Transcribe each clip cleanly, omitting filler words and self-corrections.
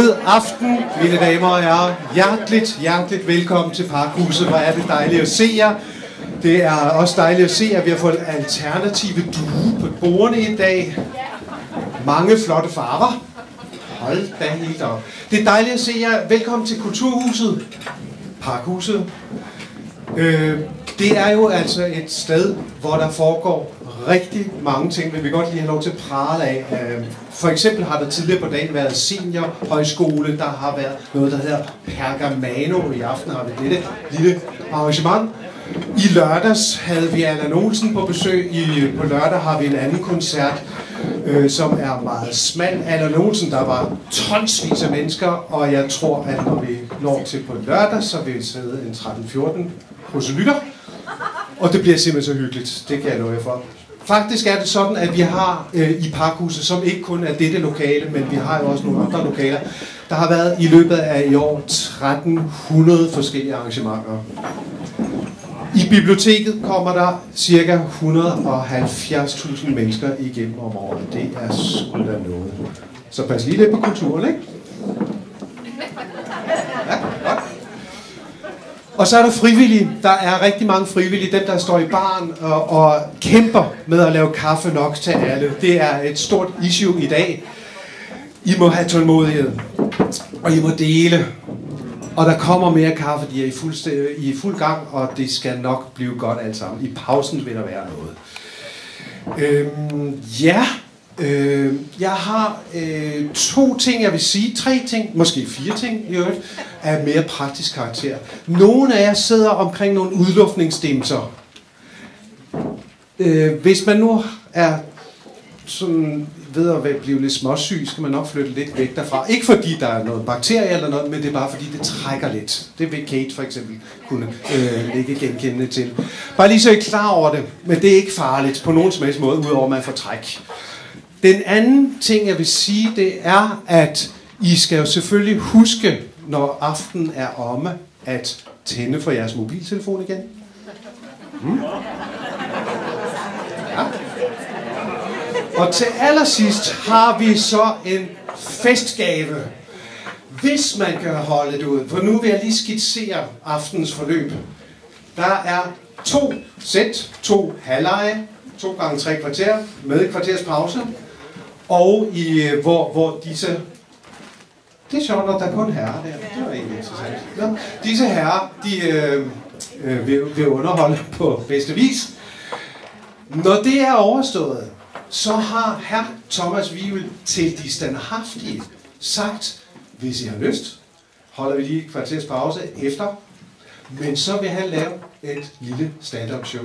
God aften, mine damer og herrer. Hjerteligt velkommen til Parkhuset. Hvor er det dejligt at se jer. Det er også dejligt at se, at vi har fået alternative duer på bordene i dag. Mange flotte farver. Hold da helt op. Det er dejligt at se jer. Velkommen til Kulturhuset. Parkhuset. Det er jo altså et sted, hvor der foregår rigtig mange ting, men vi kan godt lige have lov til at prale af. For eksempel har der tidligere på dagen været seniorhøjskole, der har været noget, der hedder Pergamano. I aften har vi dette lille arrangement. I lørdags havde vi Allan Olsen på besøg. På lørdag har vi en anden koncert, som er meget smal. Allan Olsen, der var tonsvis af mennesker, og jeg tror, at når vi når til på lørdag, så vil vi sidde en 13-14 proselytter. Og det bliver simpelthen så hyggeligt. Det kan jeg love jer for. Faktisk er det sådan, at vi har i Parkhuset, som ikke kun er dette lokale, men vi har jo også nogle andre lokaler. Der har været i løbet af i år 1300 forskellige arrangementer. I biblioteket kommer der ca. 170.000 mennesker igennem om året. Det er sgu da noget. Så pas lige lidt på kulturen, ikke? Ja, godt. Og så er der frivillige. Der er rigtig mange frivillige. Dem, der står i baren og kæmper med at lave kaffe nok til alle. Det er et stort issue i dag. I må have tålmodighed. Og I må dele. Og der kommer mere kaffe. De er i fuld gang, og det skal nok blive godt alt sammen. I pausen vil der være noget. Jeg har 2 ting, jeg vil sige. 3 ting, måske 4 ting i øvrigt, af mere praktisk karakter. Nogle af jer sidder omkring nogle udluftningsdimser. Hvis man nu er sådan ved at blive lidt småsyg, skal man nok flytte lidt væk derfra. Ikke fordi der er noget bakterie eller noget, men det er bare fordi det trækker lidt. Det vil Kate for eksempel kunne lægge genkendende til. Bare lige så I er klar over det, men det er ikke farligt på nogen som helst måde, udover at man får træk. Den anden ting, jeg vil sige, det er, at I skal jo selvfølgelig huske, når aftenen er omme, at tænde for jeres mobiltelefon igen. Ja. Og til allersidst har vi så en festgave, hvis man kan holde det ud. For nu vil jeg lige skitsere aftens forløb. Der er 2 sæt, 2 halvleje, 2 gange 3 kvarter, med et kvarters pause. Og hvor disse... Det er sjovt, når der er kun herrer der. Det var egentlig interessant. Ja. Disse herrer, de vil underholde på bedste vis. Når det er overstået, så har herr Thomas Wivel til de standhaftige sagt, hvis I har lyst, holder vi lige et kvarters pause efter, men så vil han lave et lille stand-up show.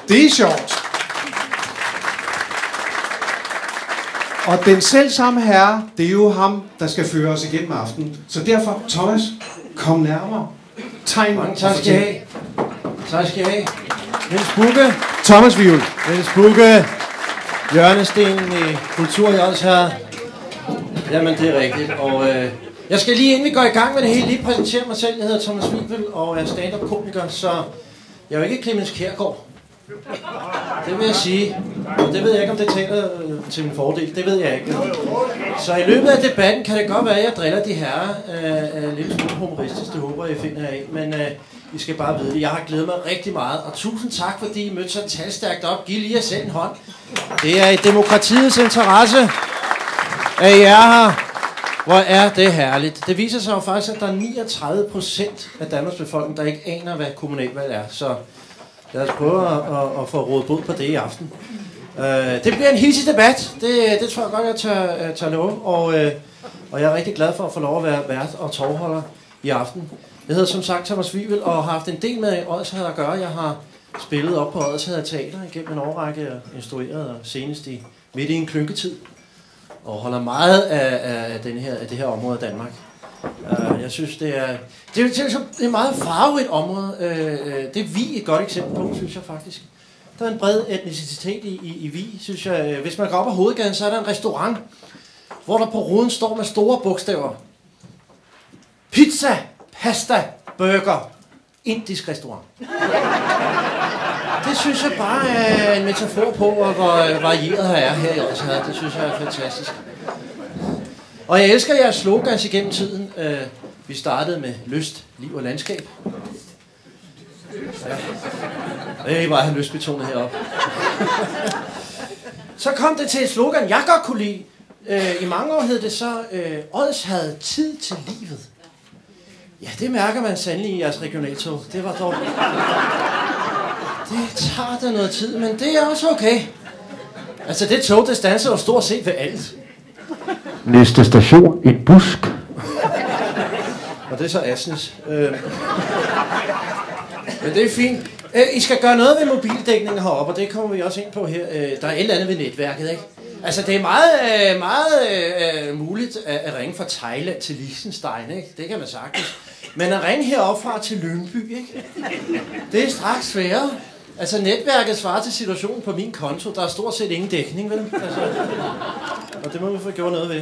Det er sjovt. Og den selv samme herre, det er jo ham, der skal føre os igennem aftenen. Så derfor, Thomas, kom nærmere. Tegn. Mange tak skal I have. Tak skal I have. Niels Bugge. Thomas Wivel. Niels Bugge. Hjørnestenen i Kultur i Odsherred. Jamen, det er rigtigt. Og jeg skal lige, inden vi går i gang med det hele, lige præsentere mig selv. Jeg hedder Thomas Wivel og er stand-up-komiker, så jeg er jo ikke Clemens Kjærgaard. Det vil jeg sige. Og det ved jeg ikke, om det taler til min fordel. Det ved jeg ikke. Så i løbet af debatten kan det godt være, at jeg driller de herrer lidt smule humoristisk. Det håber jeg finder af. Men I skal bare vide det. Jeg har glædet mig rigtig meget. Og tusind tak, fordi I mødte så talstærkt op. Giv lige jer selv en hånd. Det er i demokratiets interesse, at I er her. Hvor er det herligt. Det viser sig jo faktisk, at der er 39% af Danmarks befolkning, der ikke aner, hvad kommunalvalg er. Så lad os prøve at få rådet bod på det i aften. Det bliver en hissig debat. Det tror jeg godt, jeg tør love. Og jeg er rigtig glad for at få lov at være vært og tovholder i aften. Jeg hedder som sagt Thomas Wivel og har haft en del med Odsherred at gøre. Jeg har spillet op på Odsherred Teater igennem en årrække og instrueret, og senest midt i en klynketid. Og holder meget af det her område af Danmark. Jeg synes, det er et meget farverigt område. Det er Vi et godt eksempel på, synes jeg faktisk. Der er en bred etnicitet i Vi, synes jeg. Hvis man går op ad Hovedgaden, så er der en restaurant, hvor der på ruden står med store bogstaver: pizza, pasta, burger, indisk restaurant. Det synes jeg bare er en metafor på, hvor varieret her i Odsherred. Det synes jeg er fantastisk. Og jeg elsker jeres slogans igennem tiden. Vi startede med lyst, liv og landskab. Ja. Det er bare at have lystbetonet heroppe. Så kom det til et slogan, jeg godt kunne lide. I mange år hed det så, Ods havde tid til livet. Ja, det mærker man sandelig i jeres regionaltog. Det var dog... Det tager da noget tid, men det er også okay. Altså, det tog, det standser jo stort set ved alt. Næste station, en busk. Og det er så Asnes. Men det er fint. I skal gøre noget ved mobildækningen heroppe, og det kommer vi også ind på her. Der er et eller andet ved netværket, ikke? Altså, det er meget muligt at ringe fra Thailand til Liechtenstein, ikke? Det kan man sagtens. Men at ringe heroppe fra til Lyngby, ikke? Det er straks sværere. Altså, netværket svarer til situationen på min konto. Der er stort set ingen dækning, vel? Altså, og det må vi få gjort noget ved.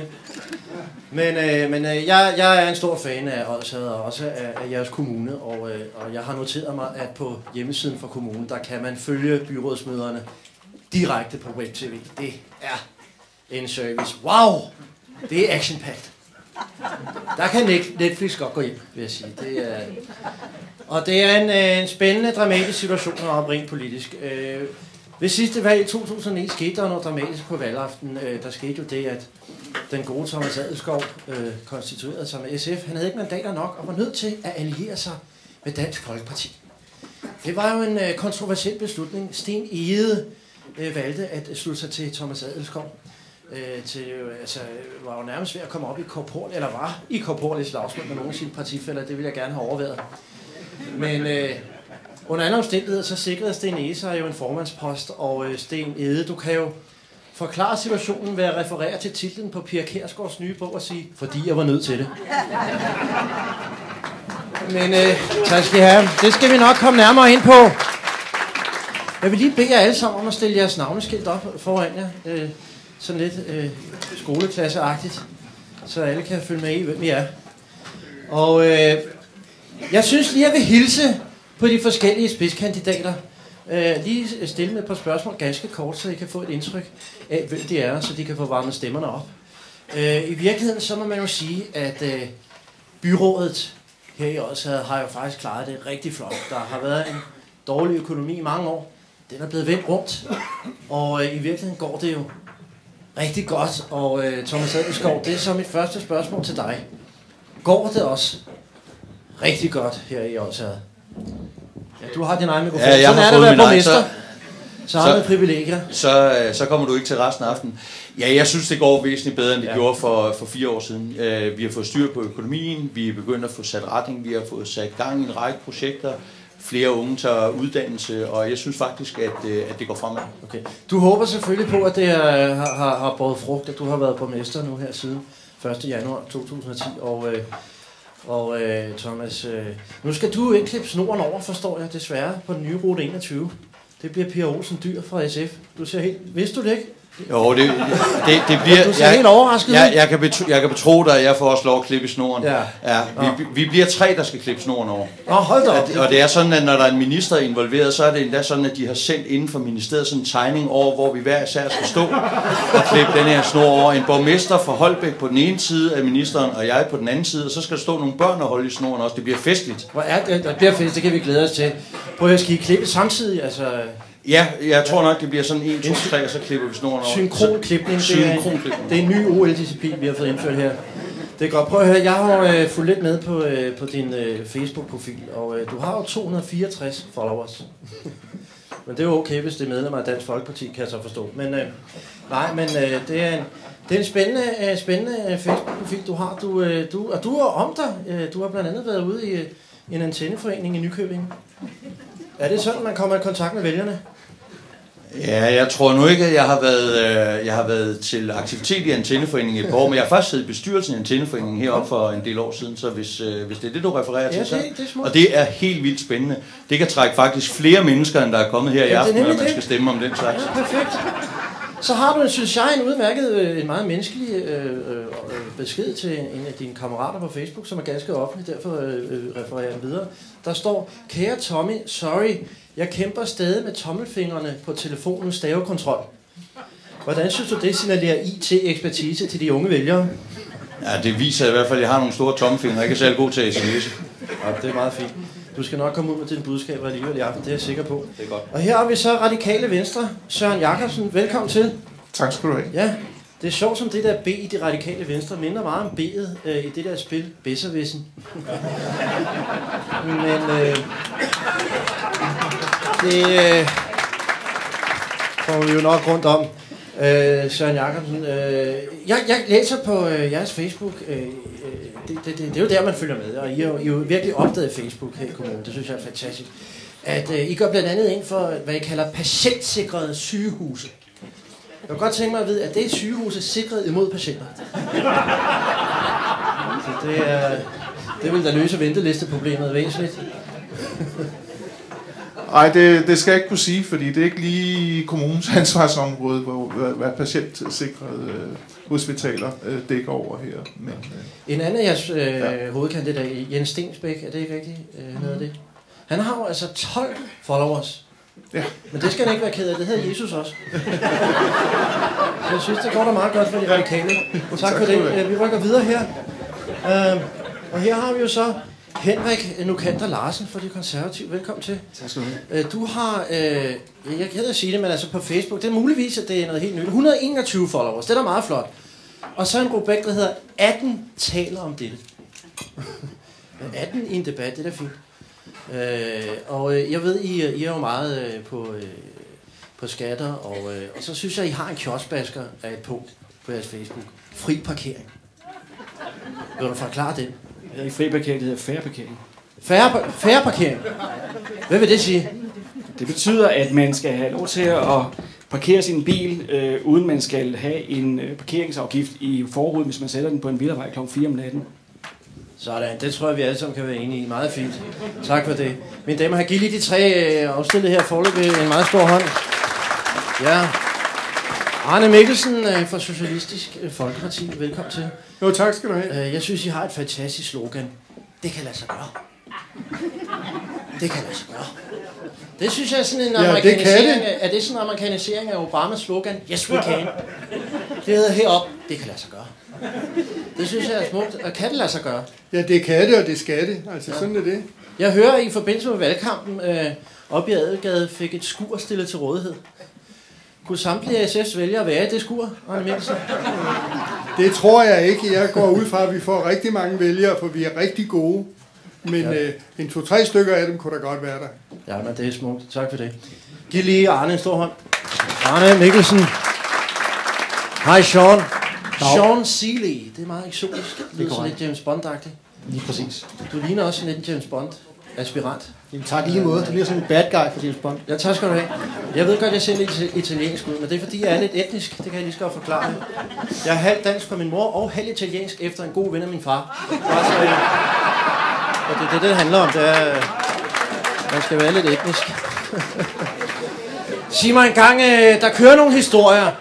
Men jeg er en stor fan af Odsherred og også af jeres kommune, og jeg har noteret mig, at på hjemmesiden for kommunen, der kan man følge byrådsmøderne direkte på web-tv. Det er en service. Wow! Det er action-packed. Der kan Netflix godt gå hjem, vil jeg sige. Og det er en spændende, dramatisk situation at rent politisk. Ved sidste valg i 2009 skete der noget dramatisk på valgaften. Der skete jo det, at den gode Thomas Adelskov konstituerede sig med SF. Han havde ikke mandater nok og var nødt til at alliere sig med Dansk Folkeparti. Det var jo en kontroversiel beslutning. Sten Egede valgte at slutte sig til Thomas Adelskov. Var jo nærmest ved at komme op i korporlig slagsmål med nogle af sine partifæller. Det ville jeg gerne have overvejet. Men under alle omstændigheder, så sikrede Sten Egede sig jo en formandspost, og Sten Egede, du kan jo forklare situationen ved at referere til titlen på Pia Kjærsgaards nye bog og sige, fordi jeg var nødt til det. Men tak skal I have. Det skal vi nok komme nærmere ind på. Jeg vil lige bede jer alle sammen om at stille jeres navneskilt op foran jer. Sådan lidt skoleklasseagtigt, så alle kan følge med i, hvem I er. Og jeg synes lige, at jeg vil hilse på de forskellige spidskandidater. Lige stille med et par spørgsmål ganske kort, så I kan få et indtryk af, hvem de er, så de kan få varmet stemmerne op. I virkeligheden, så må man jo sige, at byrådet her i Odsherred har jo faktisk klaret det rigtig flot. Der har været en dårlig økonomi i mange år. Den er blevet vendt rundt, og i virkeligheden går det jo rigtig godt. Og Thomas Adelskov, det er så mit første spørgsmål til dig. Går det også rigtig godt her i Odsherred? Ja, du har din egen mikrofon. Ja, sådan er det at være borgmester. Så har man privilegier. Så kommer du ikke til resten af aftenen. Ja, jeg synes, det går væsentligt bedre, end det gjorde for 4 år siden. Vi har fået styr på økonomien, vi er begyndt at få sat retning, vi har fået sat gang i en række projekter, flere unge tager uddannelse, og jeg synes faktisk, at det går fremad. Okay. Du håber selvfølgelig på, at det har båret frugt, at du har været borgmester nu her siden 1. januar 2010, og Thomas, nu skal du ikke klippe snoren over, forstår jeg desværre, på den nye rute 21. Det bliver Pia Olsen Dyhr fra SF. Du ser helt... Vidste du det ikke? Jo, det bliver... Du ser helt overrasket ud. Jeg kan betro dig, at jeg får også lov at klippe snoren. Ja. Vi bliver 3, der skal klippe snoren over. Hold da op. Og det er sådan, at når der er en minister involveret, så er det endda sådan, at de har sendt inden for ministeriet sådan en tegning over, hvor vi hver især skal stå og klippe den her snor over. En borgmester fra Holbæk på den ene side af ministeren, og jeg på den anden side, og så skal der stå nogle børn og holde i snoren også. Det bliver festligt. Hvor er det? Det bliver festligt, det kan vi glæde os til. Prøv at skal I klippe samtidig, altså... Ja, jeg tror nok, det bliver sådan 1, 2, 3, og så klipper vi snoren over. Synkronklipning, det er en ny OL-disciplin, vi har fået indført her. Det er godt. Prøv at høre, jeg har fulgt lidt med på din Facebook-profil, og du har jo 264 followers. Men det er jo okay, hvis det er medlemmer af Dansk Folkeparti, kan jeg så forstå. Men det er en spændende Facebook-profil, du har. Du er om dig. Du har blandt andet været ude i en antenneforening i Nykøbing. Er det sådan, man kommer i kontakt med vælgerne? Ja, jeg tror nu ikke, at jeg har været til aktivitet i Antenneforeningen et par år, men jeg har faktisk siddet i bestyrelsen i Antenneforeningen heroppe for en del år siden, så hvis det er det, du refererer til, så... Og det er helt vildt spændende. Det kan trække faktisk flere mennesker, end der er kommet her i aften, når man skal stemme om den slags. Ja, perfekt. Så har du, synes jeg, en meget menneskelig besked til en af dine kammerater på Facebook, som er ganske offentlig, derfor refererer jeg videre. Der står, kære Tommy, sorry, jeg kæmper stadig med tommelfingrene på telefonens stavekontrol. Hvordan synes du, det signalerer IT-ekspertise til de unge vælgere? Ja, det viser i hvert fald, at jeg har nogle store tommelfingre. Jeg er ikke særlig god til at sms'e. Ja, det er meget fint. Du skal nok komme ud med dine budskaber alligevel i aften, det er jeg sikker på. Det er godt. Og her har vi så Radikale Venstre. Søren Jakobsen, velkommen til. Tak skal du have. Ja, det er sjovt som det der B i det Radikale Venstre minder meget om B'et i det der spil Besserwissen. Men det får vi jo nok rundt om. Søren Jakobsen, jeg læser på jeres Facebook, det er jo der man følger med, og I er jo virkelig opdaget Facebook her i kommunen, det synes jeg er fantastisk, at I går blandt andet ind for, hvad I kalder patientsikrede sygehuse. Jeg kunne godt tænke mig at vide, at det er sygehuse sikret imod patienter. Så det vil da løse ventelisteproblemet væsentligt. Nej, det skal jeg ikke kunne sige, fordi det er ikke lige kommunens ansvarsområde, hvad patientsikrede hospitaler dækker over her. Men, en anden af jeres hovedkandidat, Jens Stensbæk, er det ikke rigtigt noget af det? Han har jo altså 12 followers. Ja. Men det skal han ikke være ked af, det hedder Jesus også. Så jeg synes, det går da meget godt for de radikale. Tak for det. Vi rykker videre her. Og her har vi jo så Henrik Nukander Larsen for De Konservative. Velkommen til. Tak skal du have. Du har, jeg kan sige det, men altså på Facebook, det er muligvis, at det er noget helt nyt. 121 followers, det er da meget flot. Og så en rubrik, der hedder 18 taler om dette. 18 i en debat, det er da fint. Og jeg ved, I er jo meget på skatter, og så synes jeg, I har en kioskbasker af et punkt på jeres Facebook. Fri parkering. Vil du forklare det? Det er ikke fri parkering, det hedder færre parkering. Færre parkering? Hvad vil det sige? Det betyder, at man skal have lov til at parkere sin bil, uden man skal have en parkeringsafgift i forruden, hvis man sætter den på en villavej kl. 4 om natten. Sådan, det tror jeg, vi alle sammen kan være enige i. Meget fint. Tak for det. Mine damer, har givet lige de tre afstillet her forløbet en meget stor hånd. Ja. Arne Mikkelsen fra Socialistisk Folkeparti. Velkommen til. Jo, tak skal du have. Jeg synes, I har et fantastisk slogan. Det kan lade sig gøre. Det kan lade sig gøre. Det synes jeg er sådan en amerikanisering. Er det sådan en amerikanisering af Obamas slogan? Yes, we can. Det hedder herop. Det kan lade sig gøre. Det synes jeg er smukt. Og kan det lade sig gøre? Ja, det kan det, og det skal det. Altså, ja. Sådan er det. Jeg hører, i forbindelse med valgkampen op i Adelgade fik et skur stillet til rådighed. Kunne samtlige af SF's vælgere være i det skur, Arne Mikkelsen? Det tror jeg ikke. Jeg går ud fra, at vi får rigtig mange vælgere, for vi er rigtig gode. Men en 2-3 stykker af dem kunne da godt være der. Ja, men det er smukt. Tak for det. Giv lige Arne en stor hånd. Arne Mikkelsen. Hej, Sean. Sean Seeley. Det er meget eksotisk. Det lyder sådan lidt James Bond-agtigt. Lige præcis. Du ligner også sådan lidt James Bond-aspirant. Jamen, tak lige måde. Du ligner sådan en bad guy for James Bond. Ja, tak skal du have. Jeg ved godt, jeg ser lidt italiensk ud, men det er fordi, jeg er lidt etnisk. Det kan jeg lige så godt forklare. Jeg er halvt dansk fra min mor og halvt italiensk efter en god ven af min far. Og det handler om. Det er, man skal være lidt etnisk. Sig mig engang, der kører nogle historier,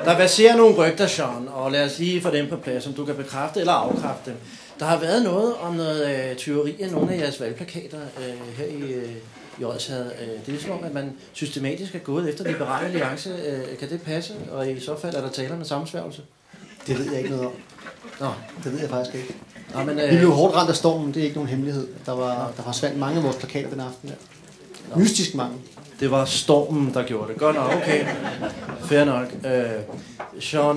der baserer nogle rygter, Sean, og lad os lige få dem på plads, om du kan bekræfte eller afkræfte dem. Der har været noget om noget tyveri af nogle af jeres valgplakater her i Odsherred. Det er som om, at man systematisk er gået efter Liberal Alliance. Kan det passe? Og i så fald er der tale om en sammensværgelse? Det ved jeg ikke noget om. Nå. Det ved jeg faktisk ikke. Nå, men, vi blev hårdt ramt af stormen, det er ikke nogen hemmelighed. Der forsvandt mange af vores plakater den aften. Ja. Mystisk mange. Det var stormen, der gjorde det. Godt nok, okay. Fair nok. Sean,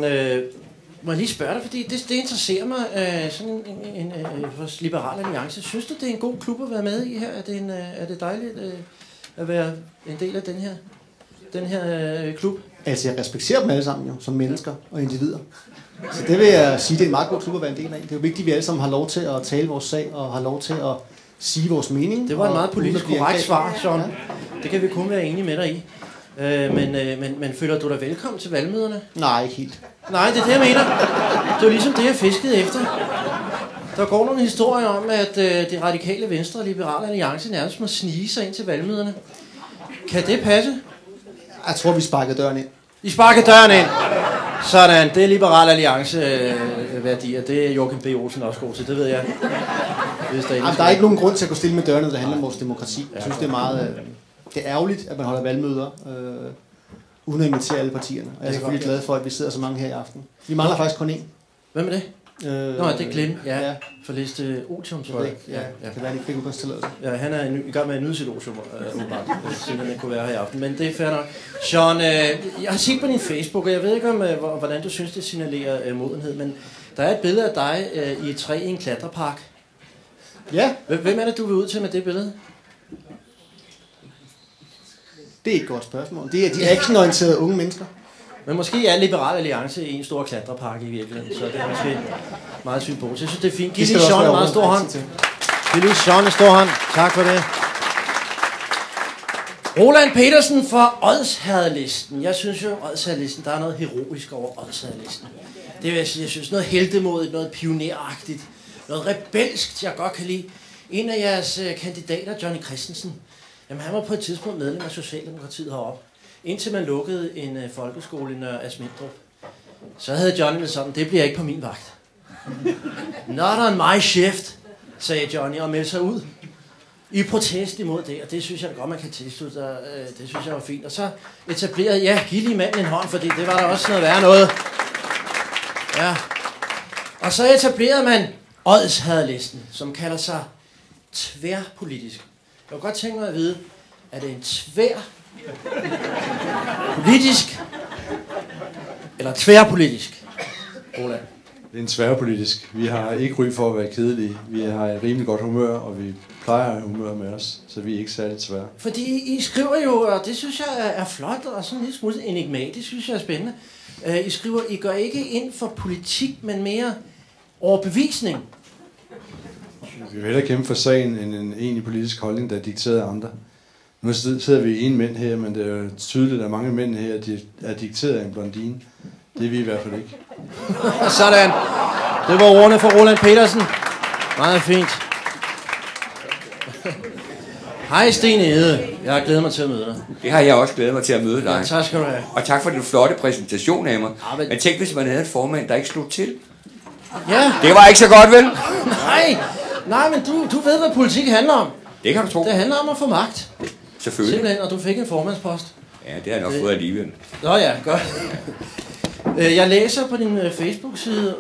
må jeg lige spørge dig, fordi det interesserer mig, sådan en Liberal Alliance. Synes du, det er en god klub at være med i her? Er det dejligt at være en del af den her klub? Altså, jeg respekterer dem alle sammen jo, som mennesker og individer. Så det vil jeg sige, det er en meget god klub at være en del af. Det er jo vigtigt, at vi alle sammen har lov til at tale vores sag og har lov til at sige vores mening. Det var en meget politisk korrekt svar, Sean. Ja. Det kan vi kun være enige med dig i. Men føler du dig velkommen til valgmøderne? Nej, ikke helt. Nej, det er det, jeg mener. Det er ligesom det, jeg fiskede efter. Der går nogle historier om, at det radikale Venstre og Liberale Alliance nærmest må snige sig ind til valgmøderne. Kan det passe? Jeg tror, vi sparkede døren ind. I sparkede døren ind? Sådan, det er Liberal Alliance værdier. Det er Joachim B. Olsen også god til, det ved jeg. Der er ikke nogen grund til at gå stille med dørene, når det handler om vores demokrati. Jeg synes, det er meget... Det er ærgerligt, at man holder valgmøder uden at invitere alle partierne. Og jeg er selvfølgelig glad for, at vi sidder så mange her i aften. Vi mangler faktisk kun én. Hvem er det? Nå, det glemte ja. For liste otium, tror jeg. Ja, det kan være, de fik udgangstilladelse. Ja, han er i gang med at nyde sit otium, åbenbart, siden han kunne være her i aften. Men det er fair nok. Sean, jeg har set på din Facebook, og jeg ved ikke, hvordan du synes, det signalerer modenhed, men der er et billede af dig i et træ i en klatrepark. Ja. Hvem er det, du vil ud til med det billede? Det er et godt spørgsmål. Det er de actionorienterede unge mennesker. Men måske er Liberal Alliance i en stor klatrepark i virkeligheden, så det er måske meget symbolsk. Jeg synes, det er fint. Giv lige Sean en meget stor hånd. Giv lige Sean en stor hånd. Tak for det. Roland Petersen fra Odsherredlisten. Jeg synes jo, Odsherredlisten, der er noget heroisk over Odsherredlisten. Det er, jeg synes, noget heltemodigt, noget pioneragtigt, noget rebelsk, jeg godt kan lide. En af jeres kandidater, Johnny Christensen, jamen han var på et tidspunkt medlem af Socialdemokratiet heroppe. Indtil man lukkede en folkeskole i Nørre Asmindrup. Så havde Johnny det sådan, det bliver ikke på min vagt. Not on my shift, sagde Johnny og meldte sig ud. I protest imod det, og det synes jeg godt, man kan tilslutte sig. Det synes jeg var fint. Og så etablerede, giv lige manden en hånd, fordi det var der også noget værre noget. Ja. Og så etablerede man Odsherredlisten, som kalder sig tværpolitisk. Jeg kunne godt tænke mig at vide, er det en politisk eller tværpolitisk? Roland. Det er en tværpolitisk. Vi har ikke ry for at være kedelige. Vi har et rimelig godt humør, og vi plejer at have humør med os, så vi er ikke særlig tvære. Fordi I skriver jo, og det synes jeg er flot, og sådan lidt smule enigmatisk, synes jeg er spændende. I skriver, I går ikke ind for politik, men mere overbevisning. Vi vil hellere kæmpe for sagen end en egentlig politisk holdning, der er dikteret af andre. Nu sidder vi en mænd her, men det er jo tydeligt, at mange mænd her er dikteret af en blondine. Det er vi i hvert fald ikke. Sådan. Det var ordene fra Roland Petersen. Meget fint. Hej Sten Ede. Jeg har glædet mig til at møde dig. Det har jeg også glædet mig til at møde dig. Ja, tak skal du have. Og tak for den flotte præsentation af mig. Ja, men tænk, hvis man havde et formand, der ikke slog til. Ja. Det var ikke så godt, vel? Nej, men du ved, hvad politik handler om. Det kan du tro. Det handler om at få magt. Selvfølgelig. Simpelthen, og du fik en formandspost. Ja, det har jeg nok fået alligevel. Nå ja, godt. Jeg læser på din Facebook-side,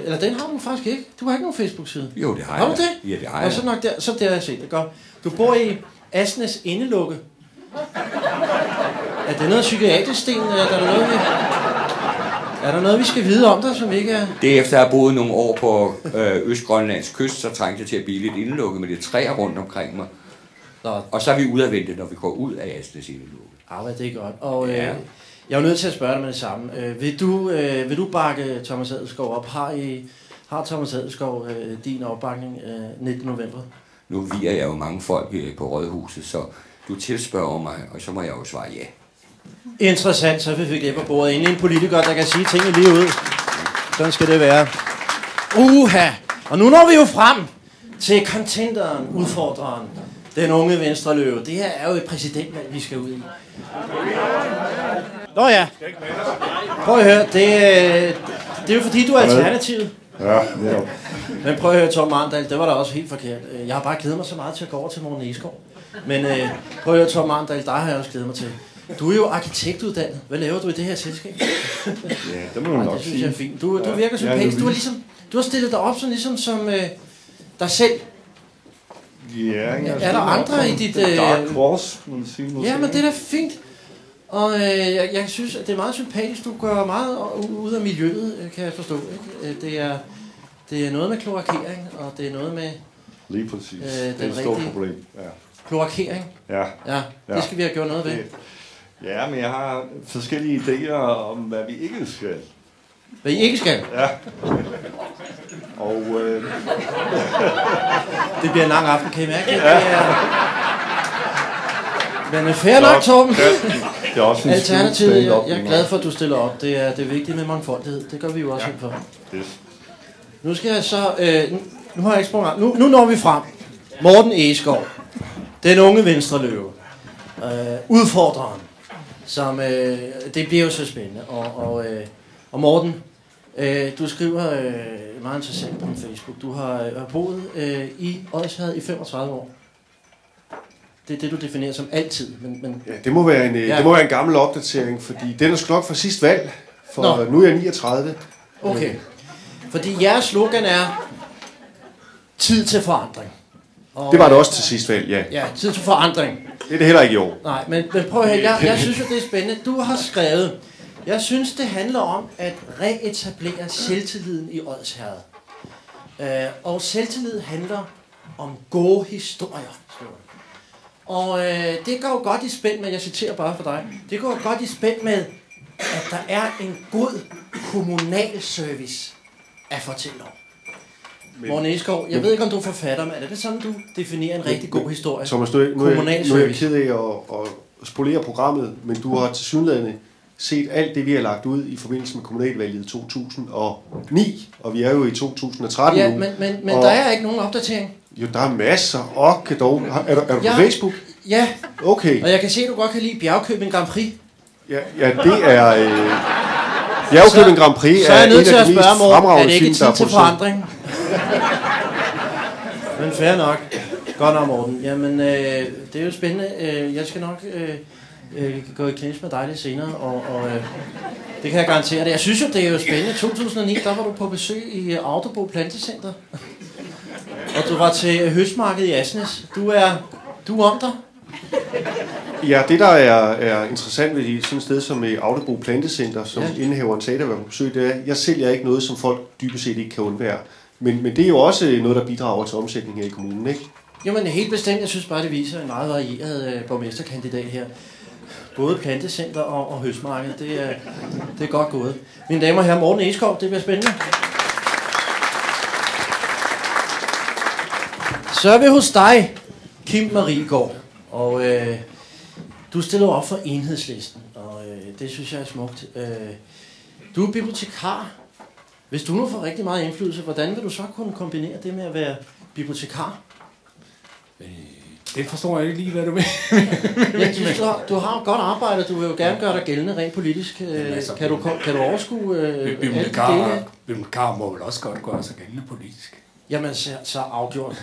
eller den har du faktisk ikke. Du har ikke nogen Facebook-side. Jo, det har jeg. Har du det? Ja, det har jeg. Og så nok der, så der har jeg set det godt. Du bor i Asnes Indelukke. Er det noget psykiatrisk, Sten? Er der noget, vi skal vide om dig, som ikke er... Det efter at have boet nogle år på Østgrønlands kyst, så trængte jeg til at blive lidt indelukket med lidt træer rundt omkring mig. Og så er vi udadvendte, når vi går ud af Asnes Indelukke. Det er godt. Og jeg er jo nødt til at spørge dig med det samme. Vil du bakke Thomas Adelskov op? Har Thomas Adelskov din opbakning 19. november? Nu viger jeg jo mange folk på Rådhuset, så du tilspørger mig, og så må jeg jo svare ja. Interessant, så vi fik det på bordet. Inden en politiker, der kan sige tingene lige ud. Sådan skal det være. Uha! Og nu når vi jo frem til contenderen, udfordreren, den unge venstreløve. Det her er jo et præsidentvalg, vi skal ud i. Nå ja. Prøv at høre, det er jo fordi, du er alternativet. Ja, det er jo. Men prøv at høre, Tom Arndal, det var da også helt forkert. Jeg har bare glædet mig så meget til at gå over til Morten Egeskov. Men prøv at høre, Tom Arndal, der har jeg også glædet mig til. Du er jo arkitektuddannet. Hvad laver du i det her selskab? Ja, det må du nok det synes sige. jeg er fint. Du virker sympatisk. Du har stillet dig op sådan ligesom som dig selv. Ja, er der andre i dit... Dark Horse, må man sige. Ja, men det er da fint. Og jeg synes, at det er meget sympatisk. Du gør meget ud af miljøet, kan jeg forstå. Ikke? Det er noget med kloakering, og det er noget med... Lige præcis. Det er et stort problem. Ja. Kloakering? Ja. Det skal vi have gjort noget ved. Ja, men jeg har forskellige idéer om, hvad vi ikke skal. Hvad I ikke skal? Ja. Og... det bliver en lang aften, kan I mærke det? Men fair nok, Torben. Det er også en Alternativet, jeg er glad for, at du stiller op. Det er vigtigt med mangfoldighed. Det gør vi jo også ind for. Nu skal jeg så... nu har jeg ikke sprunget. Nu når vi frem. Morten Egeskov. Den unge venstreløve. Udfordreren. Som, det bliver jo så spændende. Og Morten, du skriver meget interessant på din Facebook. Du har boet i Odsherred i 35 år. Det er det, du definerer som altid. Men ja, det må være en gammel opdatering, fordi den er sgu nok fra sidste valg. For nu er jeg 39. Okay. Fordi jeres slogan er tid til forandring. Og, det var det også til sidst valg, ja. Ja, tid til forandring. Det er det heller ikke i år. Nej, men prøv at høre, jeg synes jo, det er spændende. Du har skrevet, jeg synes, det handler om at reetablere selvtilliden i Odsherred. Og selvtillid handler om gode historier. Og det går jo godt i spænd med, jeg citerer bare for dig, det går godt i spænd med, at der er en god kommunal service at fortælle om. Morten Egeskov, jeg ved ikke, om du er forfatter, men er det sådan, du definerer en rigtig god historie? Thomas, nu er jeg ked af at spolere programmet, men du har tilsyneladende set alt det, vi har lagt ud i forbindelse med kommunalvalget i 2009, og vi er jo i 2013 ja, nu. Men der er ikke nogen opdatering. Jo, der er masser. Er du på Facebook? Ja. Okay. Og jeg kan se, at du godt kan lide Bjergkøbing Grand Prix. Ja, det er... Bjergkøbing Grand Prix så er jeg nødt til at spørge, Morten, er det ikke tid til forandring? Men fair nok. Godt nok, Morten. Jamen, det er jo spændende. Jeg skal nok gå i clinch med dig lidt senere, og det kan jeg garantere det. Jeg synes jo, det er jo spændende. 2009, der var du på besøg i Autobo Plantecenter. Og du var til høstmarkedet i Asnes. Du er om dig? Ja, det der er interessant ved sådan et sted som Autobo Plantecenter, som indehaveren sagde, der var på besøg, det er, jeg sælger ikke noget, som folk dybest set ikke kan undvære. Men det er jo også noget, der bidrager til omsætning her i kommunen, ikke? Jo, men helt bestemt. Jeg synes bare, det viser en meget varieret borgmesterkandidat her. Både plantecenter og høstmarked. Det er godt gået. Mine damer og herrer, Morten Egeskov, det bliver spændende. Så er vi hos dig, Kim Mariegaard. Og du stiller op for Enhedslisten, og det synes jeg er smukt. Du er bibliotekar. Hvis du nu får rigtig meget indflydelse, hvordan vil du så kunne kombinere det med at være bibliotekar? Det forstår jeg ikke lige, hvad du vil. Du har jo godt arbejde, du vil jo gerne gøre dig gældende rent politisk. Kan du overskue bibliotekar må vel også godt gøre sig gældende politisk. Jamen, så afgjort.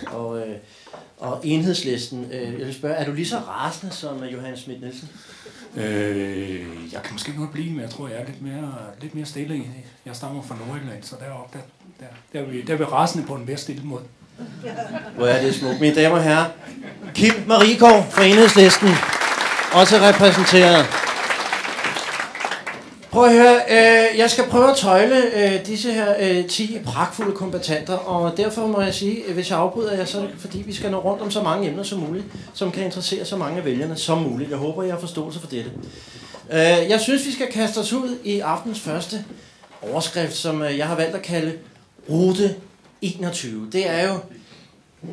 Og Enhedslisten, jeg vil spørge, er du lige så rasende som Johannes Schmidt-Nielsen? Jeg kan måske godt blive, men jeg tror, jeg er lidt mere stille. Jeg stammer fra Nordjylland, så deroppe, der er vi rasende på en mere stille måde. Hvor er det smukt. Mine damer og herrer, Kim Mariegaard fra Enhedslisten, også repræsenteret. Prøv at høre, jeg skal prøve at tøjle disse her 10 pragtfulde kombattanter, og derfor må jeg sige, hvis jeg afbryder jer, så er det fordi, vi skal nå rundt om så mange emner som muligt, som kan interessere så mange af vælgerne som muligt. Jeg håber, jeg har forståelse for dette. Jeg synes, vi skal kaste os ud i aftens første overskrift, som jeg har valgt at kalde Rute 21. Det er jo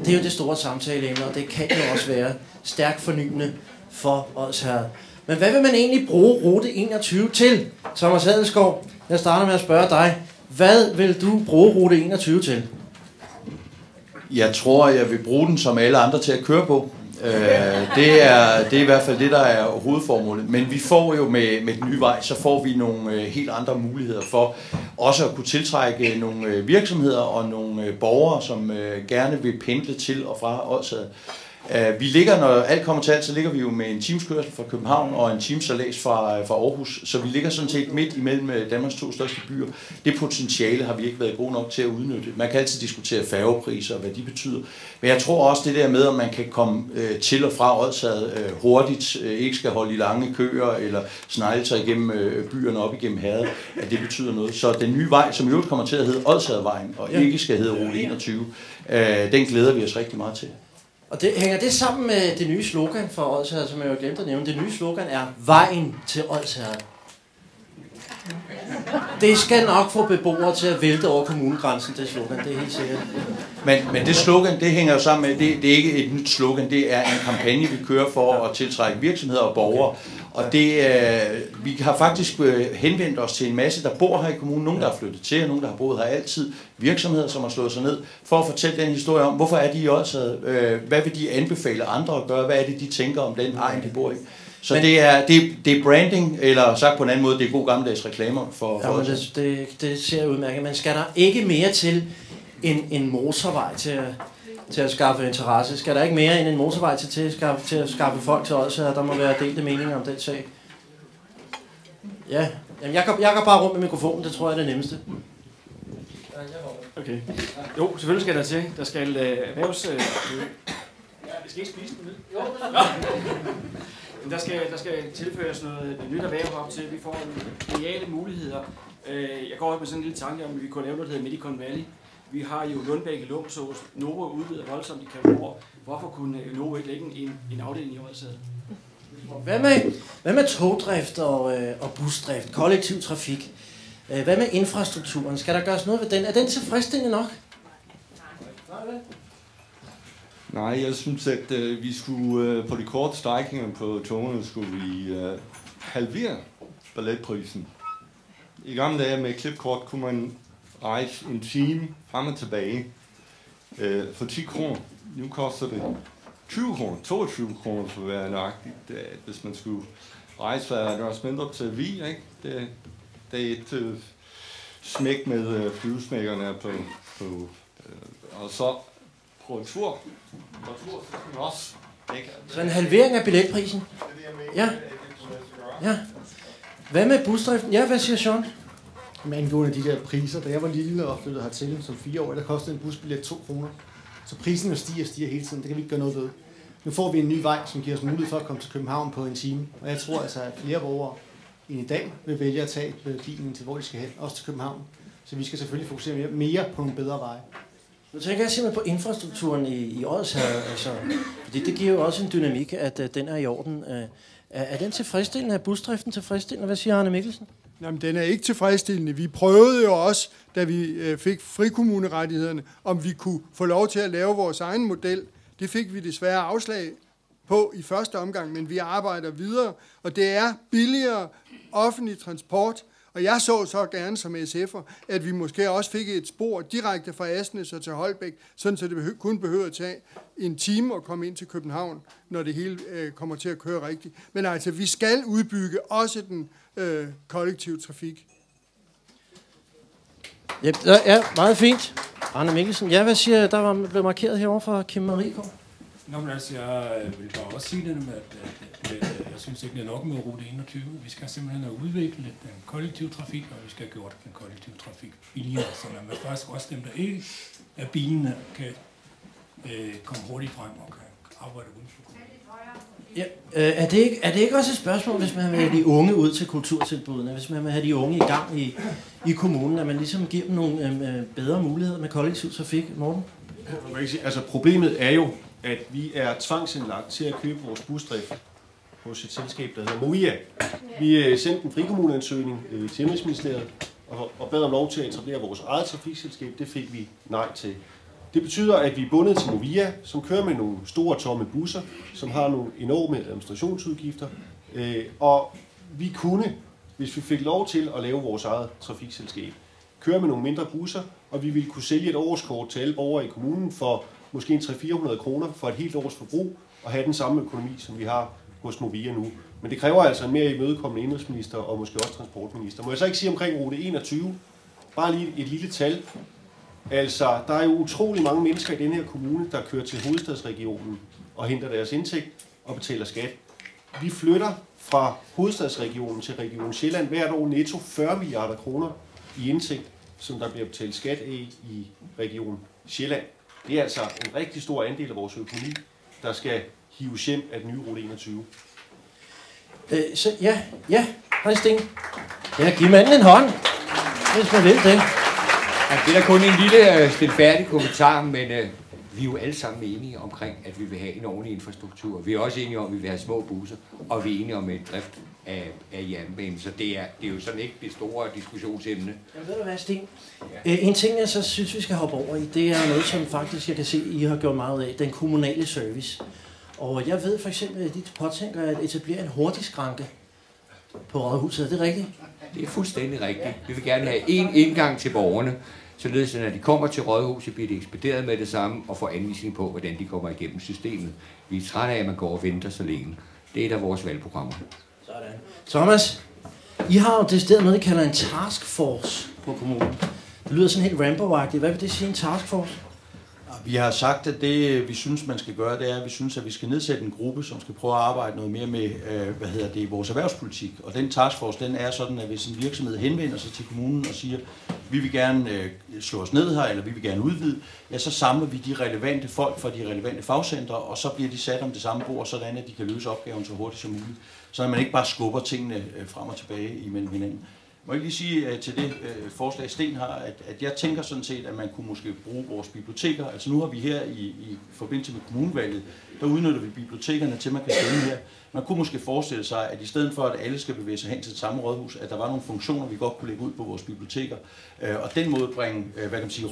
det store samtaleemne, og det kan jo også være stærkt fornyende for os her. Men hvad vil man egentlig bruge Rute 21 til? Thomas Adelskov, jeg starter med at spørge dig. Hvad vil du bruge Rute 21 til? Jeg tror, jeg vil bruge den som alle andre til at køre på. Det er i hvert fald det, der er hovedformålet. Men vi får jo med den nye vej, så får vi nogle helt andre muligheder for også at kunne tiltrække nogle virksomheder og nogle borgere, som gerne vil pendle til og fra Odsherred. Vi ligger, når alt kommer til alt, så ligger vi jo med en timeskørsel fra København og en timesejlads fra Aarhus, så vi ligger sådan set midt imellem Danmarks 2 største byer. Det potentiale har vi ikke været gode nok til at udnytte. Man kan altid diskutere færgepriser og hvad de betyder, men jeg tror også det der med, at man kan komme til og fra Odsherred hurtigt, ikke skal holde i lange køer eller snegle sig igennem byerne op igennem Herred, at det betyder noget. Så den nye vej, som i øvrigt kommer til at hedde Odsherredvejen og ikke skal hedde Rute 21, den glæder vi os rigtig meget til. Og hænger det sammen med det nye slogan for Odsherred, som jeg jo glemte at nævne. Det nye slogan er Vejen til Odsherred. Det skal nok få beboere til at vælte over kommunegrænsen, det slogan, det er helt sikkert. Men det slogan, det hænger jo sammen med, det er ikke et nyt slogan, det er en kampagne, vi kører for at tiltrække virksomheder og borgere. Og vi har faktisk henvendt os til en masse, der bor her i kommunen, nogen der har flyttet til, og nogen der har boet her altid, virksomheder, som har slået sig ned, for at fortælle den historie om, hvorfor er de i Odsherred, hvad vil de anbefale andre at gøre, hvad er det, de tænker om den egen, de bor i. Så det er branding, eller sagt på en anden måde, det er god gammeldags reklamer for Odsherred. Det ser udmærket, men skal der ikke mere til en motorvej til at skaffe interesse? Skal der ikke mere end en motorvej til at skaffe folk til Odsherred? Der må være delte meninger om den sag. Ja, jamen jeg går bare rundt med mikrofonen, det tror jeg er det nemmeste. Okay. Jo, selvfølgelig skal der til. Der skal erhvervs... vi skal ikke spise den, jo. Der skal tilføres noget nyt erhverv op til. Vi får reale muligheder. Jeg går op med sådan en lille tanke om, at vi kunne lave noget, der hedder Medicon Valley. Vi har jo Lundbæk i Lumsås. Novo udvider voldsomt i Kalundborg. Hvorfor kunne Novo ikke lægge en afdeling i Odsherred? Hvad med togdrift og busdrift, kollektiv trafik? Hvad med infrastrukturen? Skal der gøres noget ved den? Er den tilfredsstillende nok? Nej, jeg synes, at vi skulle på de korte strækninger på togene skulle vi halvere billetprisen. I gamle dage med klipkort kunne man rejse en time frem og tilbage for 10 kroner. Nu koster det 20 kroner, 22 kroner for at være nøjagtigt, hvis man skulle rejse fra Nørres Mindre til Vig, ikke? Det er et smæk med flyvesmækkerne på og så på tur også. Så en halvering af billetprisen? Ja. Ja. Hvad med busdriften? Ja, hvad siger Sean? Men angående de der priser, da jeg var lille og flyttede hertil som 4 år, der kostede en busbillet 2 kroner. Så prisen stiger hele tiden, det kan vi ikke gøre noget ved. Nu får vi en ny vej, som giver os mulighed for at komme til København på en time. Og jeg tror altså, at flere borgere end i dag vil vælge at tage bilen til, hvor de skal hen, også til København. Så vi skal selvfølgelig fokusere mere på nogle bedre veje. Nu tænker jeg simpelthen på infrastrukturen i Odsherred, altså, fordi det giver jo også en dynamik, at den er i orden. Er den tilfredsstillende? Er busdriften tilfredsstillende? Hvad siger Arne Mikkelsen? Jamen, den er ikke tilfredsstillende. Vi prøvede jo også, da vi fik frikommunerettighederne, om vi kunne få lov til at lave vores egen model. Det fik vi desværre afslag på i første omgang, men vi arbejder videre, og det er billigere offentlig transport. Og jeg så gerne som SF'er, at vi måske også fik et spor direkte fra Asnes og til Holbæk, sådan så det kun behøver at tage en time at komme ind til København, når det hele kommer til at køre rigtigt. Men altså, vi skal udbygge også den kollektive trafik. Ja, meget fint. Arne Mikkelsen, ja, hvad siger der blev markeret herovre fra Kim Mariegaard? Nå, men altså, jeg vil bare også sige det med, at jeg synes ikke, det er nok med rute 21. Vi skal simpelthen have udviklet den kollektive trafik, og vi skal have gjort den kollektive trafik billigere, så man faktisk også dem, der ikke er bilene, kan komme hurtigt frem og kan arbejde uden for kommunen. Ja, er det ikke også et spørgsmål, hvis man vil have de unge ud til kulturtilbudene, hvis man vil have de unge i gang i kommunen, at man ligesom giver dem nogle bedre muligheder med kollektiv trafik? Morten? Altså problemet er jo, at vi er tvangsindlagt til at købe vores busdrift hos et selskab, der hedder Movia. Vi sendte en frikommuneansøgning til Indenrigsministeriet og bad om lov til at etablere vores eget trafikselskab. Det fik vi nej til. Det betyder, at vi er bundet til Movia, som kører med nogle store tomme busser, som har nogle enorme administrationsudgifter. Og vi kunne, hvis vi fik lov til at lave vores eget trafikselskab, køre med nogle mindre busser, og vi ville kunne sælge et årskort til alle borgere i kommunen for måske 300-400 kroner for et helt års forbrug, og have den samme økonomi, som vi har hos Movia nu. Men det kræver altså en mere imødekommende indenrigsminister og måske også transportminister. Må jeg så ikke sige omkring rute 21? Bare lige et lille tal. Altså, der er jo utrolig mange mennesker i den her kommune, der kører til hovedstadsregionen og henter deres indtægt og betaler skat. Vi flytter fra hovedstadsregionen til Region Sjælland hvert år netto 40 milliarder kroner i indtægt, som der bliver betalt skat af i Region Sjælland. Det er altså en rigtig stor andel af vores økonomi, der skal hives hjem af den nye rute 21. Hej Sten. Ja, giv manden en hånd, hvis man vil det. Ja, det er da kun en lille stilfærdig kommentar, men vi er jo alle sammen enige omkring, at vi vil have en ordentlig infrastruktur. Vi er også enige om, at vi vil have små busser, og vi er enige om et drift af jernbanen. Så det er jo sådan ikke det store diskussionsemne. Jeg ved du hvad, Sten? En ting, jeg så synes, vi skal hoppe over i, det er noget, som faktisk jeg kan se, I har gjort meget af. Den kommunale service. Og jeg ved for eksempel, at de påtænker at etablere en hurtigskranke på Rådhuset. Er det rigtigt? Det er fuldstændig rigtigt. Vi vil gerne have én indgang til borgerne, således at når de kommer til Rådhuset, bliver de ekspederet med det samme og får anvisning på, hvordan de kommer igennem systemet. Vi er trætte af, at man går og venter så længe. Det er et af vores valgprogrammer. Sådan. Thomas, I har jo det sted, noget, I kalder en taskforce på kommunen. Det lyder sådan helt Rambo-agtigt. Hvad vil det sige, en taskforce? Vi har sagt, at det, vi synes, man skal gøre, det er, at vi synes, at vi skal nedsætte en gruppe, som skal prøve at arbejde noget mere med vores erhvervspolitik. Og den taskforce, den er sådan, at hvis en virksomhed henvender sig til kommunen og siger, vi vil gerne slå os ned her, eller vi vil gerne udvide, ja, så samler vi de relevante folk fra de relevante fagcentre, og så bliver de sat om det samme bord, sådan at de kan løse opgaven så hurtigt som muligt. Så man ikke bare skubber tingene frem og tilbage imellem hinanden. Må jeg lige sige til det forslag, Sten har, at jeg tænker sådan set, at man kunne måske bruge vores biblioteker. Altså nu har vi her i forbindelse med kommunevalget, der udnytter vi bibliotekerne til, man kan stemme her. Man kunne måske forestille sig, at i stedet for, at alle skal bevæge sig hen til det samme rådhus, at der var nogle funktioner, vi godt kunne lægge ud på vores biblioteker, og den måde bringe,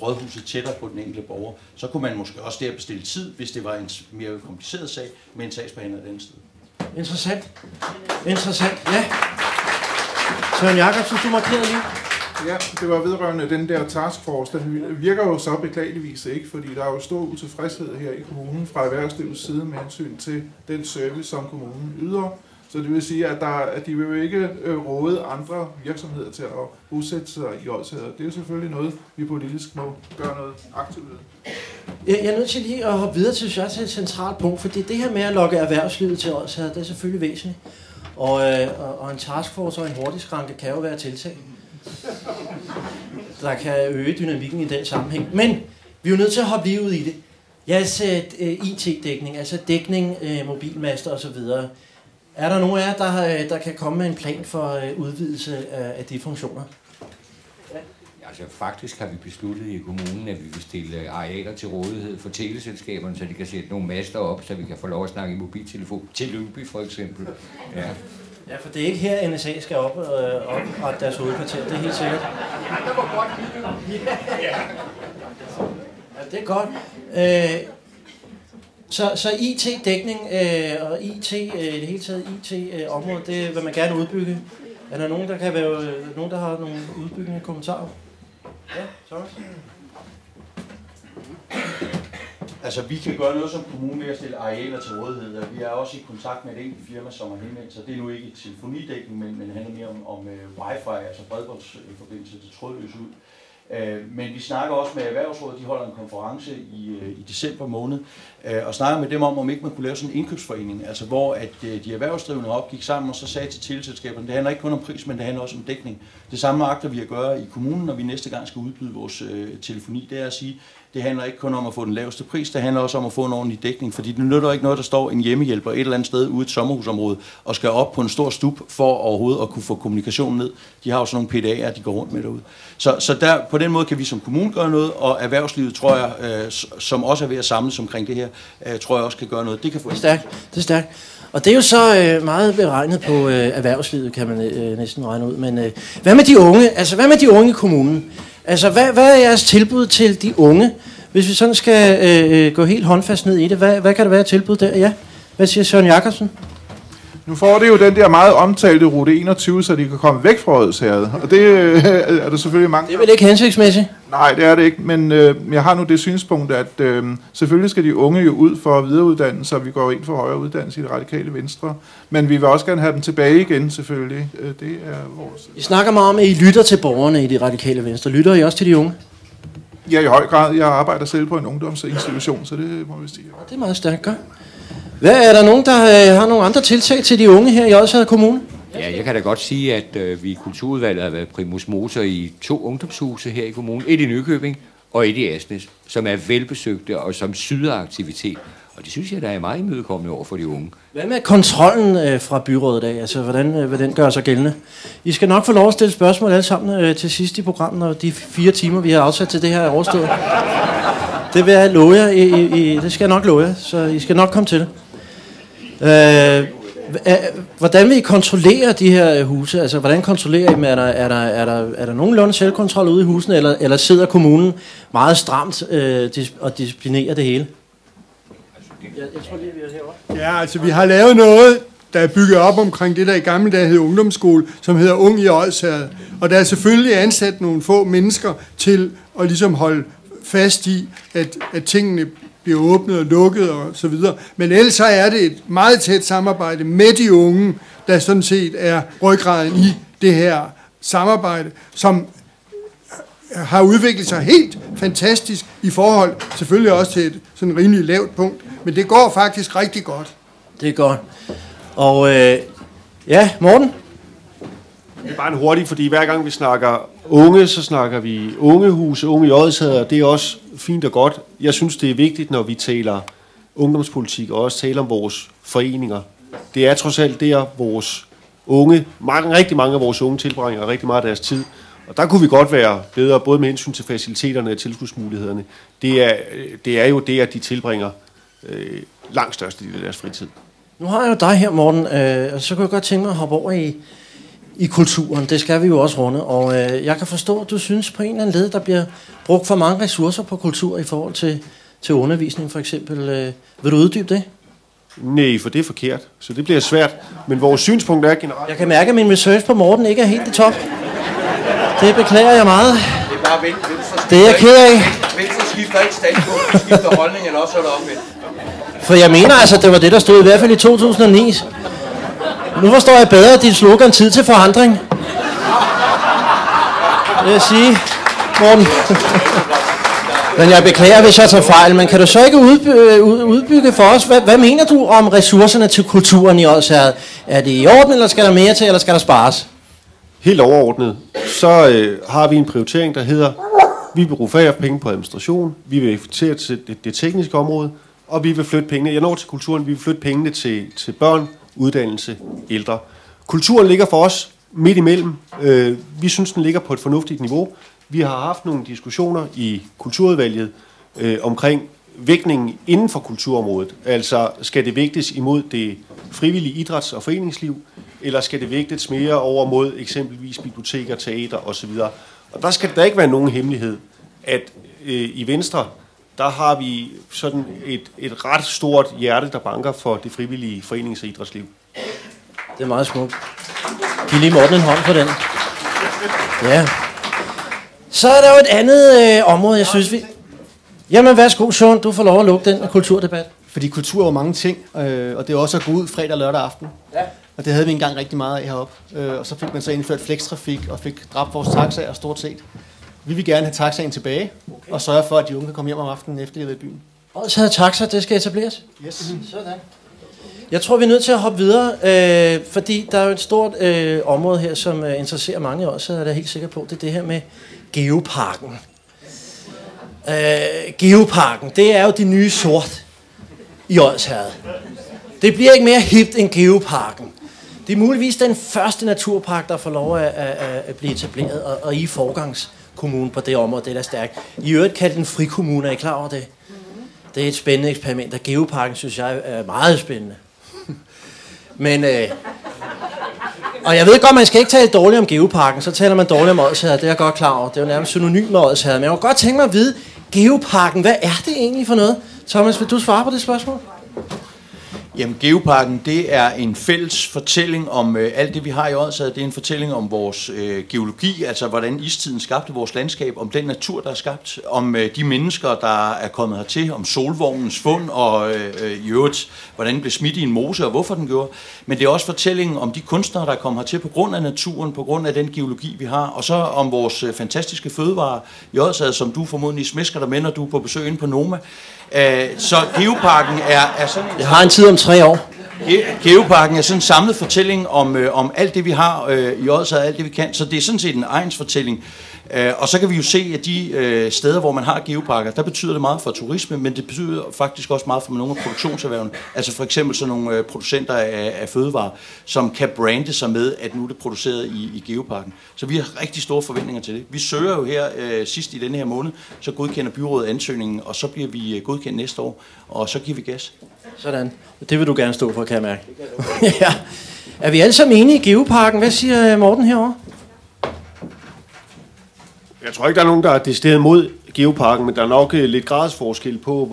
rådhuset tættere på den enkelte borger. Så kunne man måske også der bestille tid, hvis det var en mere kompliceret sag, med en sagsbehandler et andet sted. Interessant. Interessant, ja. Søren Jakobsen, du markerede lige. Ja, det var vedrørende den der taskforce. Den virker jo så beklageligvis ikke, fordi der er jo stor utilfredshed her i kommunen fra erhvervslivets side med hensyn til den service, som kommunen yder. Så det vil sige, at de vil jo ikke råde andre virksomheder til at bosætte sig i Odsherred. Det er jo selvfølgelig noget, vi politisk må gøre noget aktivt ved. Jeg er nødt til lige at hoppe videre til et centralt punkt, fordi det her med at lokke erhvervslivet til Odsherred, det er selvfølgelig væsentligt. Og en taskforce og en hurtigskranke kan jo være tiltag, der kan øge dynamikken i den sammenhæng. Men vi er jo nødt til at hoppe lige ud i det. Jeres IT-dækning, altså dækning, mobilmaster osv. Er der nogen af jer, der kan komme med en plan for udvidelse af de funktioner? Altså faktisk har vi besluttet i kommunen, at vi vil stille arealer til rådighed for teleselskaberne, så de kan sætte nogle master op, så vi kan få lov at snakke i mobiltelefon til Lyngby for eksempel. Ja. Ja, for det er ikke her, NSA skal op og deres hovedkvarter, det er helt sikkert. Det var godt. Ja, det er godt. Så IT-dækning og IT, det hele taget IT-området, det vil man gerne udbygge. Er der nogen, der har nogle udbyggende kommentarer? Ja, Thomas? Altså, vi kan gøre noget som kommune ved at stille arealer til rådighed. Vi er også i kontakt med et enkelt firma, som har henvendt sig. Det er nu ikke telefonidækning, men handler mere om wifi, altså bredbåndsforbindelse til trådløs ud. Men vi snakker også med Erhvervsrådet, de holder en konference i december måned, og snakker med dem om ikke man kunne lave sådan en indkøbsforening, altså hvor at de erhvervsdrivende opgik sammen og så sagde til teleselskaberne, det handler ikke kun om pris, men det handler også om dækning. Det samme agter vi at gøre i kommunen, når vi næste gang skal udbyde vores telefoni, det er at sige, det handler ikke kun om at få den laveste pris, det handler også om at få en ordentlig dækning, fordi det nytter ikke noget, der står en hjemmehjælper et eller andet sted ude i et sommerhusområde og skal op på en stor stup for overhovedet at kunne få kommunikationen ned. De har jo sådan nogle PDA'er, de går rundt med derude. Så der, på den måde kan vi som kommune gøre noget, og erhvervslivet, tror jeg, som også er ved at samles omkring det her, tror jeg også kan gøre noget. Det kan få det er stærkt. Og det er jo så meget beregnet på erhvervslivet, kan man næsten regne ud. Men hvad med de unge? Altså, hvad med de unge i kommunen? Altså, hvad er jeres tilbud til de unge? Hvis vi sådan skal gå helt håndfast ned i det, hvad kan der være tilbud der? Ja, hvad siger Søren Jakobsen? Nu får det jo den der meget omtalte rute 21, så de kan komme væk fra Odsherred. Og det er der selvfølgelig mange... Det er vel ikke hensigtsmæssigt? Nej, det er det ikke, men jeg har nu det synspunkt, at selvfølgelig skal de unge jo ud for videreuddanne, så vi går ind for højere uddannelse i det radikale venstre. Men vi vil også gerne have dem tilbage igen, selvfølgelig. Det er vores... I snakker meget om, at I lytter til borgerne i det radikale venstre. Lytter I også til de unge? Ja, i høj grad. Jeg arbejder selv på en ungdomsinstitution, så det må vi sige. Det er meget stærkt, godt. Hvad er der nogen, der har nogle andre tiltag til de unge her i Odsherred Kommune? Ja, jeg kan da godt sige, at vi i Kulturudvalget har været primus motor i 2 ungdomshuse her i kommunen. Et i Nykøbing og et i Asnes, som er velbesøgte og som syder aktivitet. Og det synes jeg, der er meget imødekommende over for de unge. Hvad med kontrollen fra byrådet af? Altså, hvordan vil den gøre sig gældende? I skal nok få lov at stille spørgsmål alle sammen til sidst i programmet, og de 4 timer, vi har afsat til det her er overstået. Det vil jeg love jer. Det skal jeg nok love jer, så I skal nok komme til det. Hvordan vil I kontrollere de her huse? Altså, hvordan kontrollerer I dem? Er der nogenlunde selvkontrol ude i husene, eller sidder kommunen meget stramt og disciplinerer det hele? Jeg tror lige, vi er herovre. Ja, altså vi har lavet noget, der er bygget op omkring det, der i gamle dage hed ungdomsskole, som hedder Ung i Odsherred. Og der er selvfølgelig ansat nogle få mennesker til at ligesom holde fast i, at tingene bliver åbnet og lukket og så videre. Men ellers så er det et meget tæt samarbejde med de unge, der sådan set er ryggraden i det her samarbejde, som har udviklet sig helt fantastisk i forhold selvfølgelig også til et sådan rimelig lavt punkt. Men det går faktisk rigtig godt. Det er godt. Og ja, Morten? Det er bare en hurtig, fordi hver gang vi snakker unge, så snakker vi ungehuse, unge i Odsherred, og det er også fint og godt. Jeg synes, det er vigtigt, når vi taler ungdomspolitik, og også taler om vores foreninger. Det er trods alt der, vores unge, rigtig mange af vores unge tilbringer rigtig meget af deres tid. Og der kunne vi godt være bedre, både med hensyn til faciliteterne og tilskudsmulighederne. Det er jo det, at de tilbringer langt størstedelen af deres fritid. Nu har jeg jo dig her, Morten, og så kunne jeg godt tænke mig at hoppe over i kulturen. Det skal vi jo også runde, og jeg kan forstå, at du synes på en eller anden led, der bliver brugt for mange ressourcer på kultur i forhold til undervisning for eksempel. Vil du uddybe det? Nej, for det er forkert, så det bliver svært. Men vores synspunkt er generelt... Jeg kan mærke, at min research på Morten ikke er helt i top. Det beklager jeg meget. Det er bare venstre. Det er jeg ked af. Venstre skifter ikke standpunkt, det skifter holdning, eller også er det omvendt. For jeg mener altså, det var det, der stod i hvert fald i 2009. Nu forstår jeg bedre dit slogan, tid til forandring. Det vil jeg sige, Morten. Men jeg beklager, hvis jeg tager fejl, men kan du så ikke udbygge for os? Hvad mener du om ressourcerne til kulturen i Odsherred? Er det i orden, eller skal der mere til, eller skal der spares? Helt overordnet, så har vi en prioritering, der hedder, vi vil bruge færre penge på administration, vi vil effektivisere til det tekniske område, og vi vil flytte pengene, jeg når til kulturen, vi vil flytte pengene til børn, uddannelse, ældre. Kulturen ligger for os midt imellem. Vi synes, den ligger på et fornuftigt niveau. Vi har haft nogle diskussioner i kulturudvalget omkring vægtningen inden for kulturområdet. Altså, skal det vægtes imod det frivillige idræts- og foreningsliv, eller skal det vægtes mere over mod eksempelvis biblioteker, teater osv.? Og der skal der ikke være nogen hemmelighed, at i Venstre, der har vi sådan et ret stort hjerte, der banker for det frivillige forenings- og idrætsliv. Det er meget smukt. Giv lige Morten en hånd for den. Ja. Så er der jo et andet område, jeg synes vi... Jamen værsgo, Sean, du får lov at lukke den kulturdebat. Fordi kultur er jo mange ting, og det er også at gå ud fredag og lørdag aften. Ja. Og det havde vi engang rigtig meget af heroppe. Og så fik man så indført flextrafik og fik dræbt vores taxaer stort set. Vi vil gerne have taxaen tilbage, og sørge for, at de unge kan komme hjem om aftenen efter de har været i byen. Og så havde taxa, det skal etableres? Yes. Sådan. Jeg tror, vi er nødt til at hoppe videre, fordi der er jo et stort område her, som interesserer mange også, så er jeg helt sikker på. Det er det her med Geoparken. Geoparken, det er jo det nye sort i Odsherred. Det bliver ikke mere hipt end Geoparken. Det er muligvis den første naturpark, der får lov at blive etableret, og I er forgangskommune på det område, det er da stærkt. I øvrigt kaldt en frikommune, er I klar over det? Det er et spændende eksperiment, og Geoparken synes jeg er meget spændende. Men, og jeg ved godt, man skal ikke tale dårligt om Geoparken, så taler man dårligt om Odsherred, det er jeg godt klar over. Det er jo nærmest synonym med Odsherred, men jeg kunne godt tænke mig at vide, Geoparken, hvad er det egentlig for noget? Thomas, vil du svare på det spørgsmål? Jamen, Geoparken, det er en fælles fortælling om alt det, vi har i Odsherred. Det er en fortælling om vores geologi, altså hvordan istiden skabte vores landskab, om den natur, der er skabt, om de mennesker, der er kommet hertil, om solvognens fund, og i øvrigt, hvordan den blev smidt i en mose, og hvorfor den gjorde. Men det er også fortællingen om de kunstnere, der er kommet hertil på grund af naturen, på grund af den geologi, vi har, og så om vores fantastiske fødevarer i Odsherred, som du formodentlig smisker dig med, når du er på besøg inde på Noma. Så Geoparken er sådan... Jeg har en tid om 3 år. Geoparken er sådan en samlet fortælling om alt det, vi har i Odsherred, alt det, vi kan. Så det er sådan set en egnsfortælling. Og så kan vi jo se, at de steder, hvor man har geoparker, der betyder det meget for turisme, men det betyder faktisk også meget for nogle af produktionserhvervene. Altså for eksempel sådan nogle producenter af fødevarer, som kan brande sig med, at nu er det produceret i geoparken. Så vi har rigtig store forventninger til det. Vi søger jo her sidst i denne her måned, så godkender byrådet ansøgningen, og så bliver vi godkendt næste år, og så giver vi gas. Sådan. Det vil du gerne stå for, kan jeg mærke. Ja. Er vi alle sammen enige i geoparken? Hvad siger Morten herovre? Jeg tror ikke, der er nogen, der er decideret mod Geoparken, men der er nok lidt gradsforskel på,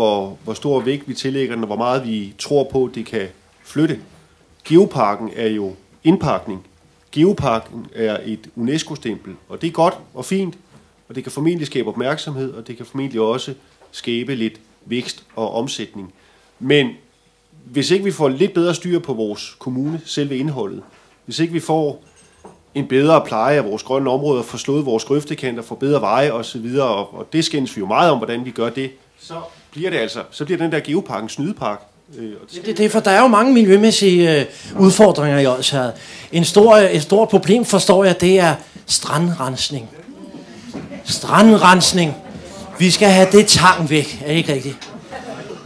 hvor stor vægt vi tillægger den, og hvor meget vi tror på, det kan flytte. Geoparken er jo indpakning. Geoparken er et UNESCO-stempel, og det er godt og fint, og det kan formentlig skabe opmærksomhed, og det kan formentlig også skabe lidt vækst og omsætning. Men hvis ikke vi får lidt bedre styr på vores kommune, selve indholdet, hvis ikke vi får en bedre pleje af vores grønne områder, få slået vores grøftekanter, få bedre veje osv., og det skændes vi jo meget om, hvordan vi gør det, så bliver den der Geoparken snydepark, Det er for der er jo mange miljømæssige udfordringer i Odsherred. Et stort problem, forstår jeg, det er strandrensning. Strandrensning. Vi skal have det tang væk, er det ikke rigtigt?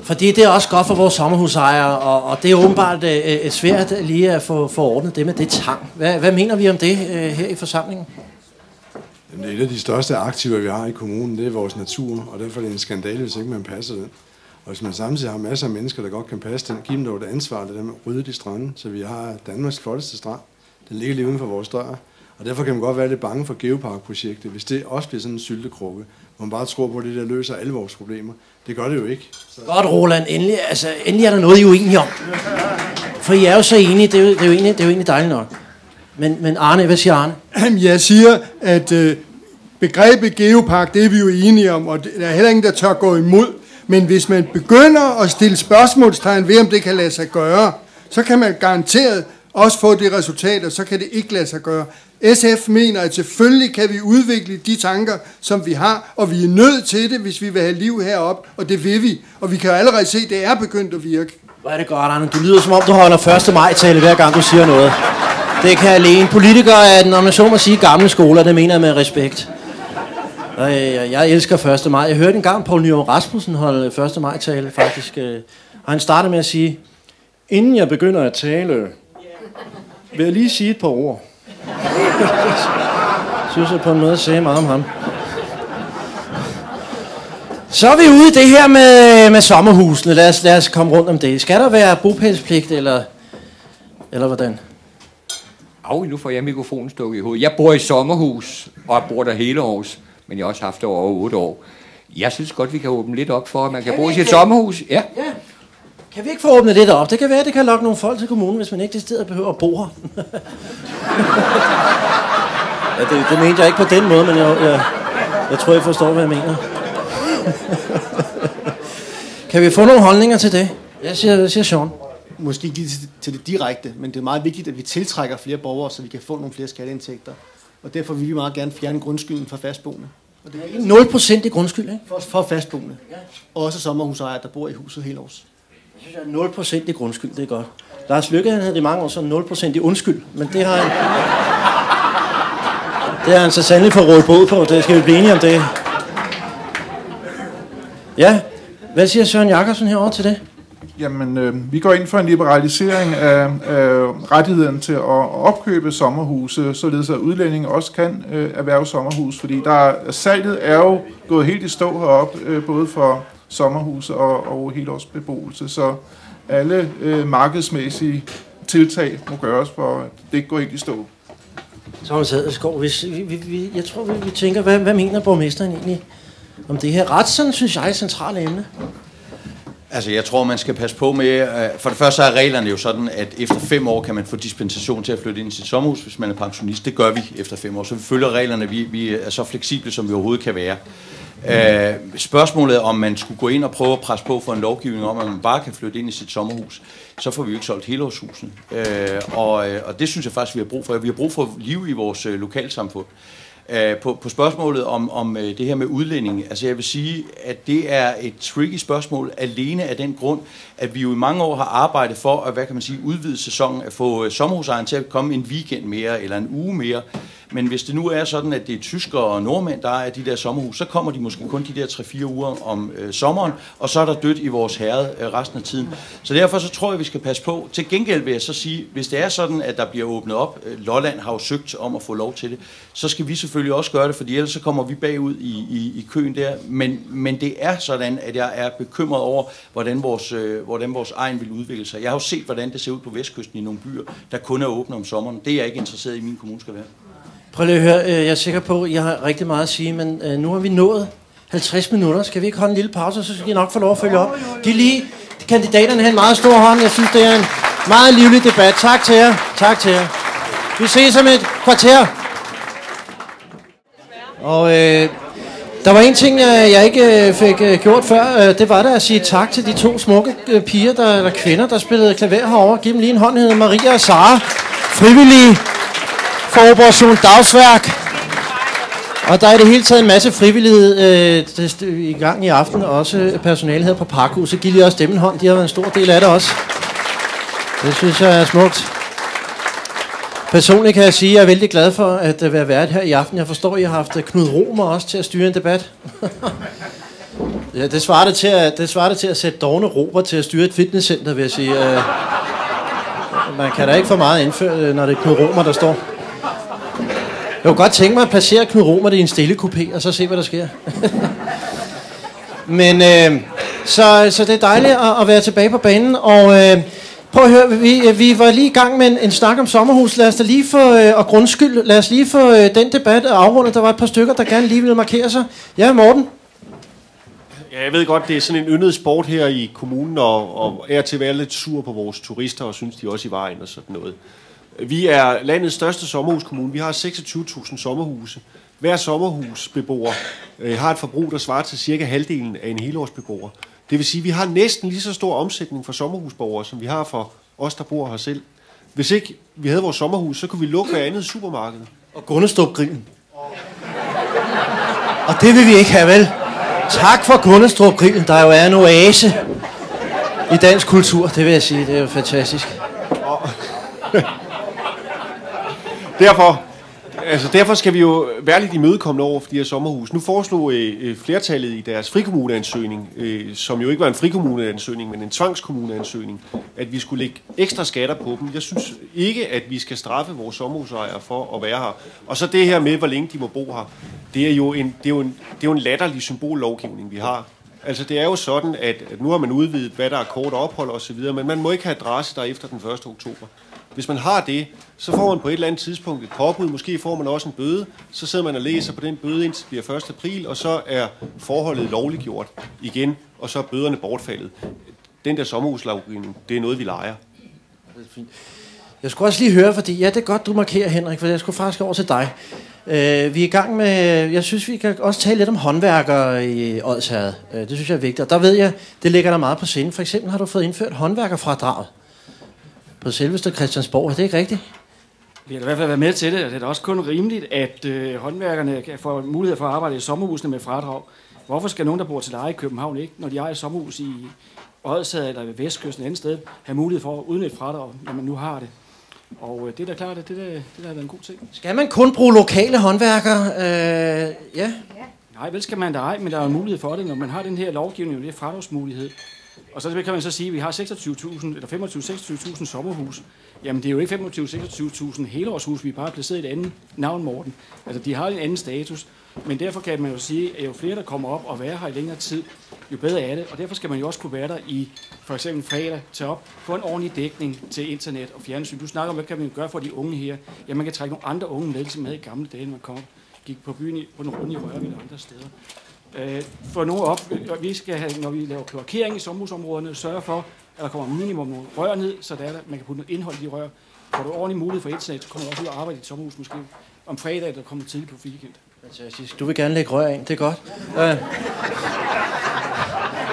Fordi det er også godt for vores sommerhusejere, og det er åbenbart svært lige at få ordnet det med det tang. Hvad mener vi om det her i forsamlingen? Jamen, det er et af de største aktiver, vi har i kommunen, det er vores natur, og derfor er det en skandale, hvis ikke man passer den. Og hvis man samtidig har masser af mennesker, der godt kan passe den, give dem dog et ansvar, det der med at rydde de strande, så vi har Danmarks flotteste strand. Den ligger lige uden for vores dør. Og derfor kan man godt være lidt bange for Geopark-projektet, hvis det også bliver sådan en syltekrukke, hvor man bare tror på, at det der løser alle vores problemer. Det gør det jo ikke. Så... Godt, Roland. Endelig er der noget, I er uenige om. For I er jo så enige, det er jo egentlig dejligt nok. Men Arne, hvad siger Arne? Jeg siger, at begrebet Geopark, det er vi jo enige om, og der er heller ingen, der tør gå imod. Men hvis man begynder at stille spørgsmålstegn ved, om det kan lade sig gøre, så kan man garanteret også få det resultat, og så kan det ikke lade sig gøre. SF mener, at selvfølgelig kan vi udvikle de tanker, som vi har, og vi er nødt til det, hvis vi vil have liv heroppe, og det vil vi. Og vi kan jo allerede se, at det er begyndt at virke. Hvor er det godt, Arne. Du lyder som om, du holder 1. maj-tale, hver gang du siger noget. Det kan alene. Politikere er den, om man så må sige, gamle skoler, det mener jeg med respekt. Jeg elsker 1. maj. Jeg hørte engang Poul Nyrup Rasmussen holde 1. maj-tale, faktisk. Og han startede med at sige, inden jeg begynder at tale, vil jeg lige sige et par ord. Synes jeg på en måde sagde meget om ham. Så er vi ude i det her med sommerhusene. Lad os komme rundt om det. Skal der være bopælspligt, eller hvordan? Nu får jeg mikrofonen stukket i hovedet. Jeg bor i sommerhus, og jeg bor der hele års, men jeg har også haft det over 8 år. Jeg synes godt, vi kan åbne lidt op for, at man kan bo i sit sommerhus. Ja. Kan vi ikke få åbnet lidt op? Det kan være, det kan lokke nogle folk til kommunen, hvis man ikke det sted behøver at bo her. Det mente jeg ikke på den måde, men jeg tror, jeg forstår, hvad jeg mener. Kan vi få nogle holdninger til det? Jeg siger Sean. Måske ikke til det direkte, men det er meget vigtigt, at vi tiltrækker flere borgere, så vi kan få nogle flere skatteindtægter. Og derfor vil vi meget gerne fjerne grundskylden for fastboende. 0% i grundskyld, ikke? For fastboende. Ja. Også sommerhusejere, der bor i huset hele års. Jeg synes, 0% i grundskyld, det er godt. Lars Løkke, han havde i mange år sådan 0% i undskyld, men det har han så sandelig for råd båd på, det skal vi blive enige om det. Ja, hvad siger Søren Jakobsen herovre til det? Jamen, vi går ind for en liberalisering af rettigheden til at opkøbe sommerhuse, således at udlændinge også kan erhverve sommerhus, fordi salget er jo gået helt i stå heroppe, både for sommerhuse og helårsbeboelse, så alle markedsmæssige tiltag må gøres for, at det ikke går helt i stå. Thomas Hadersgaard, jeg tror, vi tænker, hvad mener borgmesteren egentlig om det her? Ret sådan, synes jeg, er et centralt emne. Altså, jeg tror, man skal passe på med... For det første så er reglerne jo sådan, at efter 5 år kan man få dispensation til at flytte ind i sit sommerhus, hvis man er pensionist. Det gør vi efter 5 år, så vi følger reglerne. Vi er så fleksible, som vi overhovedet kan være. Spørgsmålet om man skulle gå ind og prøve at presse på for en lovgivning om, at man bare kan flytte ind i sit sommerhus, så får vi jo ikke solgt helårshusene. Og det synes jeg faktisk, vi har brug for. Vi har brug for liv i vores lokalsamfund. På spørgsmålet om det her med udlænding, altså jeg vil sige, at det er et tricky spørgsmål alene af den grund, at vi jo i mange år har arbejdet for at, udvide sæsonen, at få sommerhusejeren til at komme en weekend mere eller en uge mere. Men hvis det nu er sådan, at det er tyskere og nordmænd, der er de der sommerhus, så kommer de måske kun de der 3-4 uger om sommeren, og så er der dødt i vores herred resten af tiden. Så derfor så tror jeg, vi skal passe på. Til gengæld vil jeg så sige, hvis det er sådan, at der bliver åbnet op, Lolland har jo søgt om at få lov til det, så skal vi selvfølgelig også gøre det, fordi ellers så kommer vi bagud i køen der. Men det er sådan, at jeg er bekymret over, hvordan vores egen vil udvikle sig. Jeg har jo set, hvordan det ser ud på Vestkysten i nogle byer, der kun er åbne om sommeren. Det er jeg ikke interesseret i, min kommune skal være. Prøv lige at høre, jeg er sikker på, at jeg har rigtig meget at sige, men nu har vi nået 50 minutter. Skal vi ikke holde en lille pause, så skal I nok få lov at følge op. Giv lige kandidaterne have en meget stor hånd. Jeg synes, det er en meget livlig debat. Tak til jer. Tak til jer. Vi ses om et kvarter. Og der var en ting, jeg ikke fik gjort før. Det var da at sige tak til de 2 smukke piger, eller kvinder, der spillede klaver herovre. Giv dem lige en hånd, hedder Maria og Sara. Frivillige for Operation Dagsværk. Og der er i det hele taget en masse frivillighed i gang i aften, og også personale her på Parkhuset. Giv lige også dem en hånd, de har været en stor del af det også. Det synes jeg er smukt. Personligt kan jeg sige, at jeg er vældig glad for at være vært her i aften. Jeg forstår, at I har haft Knud Romer også til at styre en debat. Ja, det svarer det til at sætte Dorne Robert til at styre et fitnesscenter, vil jeg sige. Man kan da ikke få meget indført, når det er Knud Romer, der står. Jeg kunne godt tænke mig at placere Knud Romer i en stille kupé, og så se, hvad der sker. Men så det er dejligt at være tilbage på banen, og prøv at høre, vi var lige i gang med en snak om sommerhus. Lad os da lige få, og grundskyld, lad os lige få den debat afrundet. Der var et par stykker, der gerne lige ville markere sig. Ja, Morten? Ja, jeg ved godt, det er sådan en yndet sport her i kommunen, og er til at være lidt sur på vores turister, og synes de også i vejen og sådan noget. Vi er landets største sommerhuskommune. Vi har 26.000 sommerhuse. Hver sommerhusbeboer har et forbrug, der svarer til cirka halvdelen af en helårsbeboer. Det vil sige, at vi har næsten lige så stor omsætning for sommerhusborgere, som vi har for os, der bor her selv. Hvis ikke vi havde vores sommerhus, så kunne vi lukke hver andet supermarked. Og Gundestrup-grillen. Og det vil vi ikke have, vel? Tak for Gundestrup-grillen, der jo er en oase i dansk kultur, det vil jeg sige. Det er jo fantastisk. Derfor skal vi jo være lidt imødekommende over for de her sommerhus. Nu foreslog flertallet i deres frikommuneansøgning, som jo ikke var en frikommuneansøgning, men en tvangskommuneansøgning, at vi skulle lægge ekstra skatter på dem. Jeg synes ikke, at vi skal straffe vores sommerhusejere for at være her. Og så det her med, hvor længe de må bo her, det er jo en latterlig symbollovgivning, vi har. Altså det er jo sådan, at nu har man udvidet, hvad der er kort ophold osv., men man må ikke have adresse der efter den 1. oktober. Hvis man har det, så får man på et eller andet tidspunkt et påbud, måske får man også en bøde, så sidder man og læser på den bøde indtil det bliver 1. april, og så er forholdet lovliggjort igen, og så er bøderne bortfaldet. Den der sommerhuslovgivning, det er noget, vi leger. Jeg skulle også lige høre, fordi ja, det er godt, du markerer, Henrik, for jeg skulle faktisk over til dig. Vi er i gang med, jeg synes, vi kan også tale lidt om håndværkere i Odsherred. Det synes jeg er vigtigt, og der ved jeg, det ligger der meget på sinde. For eksempel har du fået indført håndværkerfradraget på selveste Christiansborg, er det ikke rigtigt? Vi har i hvert fald været med til det, og det er da også kun rimeligt, at håndværkerne kan få mulighed for at arbejde i sommerhusene med fradrag. Hvorfor skal nogen, der bor til leje i København ikke, når de ejer sommerhus i Odsherred eller ved Vestkysten et andet sted, have mulighed for at udnytte fradrag, når man nu har det? Og det er da klart, at det har været en god ting. Skal man kun bruge lokale håndværkere? Ja. Nej, vel skal man da ej, men der er en mulighed for det, når man har den her lovgivning, og det er fradragsmulighed. Og så kan man så sige, at vi har 26.000 eller 25-26.000 sommerhus. Jamen det er jo ikke 25-26.000 helårshus, vi er bare placeret i et andet navn, Morten. Altså de har en anden status. Men derfor kan man jo sige, at jo flere der kommer op og være her i længere tid, jo bedre er det. Og derfor skal man jo også kunne være der i for eksempel fredag, tage op, få en ordentlig dækning til internet og fjernsyn. Du snakker om, hvad kan man gøre for de unge her? Ja, man kan trække nogle andre unge med, som havde i gamle dage, når man gik på byen på den runde i Rørvig eller andre steder. For nogle op, vi skal have, når vi laver kloakering i sommerhusområderne, sørge for, at der kommer minimum nogle rør ned, så der man kan putte noget indhold i de rør. Får du ordentlig mulighed for internet, så kommer du også ud og arbejde i et sommerhus måske om fredag, der kommer tidligt på weekend. Fantastisk. Du vil gerne lægge rør ind, det er godt.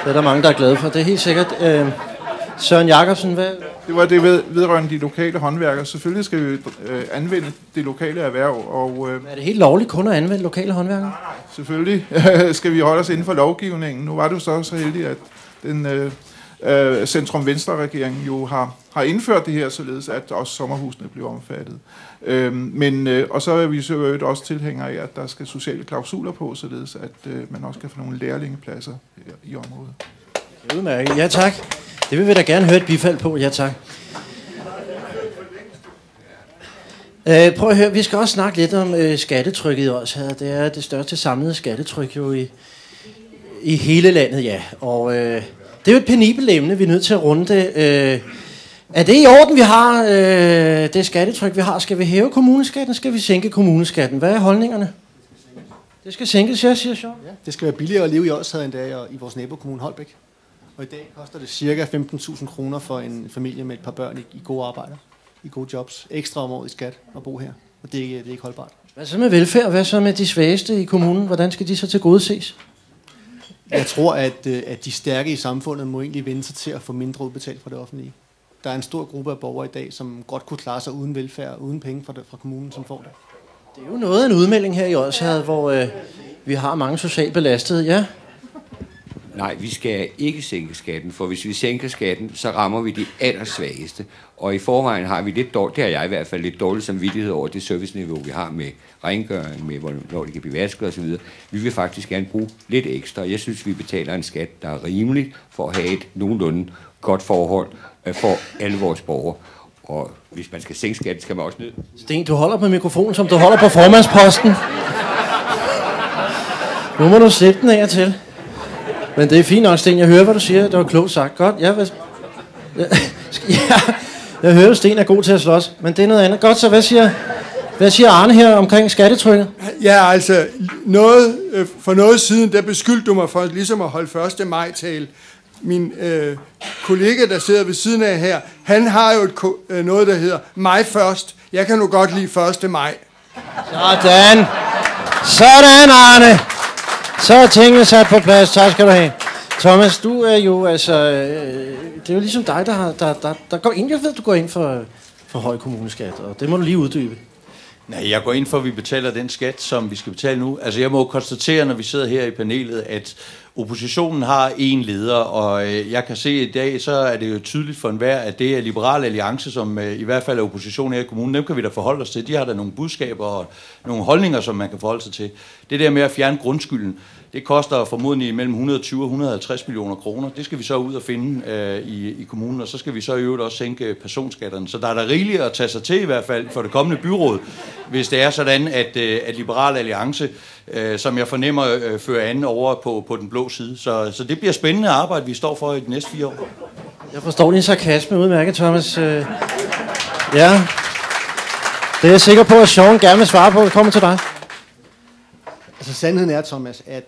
Det er der mange, der er glade for, det er helt sikkert. Søren Jakobsen, hvad? Det var det vedrørende de lokale håndværkere. Selvfølgelig skal vi anvende det lokale erhverv. Og, er det helt lovligt kun at anvende lokale håndværkere? Nej. Selvfølgelig skal vi holde os inden for lovgivningen. Nu var det jo så heldigt, at den Centrum-Venstre-regeringen jo har indført det her, således at også sommerhusene bliver omfattet. Og så er vi så også tilhængere af, at der skal sociale klausuler på, således at man også kan få nogle lærlingepladser i området. Udmærket. Ja tak. Det vil vi da gerne høre et bifald på. Ja tak. Prøv at høre, vi skal også snakke lidt om skattetrykket i Odsherred. Det er det største samlede skattetryk jo i hele landet, ja. Og det er jo et penibelt emne, vi er nødt til at runde det. Er det i orden, vi har det skattetryk, vi har? Skal vi hæve kommuneskatten? Skal vi sænke kommuneskatten? Hvad er holdningerne? Det skal sænkes, jeg siger så. Ja, det skal være billigere at leve i Odsherred end det er i vores nabokommune Holbæk. Og i dag koster det cirka 15.000 kroner for en familie med et par børn i gode arbejder, i gode jobs, ekstra om året i skat at bo her. Og det er ikke holdbart. Hvad så med velfærd? Hvad så med de svageste i kommunen? Hvordan skal de så tilgodeses? Jeg tror, at de stærke i samfundet må egentlig vende sig til at få mindre udbetalt fra det offentlige. Der er en stor gruppe af borgere i dag, som godt kunne klare sig uden velfærd, uden penge fra kommunen, som får det. Det er jo noget af en udmelding her i Odsherred, hvor vi har mange socialt belastede, ja. Nej, vi skal ikke sænke skatten, for hvis vi sænker skatten, så rammer vi de allersvageste. Og i forvejen har vi lidt dårligt, det har jeg i hvert fald lidt dårlig samvittighed over det serviceniveau, vi har med rengøring, med hvornår de kan blive vasket osv. Vi vil faktisk gerne bruge lidt ekstra. Jeg synes, vi betaler en skat, der er rimelig for at have et nogenlunde godt forhold for alle vores borgere. Og hvis man skal sænke skatten, skal man også ned. Sten, du holder på mikrofonen, som du holder på formandsposten. Nu må du slippe den af og til. Men det er fint nok, Sten. Jeg hører, hvad du siger. Det var klogt sagt. Godt. Ja, jeg hører, Sten er god til at slås. Men det er noget andet. Godt, så hvad siger Arne her omkring skattetrykket? Ja, altså, for noget siden, der beskyldte du mig for ligesom at holde 1. maj-tale. Min kollega, der sidder ved siden af her, han har jo noget, der hedder mig først. Jeg kan nu godt lide 1. maj. Sådan, Arne. Så er tingene sat på plads. Tak skal du have. Thomas, du er jo altså... det er jo ligesom dig, der går ind. Jeg ved, du går ind for høj kommuneskat, og det må du lige uddybe. Nej, jeg går ind for, at vi betaler den skat, som vi skal betale nu. Altså, jeg må konstatere, når vi sidder her i panelet, at oppositionen har en leder, og jeg kan se i dag, så er det jo tydeligt for enhver, at det er Liberal Alliance, som i hvert fald er opposition her i kommunen. Dem kan vi da forholde os til. De har da nogle budskaber og nogle holdninger, som man kan forholde sig til. Det der med at fjerne grundskylden, det koster formodentlig mellem 120 og 150 millioner kroner. Det skal vi så ud og finde i kommunen, og så skal vi så i øvrigt også sænke personskatterne. Så der er der rigeligt at tage sig til i hvert fald for det kommende byråd, hvis det er sådan, at Liberal Alliance, som jeg fornemmer, fører an over på den blå side. Så det bliver spændende arbejde, vi står for i de næste 4 år. Jeg forstår din sarkasme udmærket, Thomas. Ja, det er jeg sikker på, at Sean gerne vil svare på. Det kommer til dig. Altså sandheden er, Thomas, at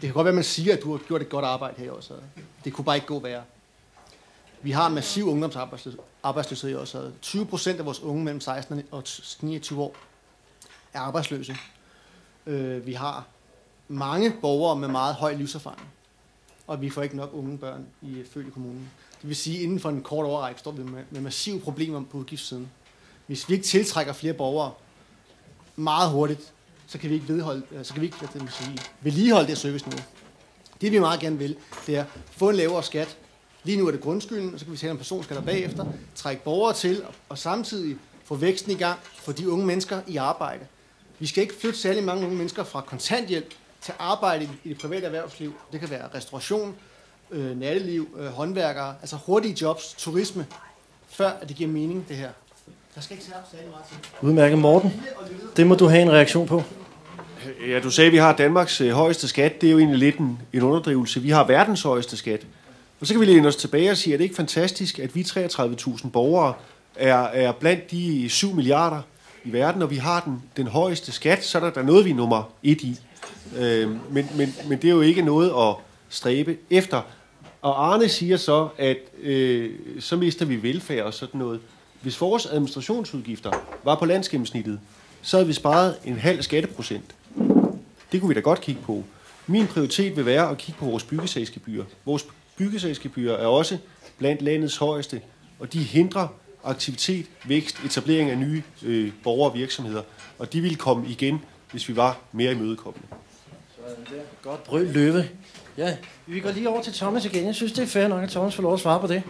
det kan godt være, at man siger, at du har gjort et godt arbejde her i Odsherred. Det kunne bare ikke gå værre. Vi har massiv ungdomsarbejdsløshed i Odsherred. 20% af vores unge mellem 16 og 29 år er arbejdsløse. Vi har mange borgere med meget høj livserfaring, og vi får ikke nok unge børn født i kommunen. Det vil sige, at inden for en kort overrække står vi med massive problemer på udgiftssiden. Hvis vi ikke tiltrækker flere borgere meget hurtigt, så kan vi ikke vedligeholde det serviceniveau. Det vi meget gerne vil, det er få en lavere skat. Lige nu er det grundskylden, og så kan vi tale om personskatter bagefter, trække borgere til, og samtidig få væksten i gang for de unge mennesker i arbejde. Vi skal ikke flytte særlig mange unge mennesker fra kontanthjælp til arbejde i det private erhvervsliv. Det kan være restauration, natteliv, håndværkere, altså hurtige jobs, turisme, før at det giver mening det her. Der skal ikke særlig meget til. Udmærket, Morten. Det må du have en reaktion på. Ja, du sagde, at vi har Danmarks højeste skat. Det er jo egentlig lidt en underdrivelse. Vi har verdens højeste skat. Og så kan vi læne os tilbage og sige, at det er ikke fantastisk, at vi 33.000 borgere er blandt de 7 milliarder i verden, og vi har den højeste skat, så er der noget, vi er nummer 1 i. Men det er jo ikke noget at stræbe efter. Og Arne siger så, at så mister vi velfærd og sådan noget. Hvis vores administrationsudgifter var på landsgennemsnittet, så havde vi sparet 0,5 skatteprocent. Det kunne vi da godt kigge på. Min prioritet vil være at kigge på vores byggesagsgebyrer. Vores byggesagsgebyrer er også blandt landets højeste, og de hindrer aktivitet, vækst, etablering af nye borgere og virksomheder. Og de ville komme igen, hvis vi var mere imødekommende. Godt brød løve. Ja, vi går lige over til Thomas igen. Jeg synes, det er fair nok, at Thomas får lov at svare på det.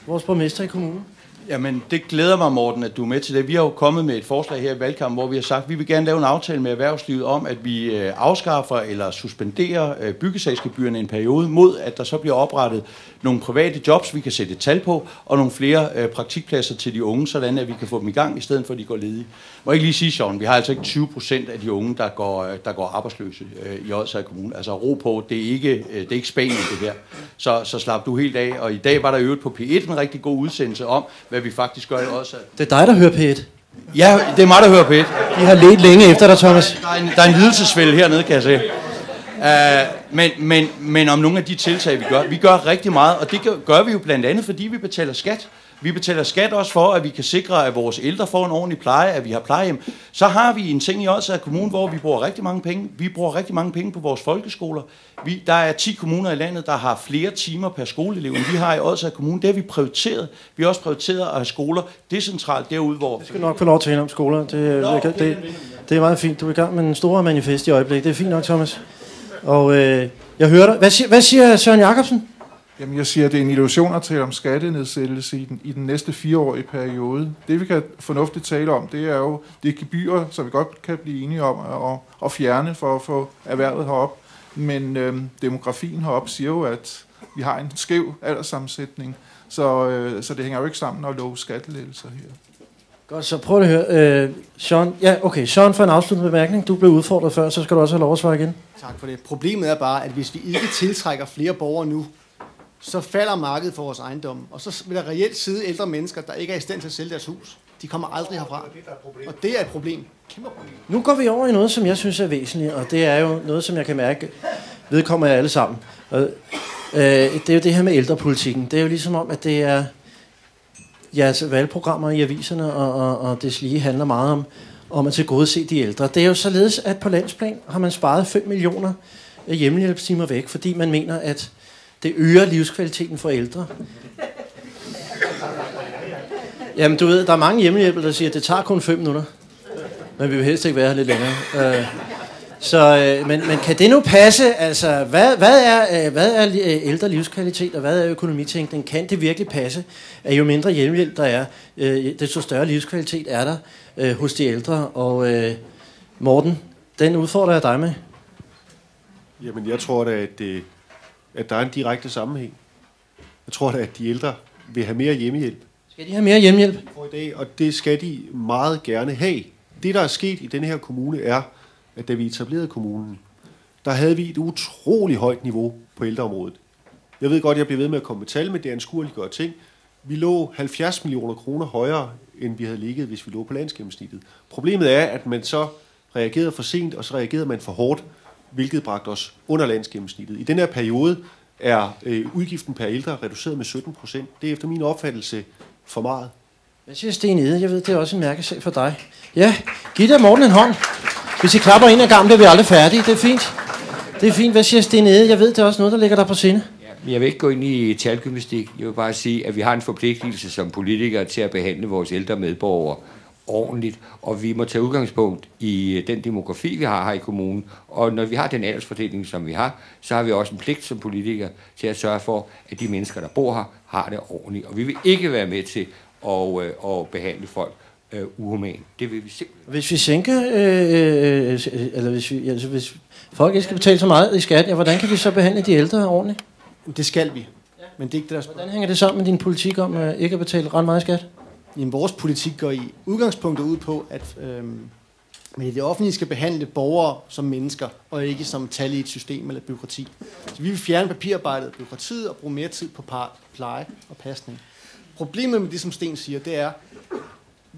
Vores borgmester i kommunen. Jamen, det glæder mig, Morten, at du er med til det. Vi har jo kommet med et forslag her i valgkampen, hvor vi har sagt, at vi vil gerne lave en aftale med erhvervslivet om, at vi afskaffer eller suspenderer byggesagsgebyrerne en periode, mod at der så bliver oprettet nogle private jobs, vi kan sætte et tal på, og nogle flere praktikpladser til de unge, sådan at vi kan få dem i gang, i stedet for at de går ledige. Må jeg ikke lige sige, Sean, vi har altså ikke 20% af de unge, der går arbejdsløse i Odsherred Kommune. Altså ro på, det er ikke Spanien det her. Så slap du helt af. Og i dag var der øvrigt på P1 en rigtig god udsendelse om, hvad vi faktisk gør i Odsherred. Det er dig, der hører P1. Ja, det er mig, der hører P1. Vi har ledt længe efter dig, Thomas. Der er en lidelsesfælde hernede, kan jeg se. Men om nogle af de tiltag, vi gør rigtig meget, og det gør vi jo blandt andet, fordi vi betaler skat. Vi betaler skat også for, at vi kan sikre, at vores ældre får en ordentlig pleje, at vi har plejehjem. Så har vi en ting i Odsherred Kommune, hvor vi bruger rigtig mange penge. Vi bruger rigtig mange penge på vores folkeskoler. Der er 10 kommuner i landet, der har flere timer per skoleelev, end vi har i Odsherred Kommune. Det har vi prioriteret. Vi har også prioriteret at have skoler decentralt derude, hvor... Jeg skal nok få lov til at om skoler. Det er meget fint. Du er i gang med en stor manifest i øjeblikket. Det er fint nok, Thomas. Og jeg hører dig. Hvad siger Søren Jacobsen? Jamen, jeg siger, at det er en illusion at tale om skattenedsættelse i den næste 4-årige periode. Det, vi kan fornuftigt tale om, det er jo det gebyrer, som vi godt kan blive enige om at fjerne for at få erhvervet herop. Men demografien herop siger jo, at vi har en skæv alderssammensætning, så det hænger jo ikke sammen at love skattelettelser her. Godt, så prøv at høre. Sean, Sean, for en afsluttende bemærkning. Du blev udfordret før, så skal du også have lov at svare igen. Tak for det. Problemet er bare, at hvis vi ikke tiltrækker flere borgere nu, så falder markedet for vores ejendomme, og så vil der reelt sidde ældre mennesker, der ikke er i stand til at sælge deres hus. De kommer aldrig herfra. Og det er et problem. Kæmpe problem. Nu går vi over i noget, som jeg synes er væsentligt, og det er jo noget, som jeg kan mærke vedkommer jer alle sammen. Og, det er jo det her med ældrepolitikken. Det er jo ligesom om, at det er jeres valgprogrammer i aviserne, og det lige handler meget om at tilgodese de ældre. Det er jo således, at på landsplan har man sparet 5 millioner hjemmehjælpstimer væk, fordi man mener, at det øger livskvaliteten for ældre. Jamen, du ved, der er mange hjemmehjælpere, der siger, at det tager kun 5 minutter. Men vi vil helst ikke være her lidt længere. Men kan det nu passe? Altså, hvad er ældre livskvalitet, og hvad er økonomitænkning? Kan det virkelig passe, at jo mindre hjemmehjælp der er, desto større livskvalitet er der hos de ældre? Og Morten, den udfordrer jeg dig med. Jamen, jeg tror da, at der er en direkte sammenhæng. Jeg tror da, at de ældre vil have mere hjemmehjælp. Skal de have mere hjemmehjælp? Og det skal de meget gerne have. Det, der er sket i denne her kommune, er, at da vi etablerede kommunen, der havde vi et utroligt højt niveau på ældreområdet. Jeg ved godt, at jeg bliver ved med at komme med tal, men det er anskueliggøre ting. Vi lå 70 millioner kroner højere, end vi havde ligget, hvis vi lå på landsgennemsnittet. Problemet er, at man så reagerede for sent, og så reagerede man for hårdt, hvilket bragte os under landsgennemsnittet. I den her periode er udgiften per ældre reduceret med 17%. Det er efter min opfattelse for meget. Hvad siger Sten Ede? Jeg ved, det er også en mærkesag for dig. Ja, giv dig Morten en hånd. Hvis I klapper ind ad gang, bliver vi aldrig færdige. Det er fint. Det er fint. Hvad siger Sten Ede? Jeg ved, det er også noget, der ligger der på sinde. Ja, jeg vil ikke gå ind i talgymnastik. Jeg vil bare sige, at vi har en forpligtelse som politikere til at behandle vores ældre medborgere ordentligt, og vi må tage udgangspunkt i den demografi, vi har her i kommunen. Og når vi har den aldersfordeling, som vi har, så har vi også en pligt som politikere til at sørge for, at de mennesker, der bor her, har det ordentligt. Og vi vil ikke være med til at behandle folk uhumane. Det vil vi simpelthen. Hvis vi sænker, hvis folk ikke skal betale så meget i skat, hvordan kan vi så behandle de ældre ordentligt? Det skal vi. Men det er ikke det, der... Hvordan hænger det sammen med din politik om ikke at betale ret meget i skat? Jamen, vores politik går i udgangspunktet ud på, at det offentlige skal behandle borgere som mennesker, og ikke som tal i et system eller bureaukrati. Så vi vil fjerne papirarbejdet og bureaukratiet og bruge mere tid på pleje og pasning. Problemet med det, som Sten siger, det er,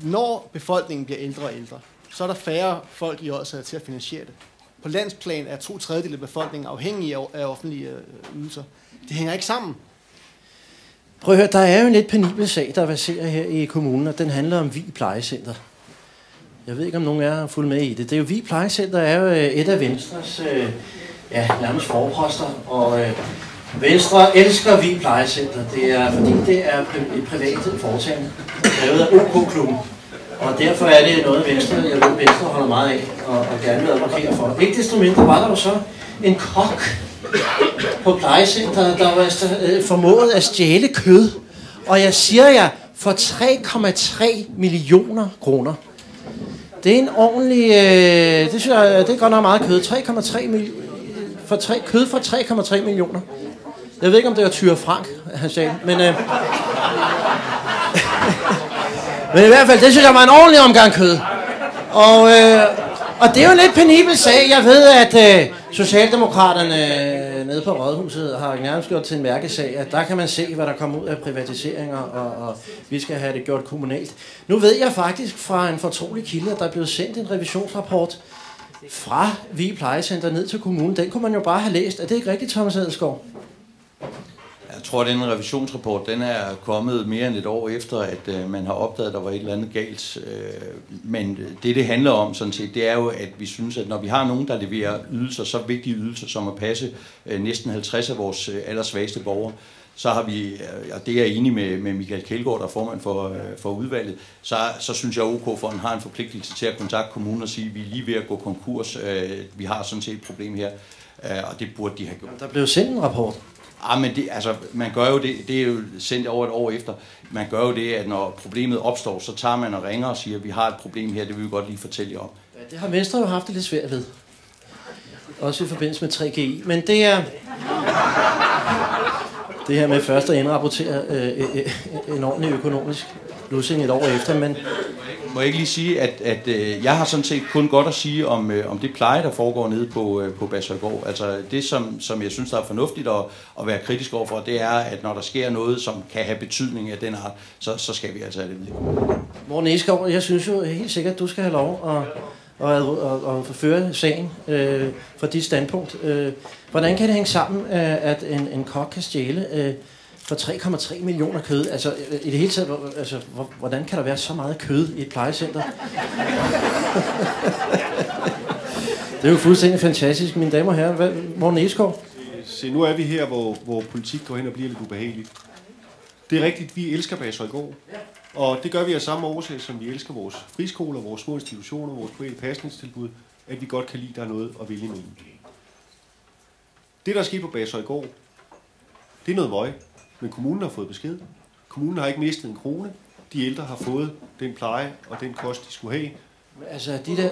når befolkningen bliver ældre og ældre, så er der færre folk i Odsherred til at finansiere det. På landsplan er 2/3 af befolkningen afhængige af offentlige ydelser. Det hænger ikke sammen. Prøv at høre, der er jo en lidt penibel sag, der verserer her i kommunen, og den handler om Vig Plejecenter. Jeg ved ikke, om nogen af jer har fulgt med i det. Det er jo Vig Plejecenter er jo et af Venstres nærmest forposter, og Venstre elsker Vig Plejecenter. Det er, fordi det er et privat foretagende, drevet af OK-klubben. Og derfor er det noget, Venstre holder meget af, og gerne vil advokere for. Ikke desto mindre var der jo så en kok på plejecenteret, der var formået at stjæle kød. Og jeg siger jer, for 3,3 millioner kroner. Det er en ordentlig... det synes jeg, det er godt nok meget kød. Kød for 3,3 millioner. Jeg ved ikke, om det var Tyre Frank, han sagde. Men i hvert fald, det synes jeg var en ordentlig omgang kød. Og det er jo en lidt penibel sag. Jeg ved, at Socialdemokraterne nede på Rådhuset har nærmest gjort til en mærkesag, at der kan man se, hvad der kommer ud af privatiseringer, og vi skal have det gjort kommunalt. Nu ved jeg faktisk fra en fortrolig kilde, at der er blevet sendt en revisionsrapport fra Vig Plejecenter ned til kommunen. Den kunne man jo bare have læst. Er det ikke rigtigt, Thomas Adelskov? Jeg tror, at den revisionsrapport, den er kommet mere end et år efter, at man har opdaget, at der var et eller andet galt. Men det handler om sådan set, det er jo, at vi synes, at når vi har nogen, der leverer ydelser, så vigtige ydelser, som at passe næsten 50 af vores allersvageste borgere, så har vi, og det er jeg enig med Michael Kjeldgaard, der er formand for udvalget, så synes jeg, at OK-fonden har en forpligtelse til at kontakte kommunen og sige, at vi er lige ved at gå konkurs. Vi har sådan set et problem her, og det burde de have gjort. Der blev sendt en rapport. Men man gør jo det er jo sendt over et år efter. Man gør jo det, at når problemet opstår, så tager man og ringer og siger, at vi har et problem her, det vil vi godt lige fortælle jer om. Ja, det har Venstre jo haft det lidt svært ved. Også i forbindelse med 3GI. Men det er det her med først at indrapportere en ordentlig økonomisk lussing et år efter. Men må jeg ikke lige sige, at jeg har sådan set kun godt at sige om det pleje, der foregår nede på Basshøjgård. Altså det, som jeg synes, der er fornuftigt at være kritisk overfor, det er, at når der sker noget, som kan have betydning af den art, så skal vi altså have det videre. Morten Eskov, jeg synes jo helt sikkert, at du skal have lov at forføre sagen fra dit standpunkt. Hvordan kan det hænge sammen, at en kok kan stjæle for 3,3 millioner kød? Altså i det hele taget, altså, hvordan kan der være så meget kød i et plejecenter? Det er jo fuldstændig fantastisk, mine damer og herrer. Morten Eskov? Se, nu er vi her, hvor politik går hen og bliver lidt ubehageligt. Det er rigtigt, vi elsker Basshøjgård. Og det gør vi af samme årsag, som vi elsker vores friskoler, vores små institutioner, vores private pasningstilbud, at vi godt kan lide, at der er noget at vælge imellem. Det, der er sket på Basshøjgård, det er noget møg, men kommunen har fået besked. Kommunen har ikke mistet en krone. De ældre har fået den pleje og den kost, de skulle have. Altså, de der...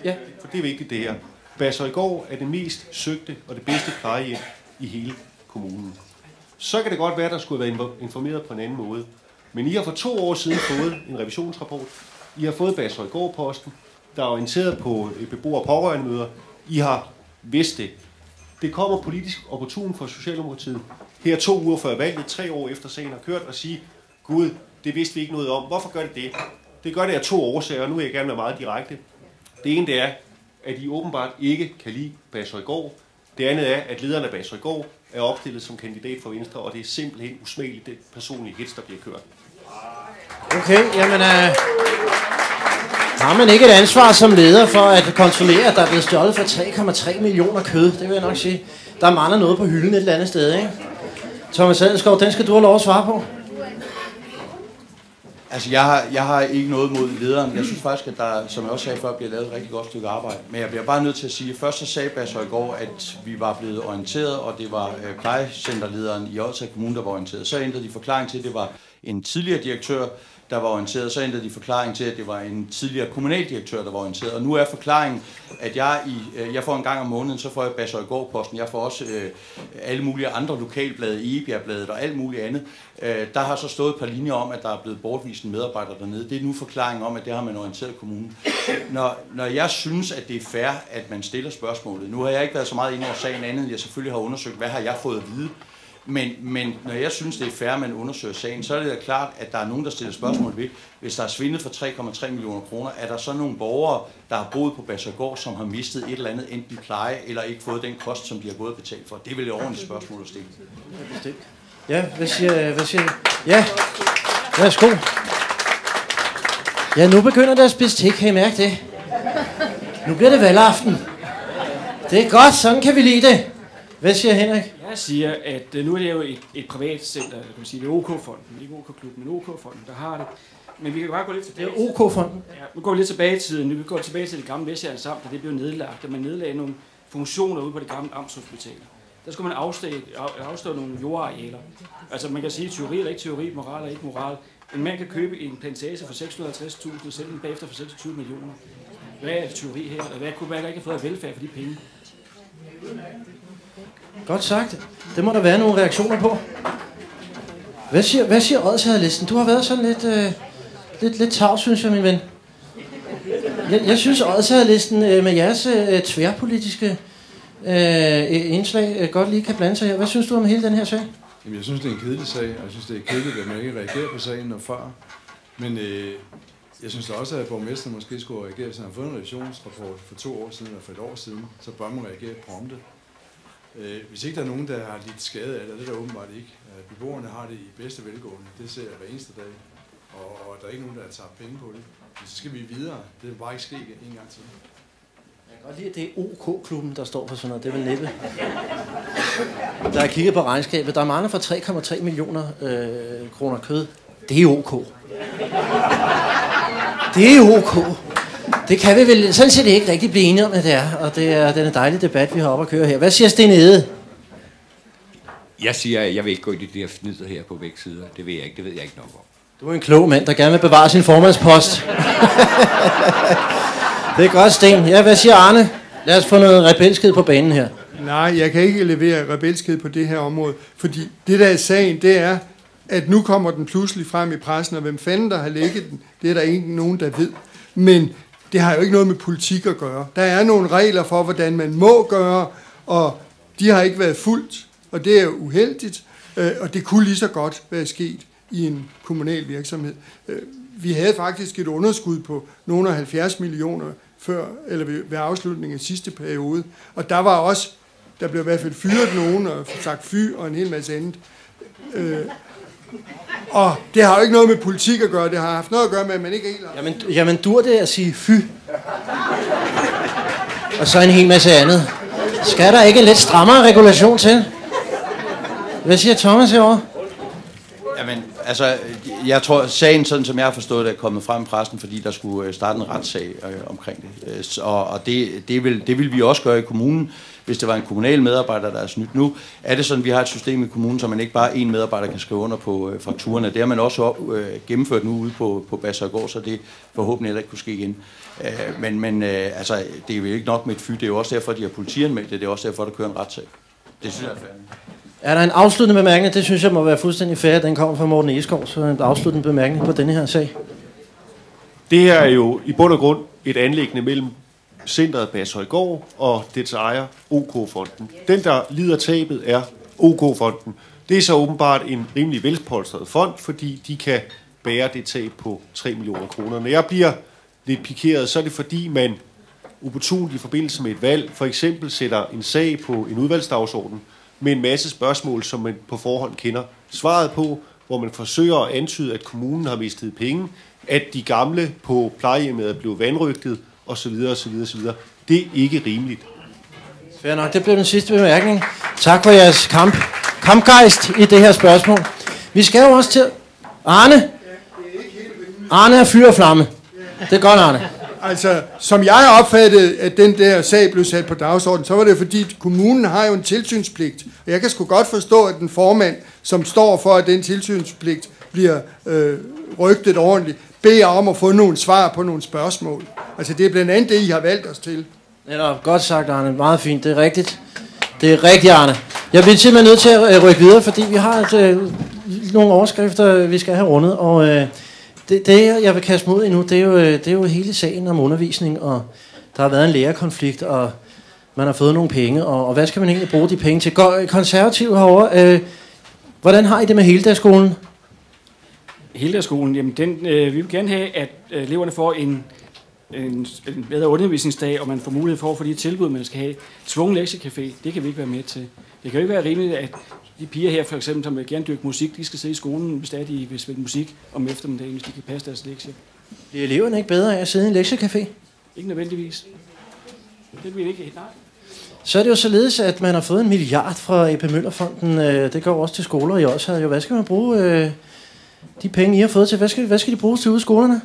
Ja. For det er vigtigt, det her. Basshøjgård er det mest søgte og det bedste plejehjem i hele kommunen. Så kan det godt være, at der skulle være informeret på en anden måde. Men I har for 2 år siden fået en revisionsrapport. I har fået Basshøjgård-posten, der er orienteret på beboer- og pårørendemøder. I har vidst det. Det kommer politisk opportun for Socialdemokratiet her 2 uger før valget, 3 år efter sagen har kørt, og sige, Gud, det vidste vi ikke noget om. Hvorfor gør det det? Det gør det af 2 årsager, og nu vil jeg gerne være meget direkte. Det ene det er, at I åbenbart ikke kan lide Basshøjgård. Det andet er, at lederen af Basshøjgård er opstillet som kandidat for Venstre, og det er simpelthen usmageligt det personlige hits, der bliver kørt. Okay, jamen har man ikke et ansvar som leder for at kontrollere, at der er blevet stjålet for 3,3 millioner kød? Det vil jeg nok sige. Der mangler noget på hylden et eller andet sted, ikke? Thomas Adelskov, den skal du have lov at svare på. Altså, jeg har ikke noget mod lederen. Jeg synes faktisk, at der, som jeg også sagde før, bliver lavet et rigtig godt stykke arbejde. Men jeg bliver bare nødt til at sige, at først så sagde Basshøjgård, at vi var blevet orienteret, og det var plejecenterlederen i Odsherred Kommune, der var orienteret. Så ændrede de forklaring til, at det var en tidligere direktør, der var orienteret. Så ændrede de forklaring til, at det var en tidligere kommunaldirektør, der var orienteret. Og nu er forklaringen, at jeg får en gang om måneden, så får jeg Basshøjgård-posten. Jeg får også alle mulige andre lokalblade, Egebjergbladet og alt muligt andet. Der har så stået et par linjer om, at der er blevet bortvist en medarbejder dernede. Det er nu forklaringen om, at det har man orienteret kommunen. Når jeg synes, at det er fair, at man stiller spørgsmålet. Nu har jeg ikke været så meget inde over sagen andet, end jeg selvfølgelig har undersøgt, hvad har jeg fået at vide. Men når jeg synes, det er fair, at man undersøger sagen, så er det da klart, at der er nogen, der stiller spørgsmål ved, hvis der er svindlet for 3,3 millioner kroner, er der så nogle borgere, der har boet på Basshøjgård, som har mistet et eller andet enten pleje, eller ikke fået den kost, som de har gået og betalt for? Det er vel et ordentligt spørgsmål at stille. Ja, hvad siger Ja, værsgo. Ja, nu begynder der at spise til, kan I mærke det? Nu bliver det valgaften. Det er godt, sådan kan vi lide det. Hvad siger Henrik? Jeg siger, at nu er det jo et privat center, kan man sige, det er OK-fonden, ikke OK-klubben, men OK-fonden, der har det. Men vi kan bare gå lidt tilbage. Det er OK-fonden? Ja, nu går vi lidt tilbage i tiden. Vi går tilbage til det gamle Vestsjælland Amt, da det blev nedlagt, da man nedlagde nogle funktioner ude på det gamle amtshospital. Der skulle man afstå nogle jordarealer. Altså man kan sige, teori eller ikke teori, moral eller ikke moral. En mand kan købe en plantage for 650.000 og sælge den bagefter for 26 millioner. Hvad er det teori her? Hvad kunne man ikke have fået af velfærd for de penge? Godt sagt. Det må der være nogle reaktioner på. Hvad siger Odsherredlisten? Du har været sådan lidt tavs, synes jeg, min ven. Jeg synes, Odsherredlisten med jeres tværpolitiske indslag godt lige kan blande sig her. Hvad synes du om hele den her sag? Jamen, jeg synes, det er en kedelig sag, og jeg synes, det er kedeligt, at man ikke reagerer på sagen når før. Men jeg synes også, at borgmesteren måske skulle reagere, hvis han har fået en revisionsrapport for 2 år siden eller for 1 år siden, så bør man reagere prompte. Hvis ikke der er nogen, der har lidt skade af det, det er der åbenbart ikke. Beboerne har det i bedste velgående. Det ser jeg hver eneste dag. Og der er ikke nogen, der har taget penge på det. Men så skal vi videre. Det vil bare ikke ske en gang til. Jeg kan godt lide, at det er OK-klubben, der står for sådan noget. Det er vel næppe. Der er kigget på regnskabet. Der mangler for 3,3 millioner kroner kød. Det er OK. Det er OK. Det kan vi vel sådan set ikke rigtig blive enige om, at det er. Og det er den dejlige debat, vi har oppe at køre her. Hvad siger Sten Ede? Jeg siger, at jeg vil ikke gå i de der fnider her på begge sider. Det ved jeg ikke. Det ved jeg ikke nok om. Du er en klog mand, der gerne vil bevare sin formandspost. Det er godt, Sten. Ja, hvad siger Arne? Lad os få noget rebelskhed på banen her. Nej, jeg kan ikke levere rebelskhed på det her område, fordi det der er sagen, det er, at nu kommer den pludselig frem i pressen, og hvem fanden der har lægget den, det er der ikke nogen, der ved. Men det har jo ikke noget med politik at gøre. Der er nogle regler for, hvordan man må gøre, og de har ikke været fulgt, og det er jo uheldigt, og det kunne lige så godt være sket i en kommunal virksomhed. Vi havde faktisk et underskud på nogle af 70 millioner før, eller ved afslutningen af sidste periode, og der var også, der blev i hvert fald fyret nogen, og sagt fy, og en hel masse andet. Og det har jo ikke noget med politik at gøre, det har haft noget at gøre med, at man ikke helt... Jamen dur det at sige fy? Og så en hel masse andet. Skal der ikke en lidt strammere regulation til? Hvad siger Thomas herovre? Jamen, altså, jeg tror, sagen, sådan som jeg har forstået det, er kommet frem i pressen, fordi der skulle starte en retssag omkring det. Og det vil vi også gøre i kommunen, hvis det var en kommunal medarbejder, der er snydt. Nu er det sådan, at vi har et system i kommunen, så man ikke bare en medarbejder kan skrive under på fakturerne. Det har man også gennemført nu ude på Bassøjgård, så det forhåbentlig heller ikke kunne ske igen. Men altså, det er jo ikke nok med et fy. Det er jo også derfor, de har politianmeldt det. Det er også derfor, der kører en retssag. Det synes jeg er færdigt. Er der en afsluttende bemærkning? Det synes jeg må være fuldstændig fair. Den kommer fra Morten Egeskov, så en afsluttende bemærkning på denne her sag. Det her er jo i bund og grund et anliggende mellem centret Bassøjgård og dets ejer OK-fonden. Den, der lider tabet, er OK-fonden. Det er så åbenbart en rimelig velpolstret fond, fordi de kan bære det tab på 3 millioner kroner. Når jeg bliver lidt pikeret, så er det fordi, man opportunt i forbindelse med et valg for eksempel sætter en sag på en udvalgsdagsorden med en masse spørgsmål, som man på forhånd kender svaret på, hvor man forsøger at antyde, at kommunen har mistet penge, at de gamle på plejehjemmet er blevet vanrøgtet, osv. osv. Det er ikke rimeligt. Fair nok, det blev den sidste bemærkning. Tak for jeres kampgejst i det her spørgsmål. Vi skal jo også til Arne. Arne er fyr og flamme. Det er godt, Arne. Altså, som jeg har opfattet, at den der sag blev sat på dagsordenen, så var det fordi, kommunen har jo en tilsynspligt. Og jeg kan sgu godt forstå, at den formand, som står for, at den tilsynspligt bliver rygtet ordentligt, beder om at få nogle svar på nogle spørgsmål. Altså, det er blandt andet det, I har valgt os til. Ja, godt sagt, Arne. Meget fint. Det er rigtigt. Det er rigtigt, Arne. Jeg bliver simpelthen nødt til at rykke videre, fordi vi har nogle overskrifter, vi skal have rundet, og det, jeg vil kaste mod endnu, det er jo hele sagen om undervisning, og der har været en lærerkonflikt, og man har fået nogle penge, og hvad skal man egentlig bruge de penge til? Konservative herovre, hvordan har I det med heldagsskolen? Heldagsskolen, jamen vi vil gerne have, at eleverne får en bedre undervisningsdag, og man får mulighed for at få de tilbud, man skal have. Tvungen lektiecafé, det kan vi ikke være med til. Det kan jo ikke være rimeligt, at de piger her, for eksempel, som vil gerne dyrke musik, de skal sidde i skolen, hvis de vil spille musik om eftermiddagen, hvis de kan passe deres lektier. Bliver eleverne ikke bedre af at sidde i en lektiecafé? Ikke nødvendigvis. Det vil ikke, nej. Så er det jo således, at man har fået 1 milliard fra EP Møller-fonden. Det går også til skoler i også. Hvad skal man bruge de penge, I har fået til? Hvad skal de bruges til ude i skolerne?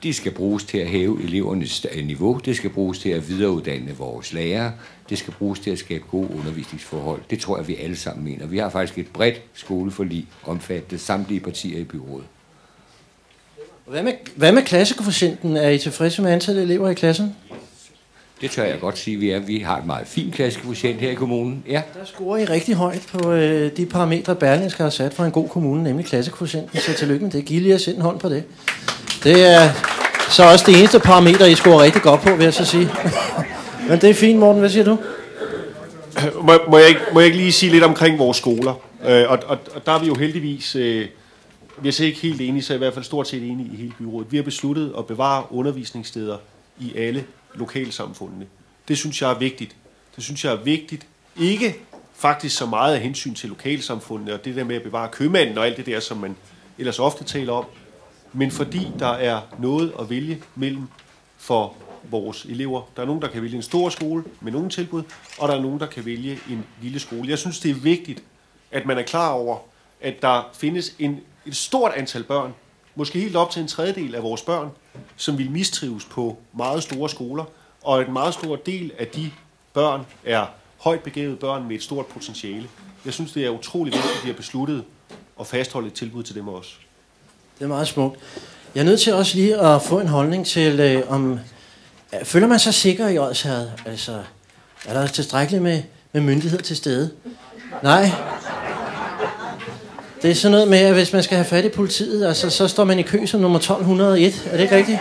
De skal bruges til at hæve elevernes niveau. Det skal bruges til at videreuddanne vores lærere. Det skal bruges til at skabe gode undervisningsforhold. Det tror jeg, vi alle sammen mener. Vi har faktisk et bredt skoleforlig omfattet samtlige partier i byrådet. Hvad med klassekvotienten? Er I tilfredse med antallet af elever i klassen? Det tør jeg godt sige, vi er. Vi har et meget fint klassekvotient her i kommunen. Ja. Der scorer I rigtig højt på de parametre, Berlingske har sat for en god kommune, nemlig klassekvotienten. Så tillykke med det. Giv lige at sætte en hånd på det. Det er så også det eneste parameter, I scorer rigtig godt på, vil jeg så sige. Men det er fint, Morten. Hvad siger du? Må jeg ikke lige sige lidt omkring vores skoler? Og der er vi jo heldigvis, hvis ikke helt enige, så er i hvert fald stort set enige i hele byrådet. Vi har besluttet at bevare undervisningssteder i alle lokalsamfundene. Det synes jeg er vigtigt. Det synes jeg er vigtigt, Ikke faktisk så meget af hensyn til lokalsamfundet og det der med at bevare købmanden og alt det der, som man ellers ofte taler om, men fordi der er noget at vælge mellem for vores elever. Der er nogen, der kan vælge en stor skole med nogle tilbud, og der er nogen, der kan vælge en lille skole. Jeg synes, det er vigtigt, at man er klar over, at der findes et stort antal børn, måske helt op til en tredjedel af vores børn, som vil mistrives på meget store skoler, og en meget stor del af de børn er højt begavede børn med et stort potentiale. Jeg synes, det er utroligt vigtigt, at vi har besluttet at fastholde et tilbud til dem også. Det er meget smukt. Jeg er nødt til også lige at få en holdning til, om føler man sig sikker i Odsherred? Altså, er der tilstrækkeligt med myndigheder til stede? Nej. Det er sådan noget med, at hvis man skal have fat i politiet, altså, så står man i kø som nummer 1201. Er det ikke rigtigt?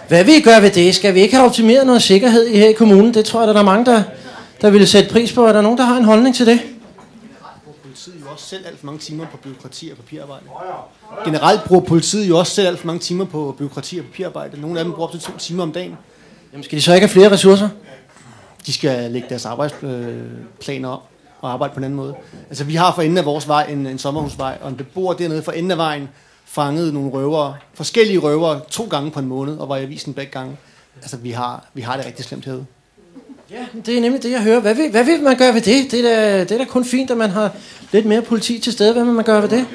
Hvad vil I gøre ved det? Skal vi ikke have optimeret noget sikkerhed her i kommunen? Det tror jeg, der er mange, der ville sætte pris på. Er der nogen, der har en holdning til det? Politiet jo også selv alt for mange timer på byråkrati og papirarbejde. Generelt bruger politiet jo også selv alt for mange timer på byråkrati og papirarbejde. Nogle af dem bruger op til 2 timer om dagen. Jamen skal de så ikke have flere ressourcer? De skal lægge deres arbejdsplaner op og arbejde på en anden måde. Altså vi har for enden af vores vej en sommerhusvej, og en beboer dernede for enden af vejen fangede nogle røvere, forskellige røvere 2 gange på en måned, og var i avisen begge gange. Altså vi har det rigtig slemt herude. Ja, det er nemlig det, jeg hører. Hvad vil man gøre ved det? Det er da kun fint, at man har lidt mere politi til stede. Hvad vil man gøre ved det?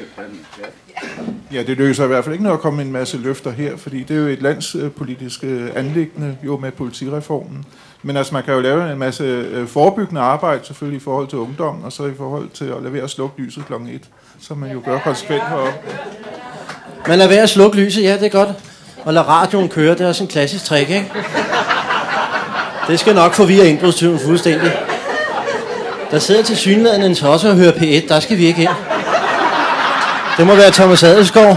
Ja, det løser i hvert fald ikke noget at komme med en masse løfter her, fordi det er jo et landspolitisk anliggende jo med politireformen. Men altså, man kan jo lave en masse forebyggende arbejde, selvfølgelig i forhold til ungdom, og så i forhold til at lade være at slukke lyset kl. 1, som man jo gør konsekvent heroppe. Man lader være at slukke lyset, ja, det er godt. Og lade radioen køre, det er også en klassisk trick, ikke? Det skal nok forvirre indbrudstyven fuldstændig. Der sidder til synligheden en tosse og hører P1, der skal vi ikke ind. Det må være Thomas Adelskov.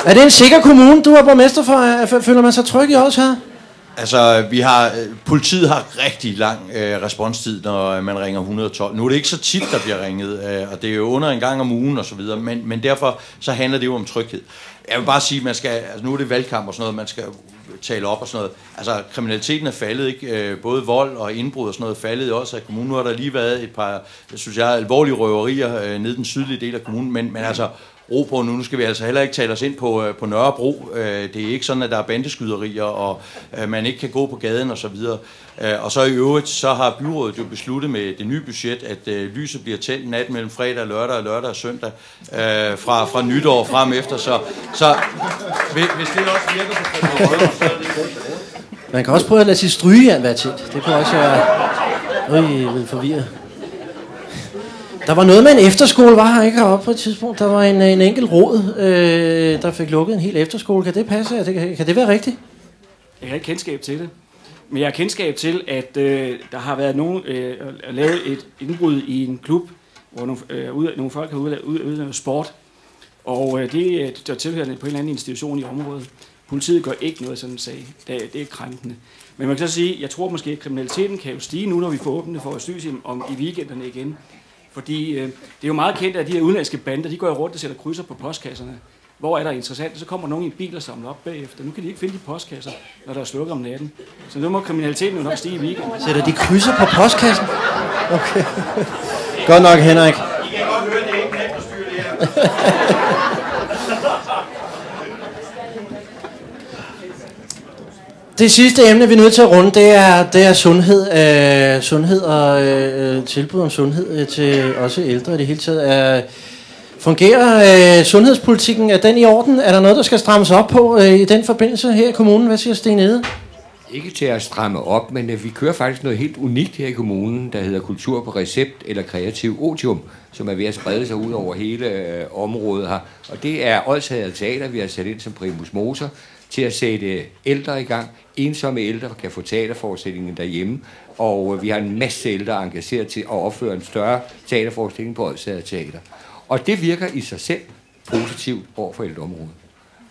Er det en sikker kommune, du er borgmester for? Føler man sig tryg i os her? Altså, politiet har rigtig lang responstid, når man ringer 112. Nu er det ikke så tit, der bliver ringet, og det er jo under en gang om ugen og så videre, men derfor så handler det jo om tryghed. Jeg vil bare sige, nu er det valgkamp og sådan noget, man skal tale op og sådan noget. Altså, kriminaliteten er faldet, ikke? Både vold og indbrud og sådan noget er faldet også af kommunen. Nu har der lige været et par, synes jeg, alvorlige røverier nede i den sydlige del af kommunen, men altså, ro på nu skal vi altså heller ikke tale os ind på Nørrebro. Det er ikke sådan, at der er bandeskyderier, og man ikke kan gå på gaden og så videre. Og så i øvrigt, så har byrådet jo besluttet med det nye budget, at lyset bliver tændt nat mellem fredag og lørdag og søndag fra nytår frem efter. Så hvis det også virker på Christiansborg, så er det... Man kan også prøve at lade sit strygejern være tændt. Det kunne også være lidt forvirret. Der var noget med en efterskole, var her ikke heroppe på et tidspunkt. Der var en enkelt råd, der fik lukket en hel efterskole. Kan det passe? Kan det være rigtigt? Jeg har ikke kendskab til det. Men jeg har kendskab til, at der har været nogen lavet et indbrud i en klub, hvor nogle folk har udlavet sport. Og der tilhører på en eller anden institution i området. Politiet gør ikke noget af sådan en sag. Det er krænkende. Men man kan så sige, jeg tror måske, at kriminaliteten kan jo stige nu, når vi får åbnet for Asylsyn om i weekenderne igen. Fordi det er jo meget kendt, at de her udenlandske bander, de går rundt og sætter krydser på postkasserne. Hvor er der interessant? Så kommer nogen i en bil og samler op bagefter. Nu kan de ikke finde de postkasser, når der er slukket om natten. Så nu må kriminaliteten jo nok stige i weekenden. Sætter de krydser på postkassen? Okay. Godt nok, Henrik. I kan godt høre, det er ikke nemt at styre det her. Det sidste emne, vi er nødt til at runde, det er sundhed. Sundhed og tilbud om sundhed til også ældre i det hele taget. Fungerer sundhedspolitikken? Er den i orden? Er der noget, der skal strammes op på i den forbindelse her i kommunen? Hvad siger Sten Ede? Ikke til at stramme op, men vi kører faktisk noget helt unikt her i kommunen, der hedder kultur på recept eller kreativ otium, som er ved at sprede sig ud over hele området her. Og det er Odsherred Teater, vi har sat ind som primus motor til at sætte ældre i gang. Ensomme ældre kan få teaterforestillinger derhjemme, og vi har en masse ældre engageret til at opføre en større teaterforestilling på Odsherred Teater. Og det virker i sig selv positivt over for ældreområdet.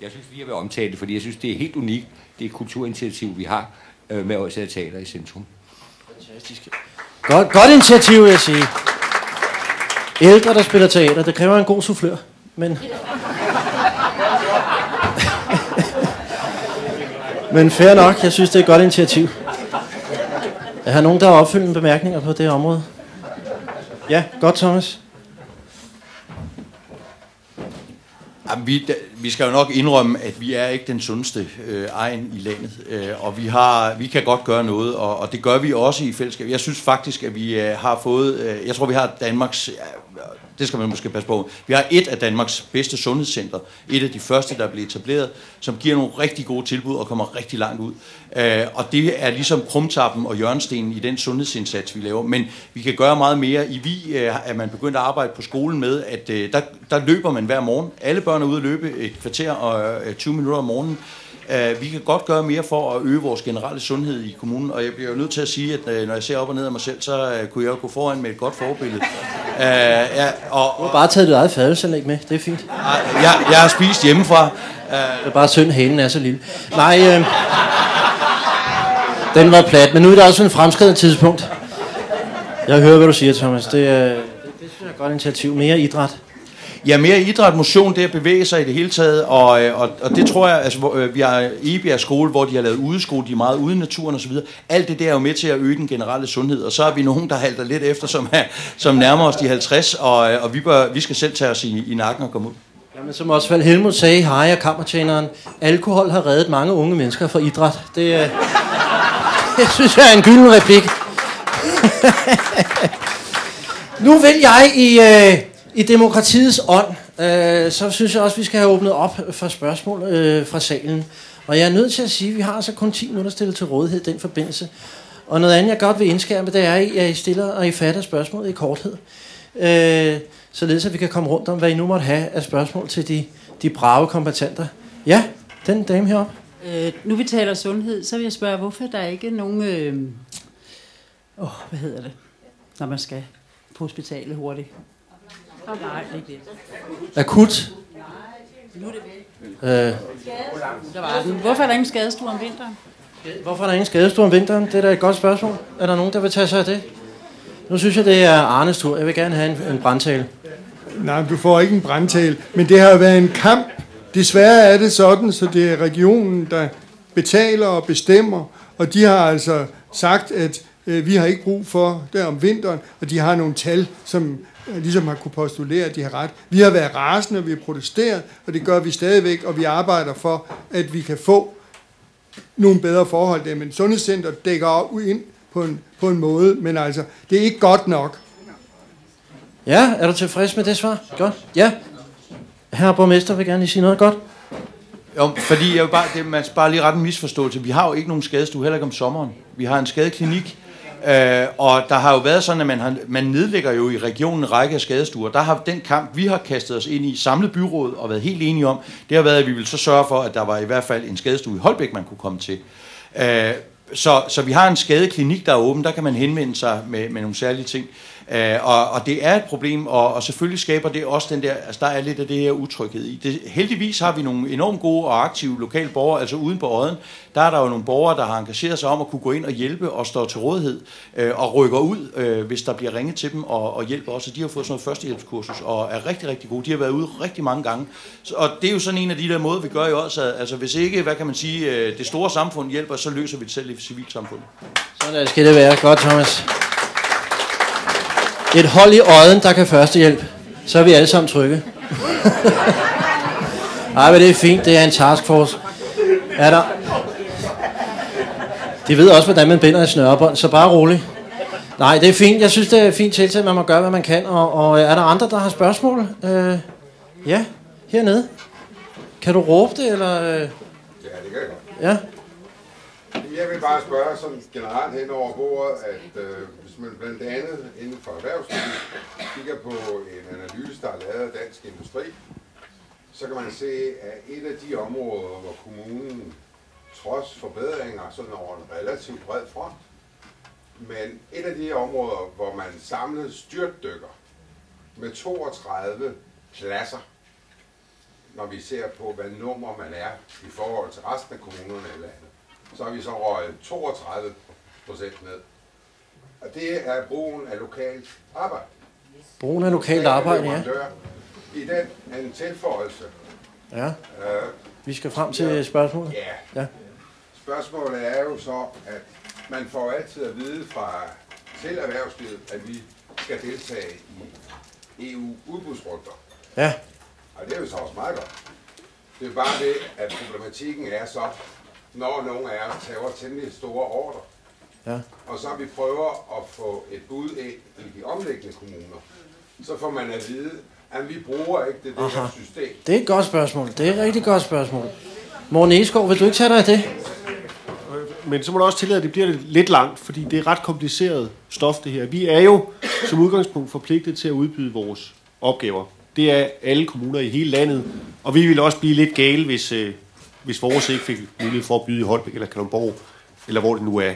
Jeg synes, vi har omtalt det, fordi jeg synes, det er helt unikt. Det er et kulturinitiativ, vi har med Odsherred Teater i centrum. Fantastisk. Godt initiativ, vil jeg sige. Ældre, der spiller teater, det kræver en god soufflør. Men fair nok, jeg synes, det er et godt initiativ. Jeg har nogen, der har opfølgende bemærkninger på det område. Ja, godt, Thomas. Jamen, vi skal jo nok indrømme, at vi er ikke den sundeste egen i landet, og vi kan godt gøre noget, og det gør vi også i fællesskab. Jeg synes faktisk, at vi har fået, jeg tror vi har Danmarks, det skal man måske passe på, vi har et af Danmarks bedste sundhedscenter, et af de første, der er blevet etableret, som giver nogle rigtig gode tilbud og kommer rigtig langt ud. Og det er ligesom krumtappen og hjørnestenen i den sundhedsindsats, vi laver. Men vi kan gøre meget mere. I Vi er man begyndt at arbejde på skolen med, at der løber man hver morgen. Alle børn er ude at løbe et kvarter og 20 minutter om morgenen. Vi kan godt gøre mere for at øge vores generelle sundhed i kommunen, og jeg bliver jo nødt til at sige, at når jeg ser op og ned af mig selv, så kunne jeg jo gå foran med et godt forbillede. Du har bare taget dit eget fadelsanlæg med, det er fint. Jeg har spist hjemmefra. Det er bare synd, hælen er så lille. Nej, den var plat, men nu er der også en fremskridende tidspunkt. Jeg hører, hvad du siger, Thomas. Det synes jeg er et godt initiativ. Mere idræt. Ja, mere idræt, motion, det at bevæge sig i det hele taget, og det tror jeg, altså vi har Egebjerg skole, hvor de har lavet udeskole, de er meget ude i naturen osv. Alt det der er jo med til at øge den generelle sundhed, og så er vi nogen, der halter lidt efter, som nærmer os de 50, og vi skal selv tage os i nakken og komme ud. Jamen, som Osvald Helmuth sagde i Harry og Kammertjeneren, alkohol har reddet mange unge mennesker fra idræt. Det synes jeg er en gylden replik. Nu vil jeg i demokratiets ånd, så synes jeg også, vi skal have åbnet op for spørgsmål fra salen. Og jeg er nødt til at sige, at vi har altså kun 10 minutter stillet til rådighed i den forbindelse. Og noget andet, jeg godt vil indskærme, det er, at I stiller og I fatter spørgsmålet i korthed. Således at vi kan komme rundt om, hvad I nu måtte have af spørgsmål til de brave kompetenter. Ja, den dame heroppe. Nu vi taler sundhed, så vil jeg spørge, hvorfor der ikke er nogen... hvad hedder det? Når man skal på hospitalet hurtigt. Nej, ikke det. Akut? Nu er det væk. Der var den. Hvorfor er der ingen skadestue om vinteren? Hvorfor er der ingen skadestue om vinteren? Det er da et godt spørgsmål. Er der nogen, der vil tage sig af det? Nu synes jeg, det er Arnes tur. Jeg vil gerne have en brandtale. Nej, du får ikke en brandtale, men det har jo været en kamp. Desværre er det sådan, så det er regionen, der betaler og bestemmer, og de har altså sagt, at vi har ikke brug for det om vinteren, og de har nogle tal, som ligesom har kunne postulere, at de har ret. Vi har været rasende, vi har protesteret, og det gør vi stadigvæk, og vi arbejder for, at vi kan få nogle bedre forhold der. Men sundhedscenter dækker ind på en måde, men altså, det er ikke godt nok. Ja, er du tilfreds med det svar? Godt. Ja. Herre borgmester vil gerne lige sige noget godt. Jo, fordi man skal bare lige rette en misforståelse. Vi har jo ikke nogen skadestue, heller ikke om sommeren. Vi har en skadeklinik, og der har jo været sådan, at man nedlægger jo i regionen en række af skadestuer. Der har den kamp, vi har kastet os ind i, samlet byråd og været helt enige om, det har været, at vi vil så sørge for, at der var i hvert fald en skadestue i Holbæk, man kunne komme til. Så vi har en skadeklinik, der er åben, der kan man henvende sig med nogle særlige ting. Og det er et problem, og selvfølgelig skaber det også den der, altså der er lidt af det her utryghed i. Heldigvis har vi nogle enormt gode og aktive lokale borgere, altså uden på Odden, der er der jo nogle borgere, der har engageret sig om at kunne gå ind og hjælpe og stå til rådighed og rykker ud, hvis der bliver ringet til dem og hjælper også. De har fået sådan noget førstehjælpskursus og er rigtig, rigtig gode. De har været ude rigtig mange gange. Og det er jo sådan en af de der måder, vi gør jo også. Altså hvis ikke, hvad kan man sige, det store samfund hjælper, så løser vi det selv i civilsamfundet. Sådan skal det være. Godt, Thomas. Et hold i Odden, der kan førstehjælp. Så er vi alle sammen trygge. Ej, men det er fint. Det er en taskforce. Er der... De ved også, hvordan man binder et snørebånd, så bare rolig. Nej, det er fint. Jeg synes, det er fint tiltag, man må gøre, hvad man kan. Og er der andre, der har spørgsmål? Ja, hernede. Kan du råbe det, eller... Ja, det kan jeg godt. Ja. Jeg vil bare spørge sådan generelt hen over bordet, at hvis man blandt andet inden for erhvervslivet kigger på en analyse, der er lavet af Dansk Industri, så kan man se, at et af de områder, hvor kommunen trods forbedringer sådan over en relativt bred front, men et af de områder, hvor man samlet styrtdykker med 32 pladser, når vi ser på, hvad nummer man er i forhold til resten af kommunerne i landet, så har vi så røget 32% ned. Og det er brugen af lokalt arbejde. Brugen af lokalt arbejde, ja. I den en tilføjelse. Ja. Vi skal frem til spørgsmålet. Ja. spørgsmålet er jo så, at man får altid at vide fra til erhvervslivet, at vi skal deltage i EU-udbudsrunder. Ja. Og det er jo så også meget godt. Det er bare det, at problematikken er så, når nogle af os tager temmelig store ordre, ja. Og så vi prøver at få et bud ind i de omliggende kommuner, så får man at vide, at vi bruger ikke det her system. Det er et godt spørgsmål. Det er et rigtig godt spørgsmål. Morten Egeskov, vil du ikke tage dig af det? Men så må du også tillade, at det bliver lidt langt, fordi det er ret kompliceret stof, det her. Vi er jo som udgangspunkt forpligtet til at udbyde vores opgaver. Det er alle kommuner i hele landet, og vi ville også blive lidt gale, hvis vores ikke fik mulighed for at byde i Holbæk eller Kalundborg, eller hvor det nu er.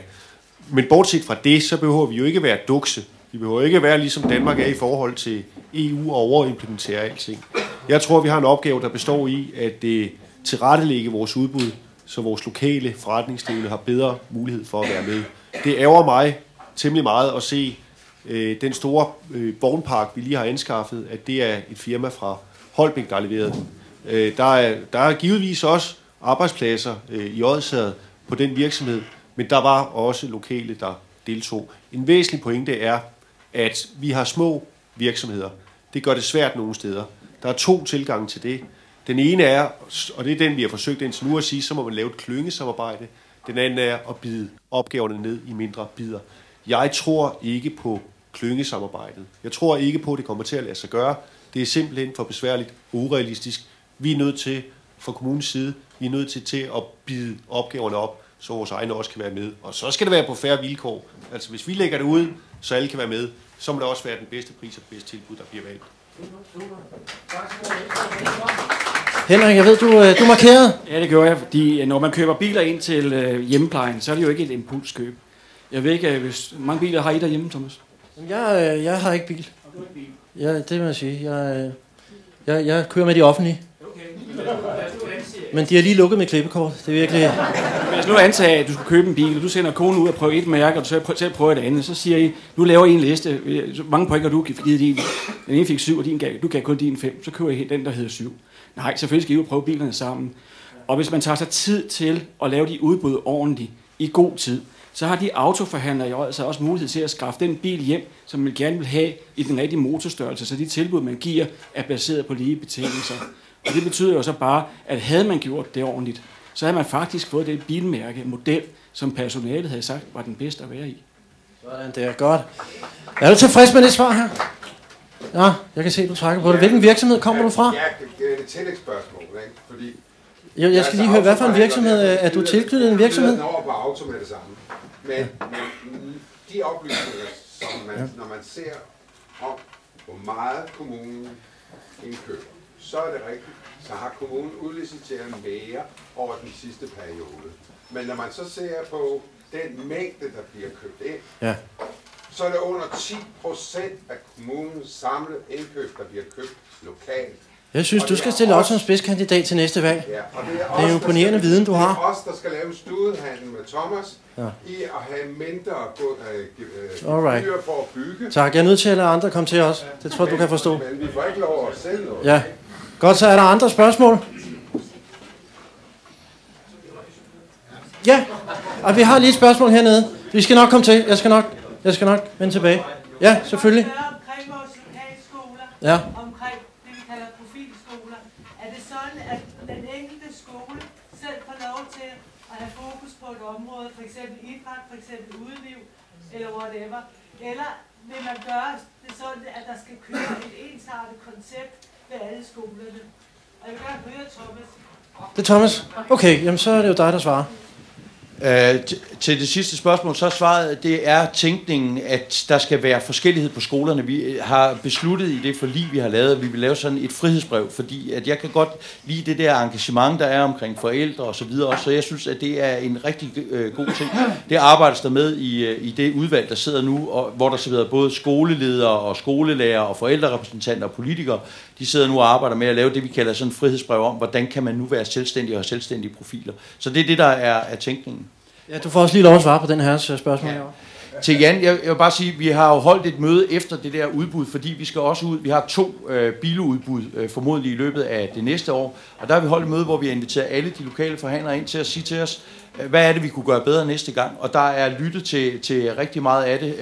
Men bortset fra det, så behøver vi jo ikke være dukse. Vi behøver ikke være ligesom Danmark er i forhold til EU og overimplementere alting. Jeg tror, vi har en opgave, der består i at tilrettelægge vores udbud, så vores lokale forretningsdrivende har bedre mulighed for at være med. Det ærger mig temmelig meget at se den store vognpark, vi lige har anskaffet, at det er et firma fra Holbæk, der har leveret den. Der er givetvis også arbejdspladser i Odsherred på den virksomhed, men der var også lokale, der deltog. En væsentlig pointe er, at vi har små virksomheder. Det gør det svært nogle steder. Der er 2 tilgange til det. Den ene er, og det er den, vi har forsøgt indtil nu at sige, så må man lave et klyngesamarbejde. Den anden er at bide opgaverne ned i mindre bidder. Jeg tror ikke på klyngesamarbejdet. Jeg tror ikke på, at det kommer til at lade sig gøre. Det er simpelthen for besværligt og urealistisk. Vi er nødt til, fra kommunens side, vi er nødt til at bide opgaverne op, så vores egne også kan være med. Og så skal det være på fair vilkår. Altså hvis vi lægger det ud, så alle kan være med, så må det også være den bedste pris og det bedste tilbud, der bliver valgt. Henrik, jeg ved, du markerede. Ja, det gør jeg, fordi når man køber biler ind til hjemmeplejen, så er det jo ikke et impulskøb. Jeg ved ikke, hvis mange biler har I derhjemme, Thomas? Jeg har ikke bil. Ja, det må jeg sige. Jeg kører med de offentlige. Men de har lige lukket med klippekort. Det er virkelig... Hvis nu antager, at du skal købe en bil, og du sender konen ud og prøver et mærke, og du selv prøver et andet, så siger I, nu laver I en liste. Mange point har du givet din. Den ene fik 7, og du gav kun din 5. Så kører I den, der hedder 7. Nej, selvfølgelig skal I jo prøve bilerne sammen. Og hvis man tager sig tid til at lave de udbud ordentligt, i god tid, så har de autoforhandlere i altså også mulighed til at skaffe den bil hjem, som man gerne vil have i den rigtige motorstørrelse, så de tilbud, man giver, er baseret på lige betingelser. Og det betyder jo så bare, at havde man gjort det ordentligt, så havde man faktisk fået det bilmærke, model, som personalet havde sagt, var den bedste at være i. Sådan, det er godt. Er du tilfreds med det svar her? Ja, jeg kan se, at du trækker på det. Hvilken virksomhed kommer du fra? Ja, det er et tillægsspørgsmål, ikke? Fordi... Jeg skal lige høre, hvad for en virksomhed er du tilknyttet en virksomhed? Jeg over på auto med det samme. Men de oplysninger, som man, når man ser om, hvor meget kommunen indkøber, så er det rigtigt. Så har kommunen udliciteret mere over den sidste periode. Men når man så ser på den mængde, der bliver købt ind, så er det under 10% af kommunens samlede indkøb, der bliver købt lokalt. Jeg synes, du skal stille op som spidskandidat til næste valg. Ja, og det er jo imponerende viden, du har. Det er os, der skal lave studehandel med Thomas i at have mindre gebyr for at bygge. Tak, jeg er nødt til at lade andre komme til os. Det tror jeg, du kan forstå. Men vi får ikke lov at sælge noget. Ja. Godt, så er der andre spørgsmål? Ja, og vi har lige et spørgsmål hernede. Vi skal nok komme til. Jeg skal nok vende tilbage. Ja, selvfølgelig. Omkring vores lokalskoler, omkring det, vi kalder profilskoler, er det sådan, at den enkelte skole selv får lov til at have fokus på et område, for eksempel idræt, for eksempel udeliv, eller whatever, eller vil man gøre det sådan, at der skal køre et ensartet koncept ved alle skolerne? Og jeg vil gerne høre Thomas. Det er Thomas. Okay, jamen så er det jo dig, der svarer. Til det sidste spørgsmål, så svaret, det er tænkningen, at der skal være forskellighed på skolerne. Vi har besluttet i det forlig, vi har lavet, at vi vil lave sådan et frihedsbrev, fordi at jeg kan godt lide det der engagement, der er omkring forældre og så videre, så jeg synes, at det er en rigtig god ting. Det arbejdes der med i det udvalg, der sidder nu, og hvor der sidder både skoleledere og skolelærer og forældrerepræsentanter og politikere. De sidder nu og arbejder med at lave det, vi kalder sådan et frihedsbrev om, hvordan kan man nu være selvstændig og have selvstændige profiler. Så det er det, der er tænkningen. Ja, du får også lige lov at svare på den her spørgsmål. Til Jan, jeg vil bare sige, vi har jo holdt et møde efter det der udbud, fordi vi skal også ud. Vi har 2 biludbud formodentlig i løbet af det næste år, og der har vi holdt et møde, hvor vi har inviteret alle de lokale forhandlere ind til at sige til os, hvad er det, vi kunne gøre bedre næste gang, og der er lyttet til rigtig meget af det.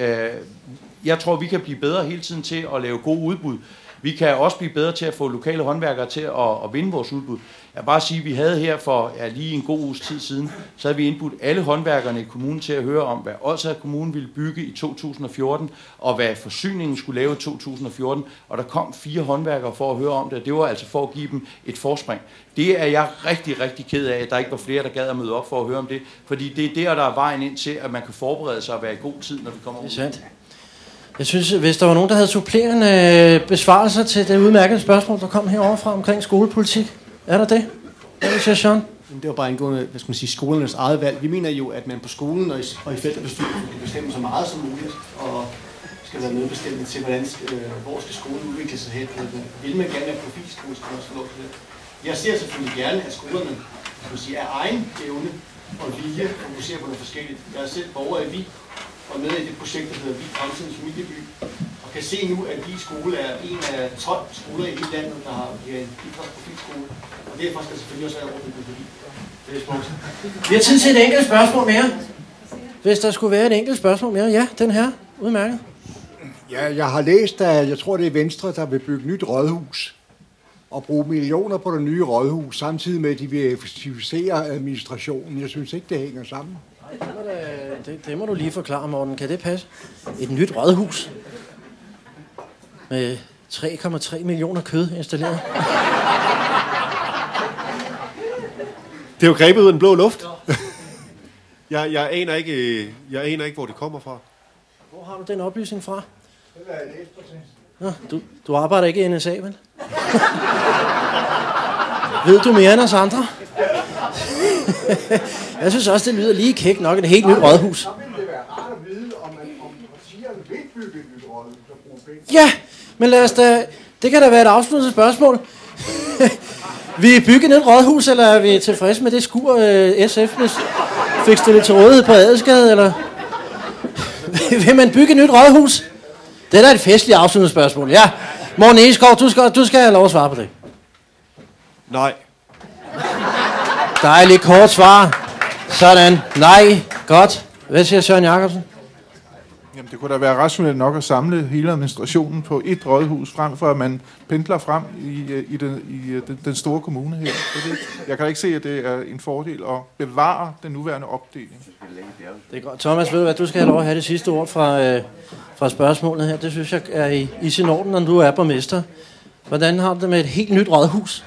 Jeg tror, vi kan blive bedre hele tiden til at lave gode udbud. Vi kan også blive bedre til at få lokale håndværkere til at vinde vores udbud. Jeg vil bare sige, at vi havde her for lige en god uges tid siden, så havde vi indbudt alle håndværkerne i kommunen til at høre om, hvad Odsherred Kommune ville bygge i 2014, og hvad forsyningen skulle lave i 2014. Og der kom 4 håndværkere for at høre om det, og det var altså for at give dem et forspring. Det er jeg rigtig, rigtig ked af, at der ikke var flere, der gad at møde op for at høre om det, fordi det er der er vejen ind til, at man kan forberede sig og være i god tid, når vi kommer ud. Det er sandt. Jeg synes, hvis der var nogen, der havde supplerende besvarelser til det udmærkede spørgsmål, der kom herovre fra omkring skolepolitik. Er der det? Hvad vil sige, Sean? Det var bare angående, hvad skal man sige, skolernes eget valg. Vi mener jo, at man på skolen og i forældrebestyrelsen kan bestemme så meget som muligt, og skal være medbestemmende til, hvor skal skolen udvikle sig hen. Vil man gerne have profilskole, skal man også få lov til det. Jeg ser selvfølgelig gerne, at skolerne af egen evne og vilje fokuserer på noget forskelligt. Jeg er selv borger i Vig, og med i det projekt, der hedder Vig Fremtidens Familieby, og kan se nu, at Vig Skole er en af 12 skoler i hele landet, der har en idrætsprofilskole, og derfor skal selvfølgelig også være overbygget på Vig. Det er smukt. Vi har tid til et enkelt spørgsmål mere. Hvis der skulle være et enkelt spørgsmål mere. Ja, den her. Udmærket. Ja, jeg har læst, at jeg tror, det er Venstre, der vil bygge nyt rådhus og bruge millioner på det nye rådhus, samtidig med, at de vil effektivisere administrationen. Jeg synes ikke, det hænger sammen. Det må du lige forklare, Morten. Kan det passe? Et nyt rådhus med 3,3 millioner kød installeret. Det er jo grebet ud af den blå luft. jeg aner ikke, hvor det kommer fra. Hvor har du den oplysning fra? Nå, du arbejder ikke i NSA, vel? Ved du mere end os andre? Jeg synes også, det lyder lige kæk nok, et helt nyt rådhus. Så ville det være rart at vide, om partierne vil bygge et nyt rådhus og bruge penge. Ja, men lad os da... Det kan da være et afsluttende spørgsmål. Vi bygger et nyt rådhus, eller er vi tilfredse med det skur, SF fik stillet til rådighed på Adelsgade, eller... Vil man bygge et nyt rådhus? Det er da et festligt afsluttende spørgsmål. Ja, Morten Egeskov, du skal have lov at svare på det. Nej. Dejligt kort svar. Sådan. Nej. Godt. Hvad siger Søren Jacobsen? Jamen, det kunne da være rationelt nok at samle hele administrationen på et rådhus, frem for at man pendler frem i den store kommune her. Jeg kan ikke se, at det er en fordel at bevare den nuværende opdeling. Det er godt. Thomas, ved du hvad, du skal have lov at have det sidste ord fra spørgsmålet her. Det synes jeg er i sin orden, når du er borgmester. Hvordan har du det med et helt nyt rådhus?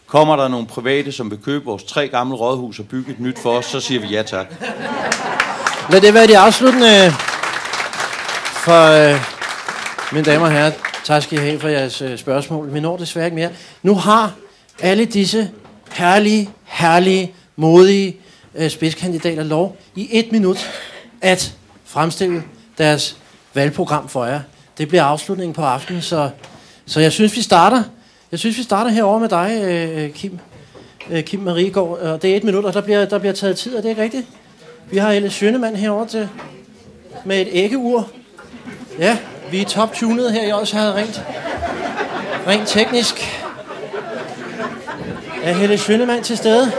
Kommer der nogle private, som vil købe vores 3 gamle rådhus og bygge et nyt for os, så siger vi ja tak. Lad det være de afsluttende for mine damer og herrer. Tak skal I have for jeres spørgsmål. Vi når desværre ikke mere. Nu har alle disse herlige, modige spidskandidater lov i 1 minut at fremstille deres valgprogram for jer. Det bliver afslutningen på aftenen, så jeg synes, vi starter. Jeg synes, vi starter herovre med dig, Kim Mariegaard. Og det er 1 minut, og der bliver taget tid, er det ikke rigtigt? Vi har Helle Schønemann herovre til med et æggeur. Ja, vi er top-tunet her i Odsherred rent teknisk. Er Helle Schønemann til stede?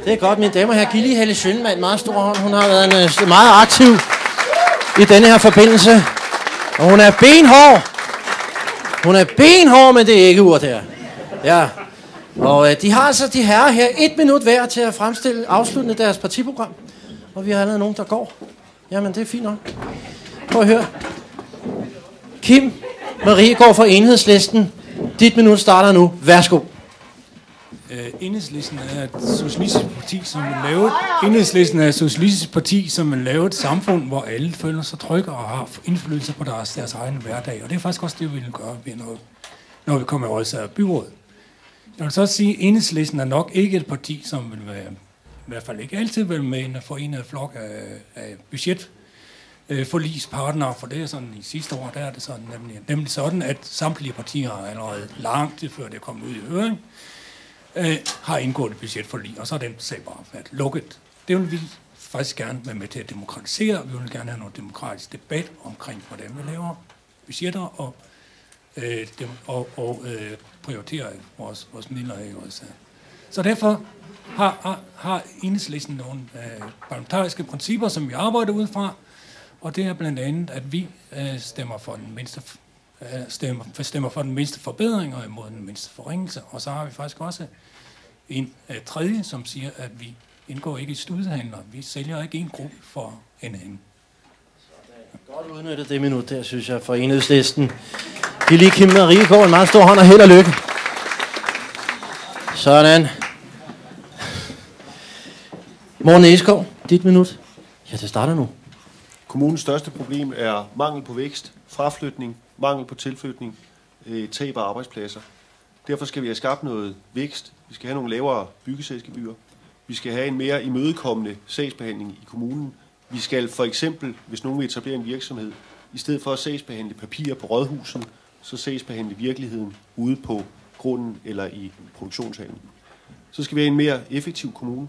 Det er godt, mine damer og herrer. Giv lige Helle Schønemann meget stor hånd. Hun har været meget aktiv i denne her forbindelse. Og hun er benhård. Hun er benhård med det æggeur der. Ja. Og de har altså de herrer her 1 minut hver til at fremstille afsluttende deres partiprogram. Og vi har allerede nogen, der går. Jamen, det er fint nok. Prøv at høre. Kim Mariegaard fra Enhedslisten. Dit minut starter nu. Værsgo. Enhedslisten er et socialistisk parti, som vil lave Enhedslisten er et socialistisk parti, som vil lave et samfund, hvor alle føler sig trygge og har indflydelse på deres egen hverdag. Og det er faktisk også det, vi vil gøre, når vi kommer i Odsherred byråd. Jeg vil så sige, at Enhedslisten er nok ikke et parti, som vil være, i hvert fald ikke altid vil med en forenet flok af budgetforligspartnere, for det er sådan i sidste år, der er det sådan nemlig sådan, at samtlige partier allerede langt til før det kom ud i høring, har indgået et budgetforlig, og så er den sag bare lukket. Det vil vi faktisk gerne være med til at demokratisere. Vi vil gerne have noget demokratisk debat omkring, hvordan vi laver budgetter og prioriterer vores midler i USA. Så derfor har Enhedslisten nogle parlamentariske principper, som vi arbejder ud fra, og det er blandt andet, at vi stemmer for den mindste forbedring og imod den mindste forringelse. Og så har vi faktisk også en tredje, som siger, at vi indgår ikke i studehandler. Vi sælger ikke en gruppe for en anden. Godt udnyttet det minut der, synes jeg, for Enhedslisten. Giv lige Kim Marie Gård en meget stor hånd og held og lykke. Sådan. Morten Eskov, dit minut. Ja, det starter nu. Kommunens største problem er mangel på vækst, fraflytning, mangel på tilflytning, tab af arbejdspladser. Derfor skal vi have skabt noget vækst. Vi skal have nogle lavere byggesagsgebyrer. Vi skal have en mere imødekommende sagsbehandling i kommunen. Vi skal for eksempel, hvis nogen vil etablere en virksomhed, i stedet for at sagsbehandle papirer på rådhuset, så sagsbehandle virkeligheden ude på grunden eller i produktionshallen. Så skal vi have en mere effektiv kommune.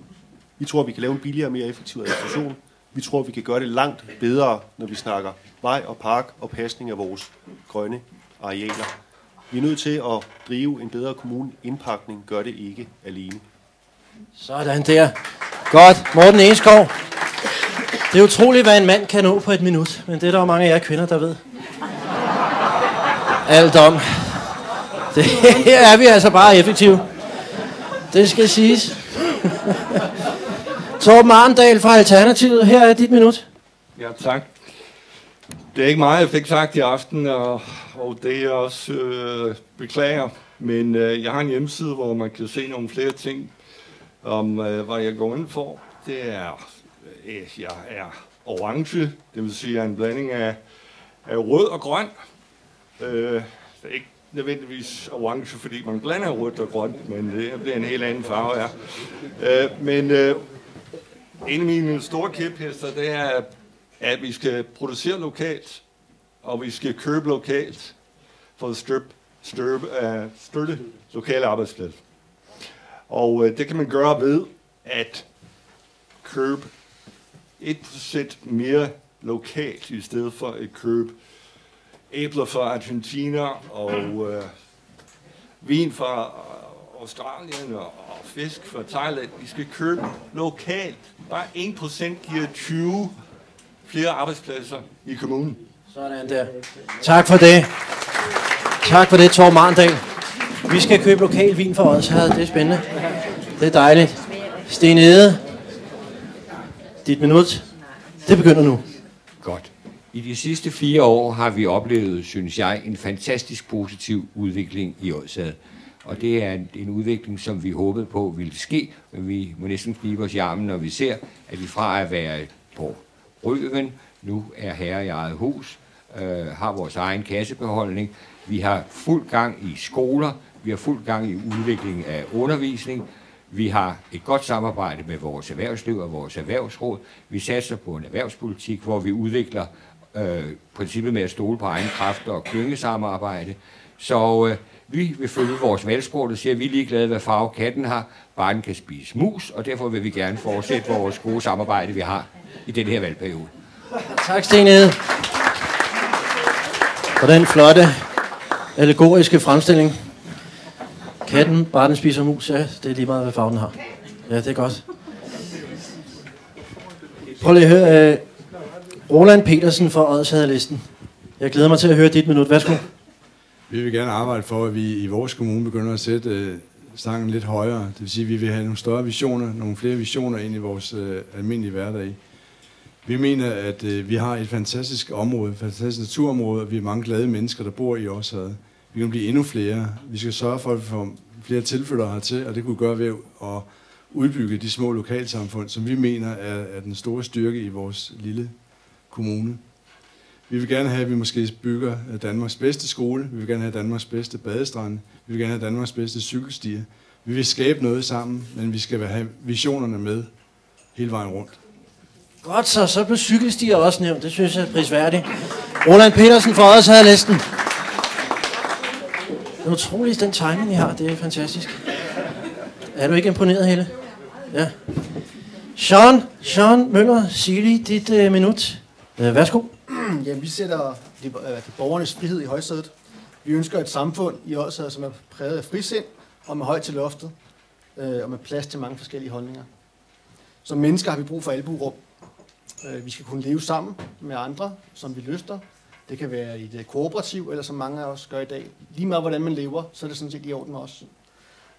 Vi tror, vi kan lave en billigere og mere effektiv administration. Vi tror, vi kan gøre det langt bedre, når vi snakker vej og park og pasning af vores grønne arealer. Vi er nødt til at drive en bedre kommune. Indpakning gør det ikke alene. Sådan der. Godt. Morten Eskov. Det er utroligt, hvad en mand kan nå på et minut, men det er der jo mange af jer kvinder, der ved. Alt om. Her er vi altså bare effektive. Det skal siges. Torben Arndal fra Alternativet, her er dit minut. Ja, tak. Det er ikke meget, jeg fik sagt i aften, og det er også beklager. Men jeg har en hjemmeside, hvor man kan se nogle flere ting om, hvad jeg går ind for. Det er, jeg er orange, det vil sige, en blanding af rød og grøn. Det er ikke nødvendigvis orange, fordi man blander rødt og grønt, men det bliver en helt anden farve, ja. Men en af mine store kæphester, det er, at vi skal producere lokalt, og vi skal købe lokalt for at støtte lokale arbejdspladser. Og det kan man gøre ved at købe et sæt mere lokalt, i stedet for at købe æbler fra Argentina og vin fra Australien og fisk fra Thailand. Vi skal købe lokalt. Bare 1% giver 20 flere arbejdspladser i kommunen. Sådan der. Tak for det. Tak for det, Torben Arndal. Vi skal købe lokal vin for Odsherred. Det er spændende. Det er dejligt. Sten Ede, dit minut. Det begynder nu. Godt. I de sidste 4 år har vi oplevet, synes jeg, en fantastisk positiv udvikling i Odsherred. Og det er en udvikling, som vi håbede på ville ske, men vi må næsten knibe os i armen, når vi ser, at vi fra at være på røven, nu er herre i eget hus, har vores egen kassebeholdning. Vi har fuld gang i skoler, vi har fuld gang i udvikling af undervisning, vi har et godt samarbejde med vores erhvervsliv og vores erhvervsråd. Vi satser på en erhvervspolitik, hvor vi udvikler princippet med at stole på egen kræfter og klyngesamarbejde. Så vi vil følge vores valgsprog, der siger, at vi er ligeglade, hvad farve katten har, bare den kan spise mus, og derfor vil vi gerne fortsætte vores gode samarbejde, vi har i den her valgperiode. Tak, Sten Ede. For den flotte, allegoriske fremstilling. Katten, bare den spiser mus, ja, det er lige meget, hvad farven den har. Ja, det er godt. Prøv lige at høre, Roland Petersen fra Odsherredlisten. Jeg glæder mig til at høre dit minut. Værsgo. Vi vil gerne arbejde for, at vi i vores kommune begynder at sætte stangen lidt højere. Det vil sige, at vi vil have nogle større visioner, nogle flere visioner ind i vores almindelige hverdag. Vi mener, at vi har et fantastisk område, et fantastisk naturområde, og vi er mange glade mennesker, der bor i Odsherred. Vi kan blive endnu flere. Vi skal sørge for, at vi får flere tilflyttere hertil, og det kunne gøre ved at udbygge de små lokalsamfund, som vi mener er den store styrke i vores lille kommune. Vi vil gerne have, at vi måske bygger Danmarks bedste skole. Vi vil gerne have Danmarks bedste badestrand. Vi vil gerne have Danmarks bedste cykelstier. Vi vil skabe noget sammen, men vi skal have visionerne med hele vejen rundt. Godt så blev cykelstier også nævnt. Det synes jeg er prisværdigt. Roland Petersen fra Odsherredlisten. Det er utroligt, den timing, I har. Det er fantastisk. Er du ikke imponeret, Helle? Ja. Sean Møller, Sili, dit minut. Værsgo. Ja, vi sætter borgernes frihed i højsædet. Vi ønsker et samfund i Odsherred, som er præget af frisind og med højt til loftet, og med plads til mange forskellige holdninger. Som mennesker har vi brug for albuerum. Vi skal kunne leve sammen med andre, som vi lyster. Det kan være i et kooperativ, eller som mange af os gør i dag. Lige meget hvordan man lever, så er det sådan set i orden med os.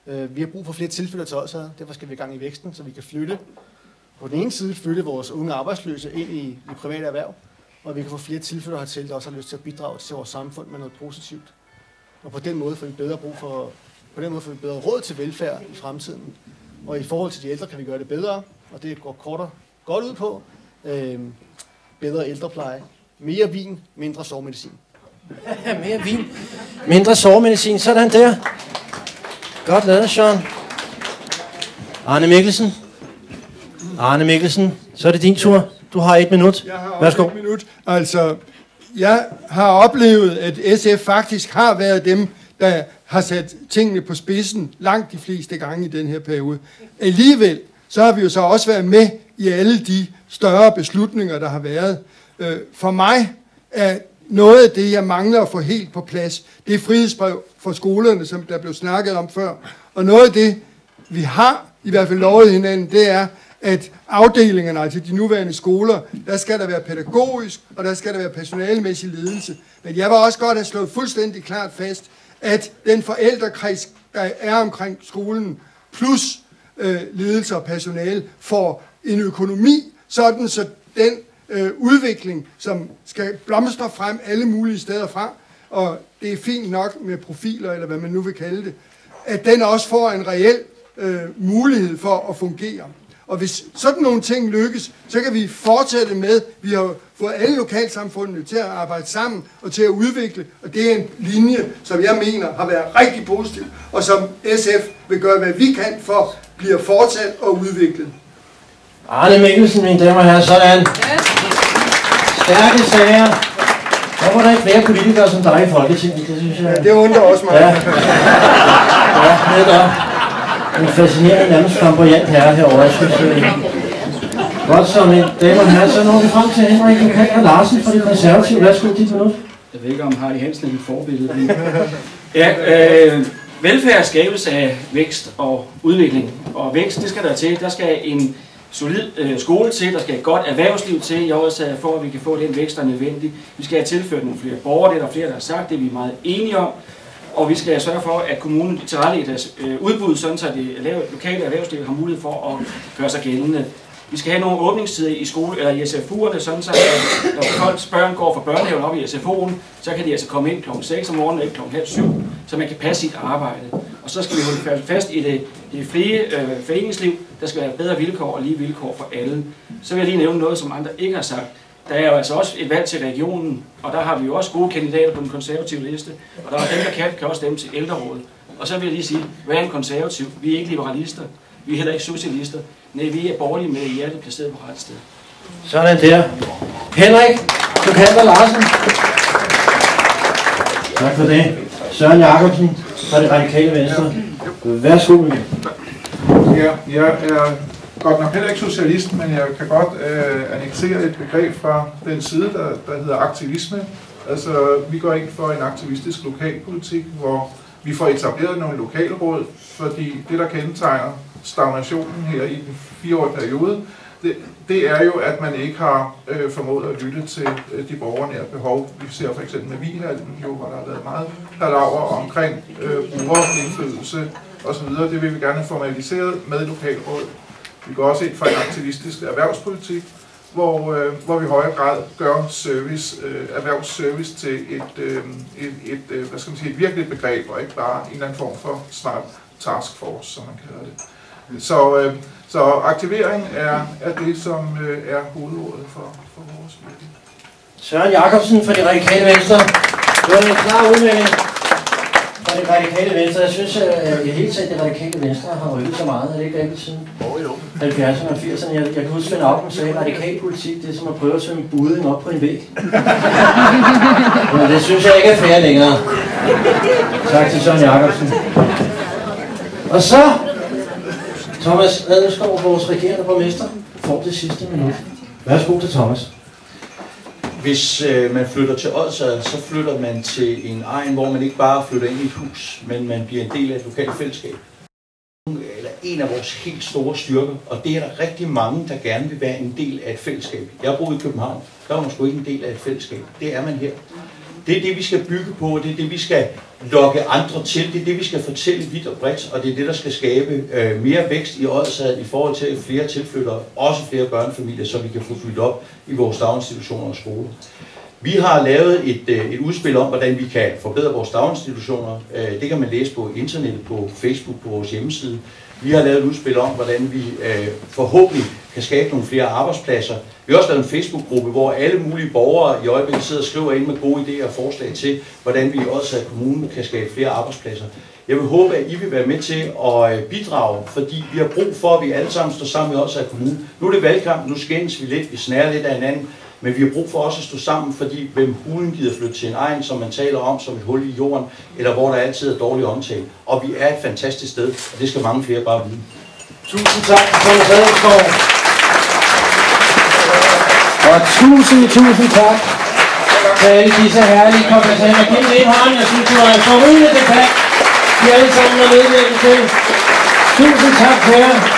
Vi har brug for flere tilfælde til Odsherred. Derfor skal vi i gang i væksten, så vi kan flytte. På den ene side flytte vores unge arbejdsløse ind i private erhverv, og vi kan få flere tilfælde hertil, der også har lyst til at bidrage til vores samfund med noget positivt. Og på den måde får vi bedre råd til velfærd i fremtiden. Og i forhold til de ældre kan vi gøre det bedre, og det går godt ud på. Bedre ældrepleje, mere vin, mindre sovemedicin. Mere vin, mindre sovemedicin, sådan der. Godt lavet, Sean. Arne Mikkelsen, så er det din tur. Du har 1 minut. Jeg har Værsgo. også 1 minut. Altså, jeg har oplevet, at SF faktisk har været dem, der har sat tingene på spidsen langt de fleste gange i den her periode. Alligevel, så har vi jo så også været med i alle de større beslutninger, der har været. For mig er noget af det, jeg mangler at få helt på plads, det er frihedsbrev for skolerne, som der blev snakket om før. Og noget af det, vi har i hvert fald lovet hinanden, det er, at afdelingerne, altså de nuværende skoler, der skal der være pædagogisk, og der skal der være personalemæssig ledelse. Men jeg vil også godt have slået fuldstændig klart fast, at den forældrekreds, der er omkring skolen, plus ledelse og personale, får en økonomi, sådan så den udvikling, som skal blomstre frem alle mulige steder fra, og det er fint nok med profiler, eller hvad man nu vil kalde det, at den også får en reel mulighed for at fungere. Og hvis sådan nogle ting lykkes, så kan vi fortsætte med, vi har fået alle lokalsamfundene til at arbejde sammen og til at udvikle, og det er en linje, som jeg mener har været rigtig positiv, og som SF vil gøre, hvad vi kan for, bliver fortsat og udviklet. Arne Mikkelsen, mine damer og herrer, sådan. Stærke sager. Hvorfor er der ikke flere politikere som dig i Folketinget? Det synes jeg... Ja, det undrer også mig. Ja, netop. En fascinerende, nærmest flamboyant herre herovre, jeg synes. Godt så, mine damer og herrer, så når vi frem til Henrik Lukander Larsen fra De Konservative. Værsgo, dit minut. Jeg ved ikke, om Hardy Hansen er mit forbillede. Ja, velfærd skabes af vækst og udvikling. Og vækst, det skal der til. Der skal en solid skole til, der skal et godt erhvervsliv til, jeg også for, at vi kan få den vækst, der er nødvendig. Vi skal have tilført nogle flere borgere, det er der flere, der har sagt, det er vi meget enige om. Og vi skal sørge for, at kommunen tilrettelægger deres udbud, sådan så det lokale erhvervsliv har mulighed for at gøre sig gældende. Vi skal have nogle åbningstider i skole eller i SFU'erne, sådan så når folks børn går fra børnehaven op i SFO'en, så kan de altså komme ind kl. 6 om morgenen og ikke kl. 6:30, så man kan passe sit arbejde. Og så skal vi holde fast i det frie foreningsliv, der skal være bedre vilkår og lige vilkår for alle. Så vil jeg lige nævne noget, som andre ikke har sagt. Der er jo altså også et valg til regionen, og der har vi jo også gode kandidater på den konservative liste, og der er dem, der kan også stemme til ældrerådet. Og så vil jeg lige sige, hvad er en konservativ? Vi er ikke liberalister, vi er heller ikke socialister. Nej, vi er borgerlige med hjertet placeret på rette sted. Sådan der. Henrik Lukander Larsen. Tak for det. Søren Jacobsen fra Det Radikale Venstre. Værsgo. Ja, jeg er godt nok heller ikke socialist, men jeg kan godt anneksere et begreb fra den side, der hedder aktivisme. Altså, vi går ind for en aktivistisk lokalpolitik, hvor vi får etableret nogle lokalråd, fordi det, der kendetegner stagnationen her i den 4-årige periode, det er jo, at man ikke har formået at lytte til de borgernære behov. Vi ser for eksempel med Vihallen, hvor der har været meget palaver omkring brugerindflydelse osv. Det vil vi gerne have formaliseret med lokalråd. Vi går også ind for en aktivistisk erhvervspolitik, hvor vi i højere grad gør erhvervsservice til et virkeligt begreb, og ikke bare en eller anden form for smart taskforce, som man kalder det. Så aktivering er det, som er hovedordet for vores virke. Søren Jacobsen fra Det Radikale Venstre. Det var en klar udmelding fra Det Radikale Venstre. Jeg synes, at i hele taget Det Radikale Venstre har rykket så meget. Er det ikke rigtigt siden 70'erne og 80'erne? Jeg kan huske, Svend Auken sagde, radikal politik, det er som at prøve at svømme budding op på en væg. Men det synes jeg ikke er fair længere. Tak til Søren Jacobsen. Og så Thomas Adelskov, vores regerende borgmester. får det sidste minut. Værsgo til Thomas. Hvis man flytter til Odsherred, så flytter man til en egen, hvor man ikke bare flytter ind i et hus, men man bliver en del af et lokalt fællesskab. Eller en af vores helt store styrker, og det er der rigtig mange, der gerne vil være en del af et fællesskab. Jeg har boet i København, der var man sgu ikke en del af et fællesskab. Det er man her. Det er det, vi skal bygge på, det er det, vi skal lokke andre til, det er det, vi skal fortælle vidt og bredt, og det er det, der skal skabe mere vækst i Odsherred i forhold til flere tilflyttere, også flere børnefamilier, så vi kan få fyldt op i vores daginstitutioner og skoler. Vi har lavet et udspil om, hvordan vi kan forbedre vores daginstitutioner. Det kan man læse på internettet, på Facebook, på vores hjemmeside. Vi har lavet et udspil om, hvordan vi forhåbentlig kan skabe nogle flere arbejdspladser. Vi har også lavet en Facebook-gruppe, hvor alle mulige borgere i øjeblikket sidder og skriver ind med gode idéer og forslag til, hvordan vi i Odsherred Kommune kan skabe flere arbejdspladser. Jeg vil håbe, at I vil være med til at bidrage, fordi vi har brug for, at vi alle sammen står sammen i Odsherred Kommune. Nu er det valgkamp, nu skændes vi lidt, vi snærer lidt af hinanden, men vi har brug for også at stå sammen, fordi hvem hulen gider flytte til en egen, som man taler om som et hul i jorden, eller hvor der altid er dårlig omtale. Og vi er et fantastisk sted, og det skal mange flere bare vide. Tusind tak til Thomas Adelskov. Og tusind tak til alle disse herlige kommentarer. Giv mig en hånd, jeg synes, du har en forrygende debat. De alle sammen er medvirket til. Tusind tak for jer.